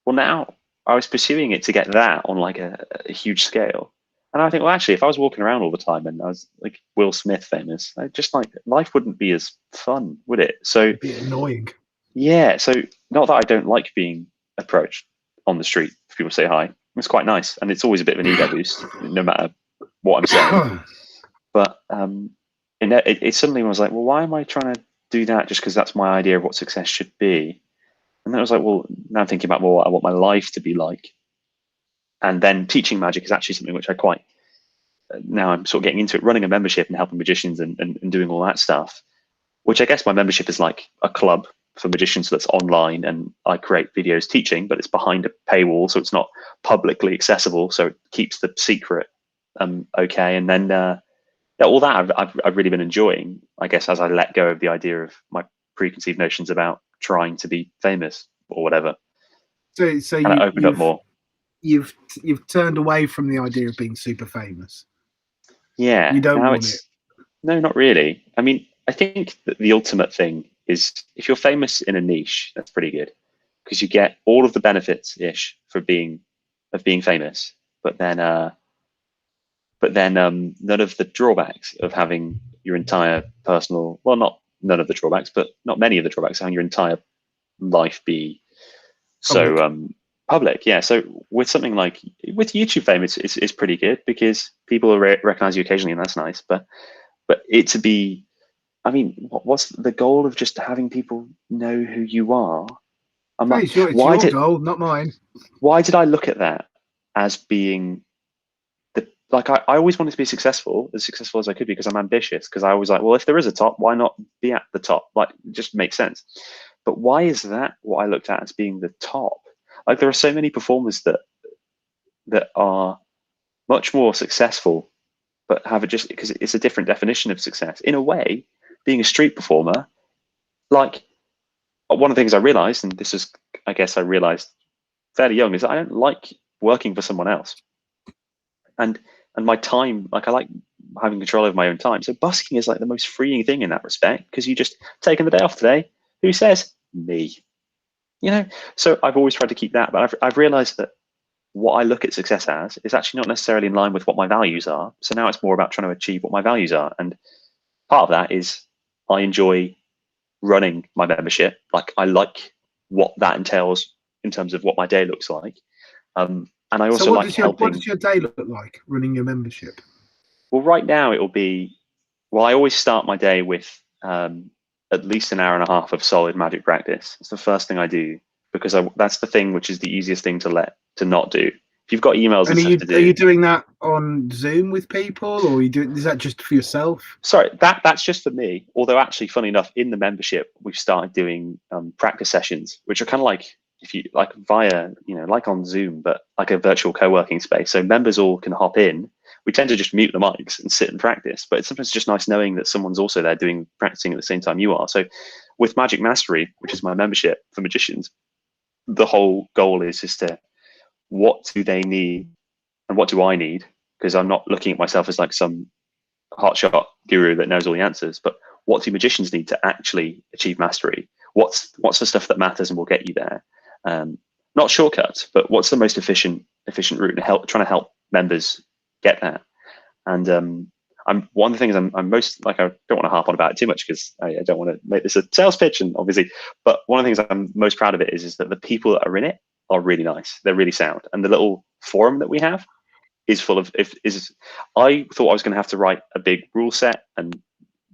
well, now I was pursuing it to get that on like a huge scale. And I think, well, actually, if I was walking around all the time and I was like Will Smith famous, just like life wouldn't be as fun, would it? So It'd be annoying. Yeah. So not that I don't like being approached on the street if people say hi. It's quite nice, and it's always a bit of an ego boost, no matter what I'm saying. But it suddenly was like, well, why am I trying to do that just because that's my idea of what success should be? And then I was like, well, now I'm thinking about what I want my life to be like. And then teaching magic is actually something which I quite, now I'm sort of getting into it, running a membership and helping magicians and doing all that stuff, which I guess my membership is like a club for magicians that's online, and I create videos teaching, but it's behind a paywall, so it's not publicly accessible, so it keeps the secret okay. And then all that I've really been enjoying, I guess, as I let go of the idea of my preconceived notions about trying to be famous or whatever. So and it opened up more. You've turned away from the idea of being super famous. Yeah. You don't want it. No, not really. I mean, I think that the ultimate thing is if you're famous in a niche, that's pretty good, because you get all of the benefits ish for being famous, but then none of the drawbacks of having your entire personal, well, not none of the drawbacks, but not many of the drawbacks of having your entire life be so public. Yeah. So with something like with YouTube fame, it's pretty good because people recognize you occasionally, and that's nice. But it to be, I mean, what's the goal of just having people know who you are? It's your goal, not mine. Why did I look at that as being I always wanted to be as successful as I could be, because I'm ambitious, because I was like, well, if there is a top, why not be at the top? Like, it just makes sense. But why is that what I looked at as being the top? Like, there are so many performers that are much more successful, but have it just because it's a different definition of success. In a way, being a street performer, like, one of the things I realized, and this is, I guess I realized fairly young, is that I don't like working for someone else. And my time, like, I like having control over my own time. So busking is like the most freeing thing in that respect, because you just taking the day off today. Who says? Me. So I've always tried to keep that, but I've realized that what I look at success as is actually not necessarily in line with what my values are. So now it's more about trying to achieve what my values are. And part of that is I enjoy running my membership. Like, I like what that entails in terms of what my day looks like. And I also like helping. What does your day look like running your membership? Well, right now it will be, I always start my day with at least an hour and a half of solid magic practice. It's the first thing I do, because that's the thing which is the easiest thing to not do. If you've got emails and stuff to do. Are you doing that on Zoom with people, or is that just for yourself? Sorry, that's just for me. Although actually, funny enough, in the membership, we've started doing practice sessions, which are kind of like, if you like, via, like on Zoom, but like a virtual co-working space. So members all can hop in. We tend to just mute the mics and sit and practice, but it's sometimes just nice knowing that someone's also there practicing at the same time you are. So with Magic Mastery, which is my membership for magicians, the whole goal is to, what do they need and what do I need? Because I'm not looking at myself as like some hotshot guru that knows all the answers, but what do magicians need to actually achieve mastery? What's the stuff that matters and will get you there? Not shortcuts, but what's the most efficient route to trying to help members get that. And I'm one of the things I'm most, like, I don't want to harp on about it too much, because I don't want to make this a sales pitch, and obviously, but one of the things I'm most proud of it is that the people that are in it are really nice. They're really sound. And the little forum that we have, is full of I thought I was going to have to write a big rule set and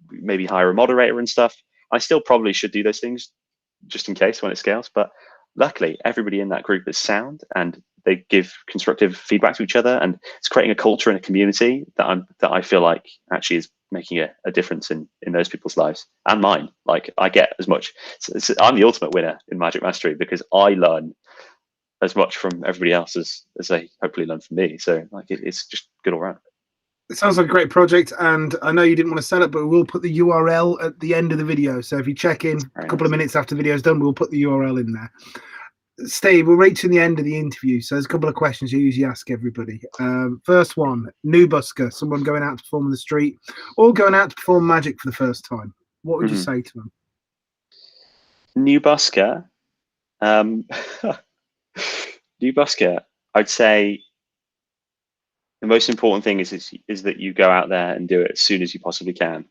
maybe hire a moderator and stuff. I still probably should do those things just in case when it scales, but luckily everybody in that group is sound and they give constructive feedback to each other, and it's creating a culture and a community that I feel like actually is making a difference in those people's lives and mine. Like I get as much, I'm the ultimate winner in Magic Mastery because I learn as much from everybody else as they hopefully learn from me. So like it's just good all around. It sounds like a great project, and I know you didn't want to sell it, but we'll put the URL at the end of the video. So if you check in a couple of minutes after the video is done, we'll put the URL in there. Steve, we're reaching the end of the interview, so there's a couple of questions you usually ask everybody. First one, new busker, someone going out to perform on the street or going out to perform magic for the first time. What would you say to them? New busker, new busker, I'd say the most important thing is that you go out there and do it as soon as you possibly can.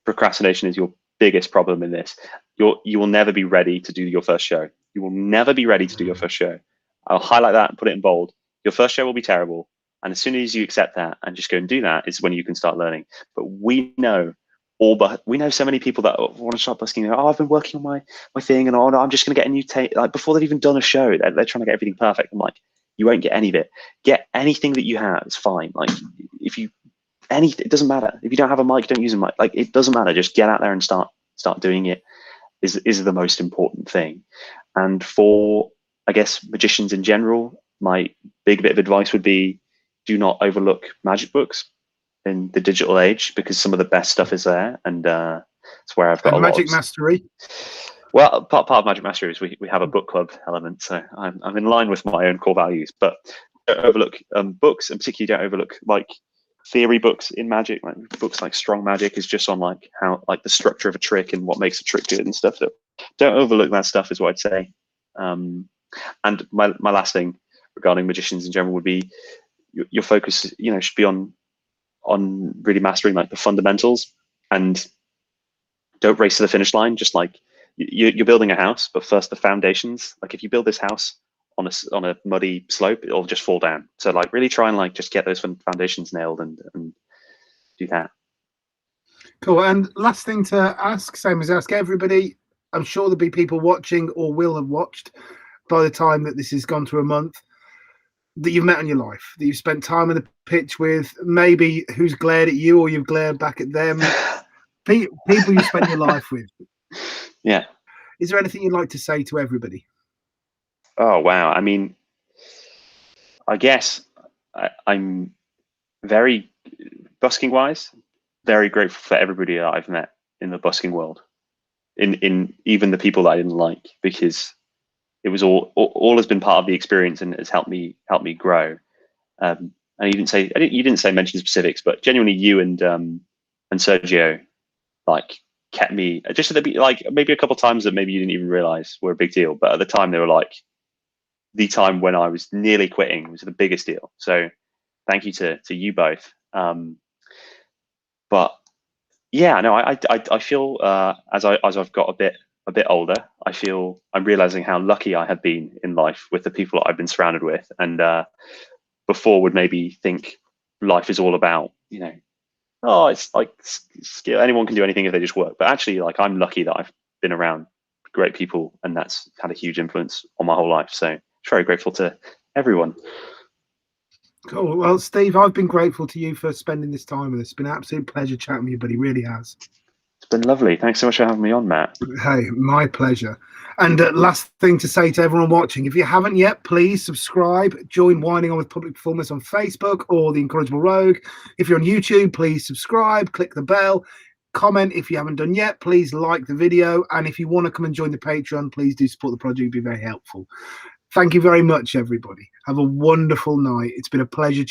Procrastination is your biggest problem in this. You will never be ready to do your first show. You will never be ready to do your first show. I'll highlight that and put it in bold. Your first show will be terrible. And as soon as you accept that and just go and do that, is when you can start learning. But we know so many people that want to start busking. Oh, I've been working on my thing, and oh, no, I'm just going to get a new tape. Like before they've even done a show, they're trying to get everything perfect. I'm like, you won't get any of it. Get anything that you have. It's fine. Like it doesn't matter. If you don't have a mic, don't use a mic. Like it doesn't matter. Just get out there and start doing it. Is the most important thing. And for, I guess, magicians in general, my big bit of advice would be, do not overlook magic books in the digital age, because some of the best stuff is there, and it's where I've got a Magic Mastery. Well, part of Magic Mastery is we have a book club element, so I'm in line with my own core values. But don't overlook books, and particularly don't overlook like theory books in magic. Like books like Strong Magic is just on like how like the structure of a trick and what makes a trick good and stuff. So don't overlook that stuff is what I'd say. And my last thing regarding magicians in general would be your focus, should be on really mastering like the fundamentals, and don't race to the finish line. Just like you're building a house, but first the foundations. Like if you build this house on a muddy slope, it'll just fall down. So like really try and like just get those foundations nailed and do that. Cool. And last thing to ask, same as ask everybody, I'm sure there'll be people watching or will have watched by the time that this has gone through a month, that you've met in your life, that you've spent time on the pitch with, maybe who's glared at you or you've glared back at them, people you spent your life with. Yeah. Is there anything you'd like to say to everybody? Oh, wow. I mean, I guess I'm very, busking wise, very grateful for everybody that I've met in the busking world, in even the people that I didn't like, because it was all has been part of the experience and has helped me grow. And you didn't say mention specifics, but genuinely you and Sergio like kept me just at the like maybe a couple of times that maybe you didn't even realize were a big deal, but at the time they were like the time when I was nearly quitting was the biggest deal. So thank you to you both. But yeah, no, I feel as I've got a bit older, I feel I'm realizing how lucky I have been in life with the people that I've been surrounded with. And before would maybe think life is all about, oh, it's like skill. Anyone can do anything if they just work. But actually, like I'm lucky that I've been around great people, and that's had a huge influence on my whole life. So very grateful to everyone. Cool. Well, Steve, I've been grateful to you for spending this time with us. It's been an absolute pleasure chatting with you, but it really has. It's been lovely. Thanks so much for having me on, Matt. Hey, my pleasure. And last thing to say to everyone watching, if you haven't yet, please subscribe. Join Whining On with Public Performance on Facebook or The Incorrigible Rogue. If you're on YouTube, please subscribe, click the bell, comment if you haven't done yet. Please like the video. And if you want to come and join the Patreon, please do support the project. It'd be very helpful. Thank you very much, everybody. Have a wonderful night. It's been a pleasure.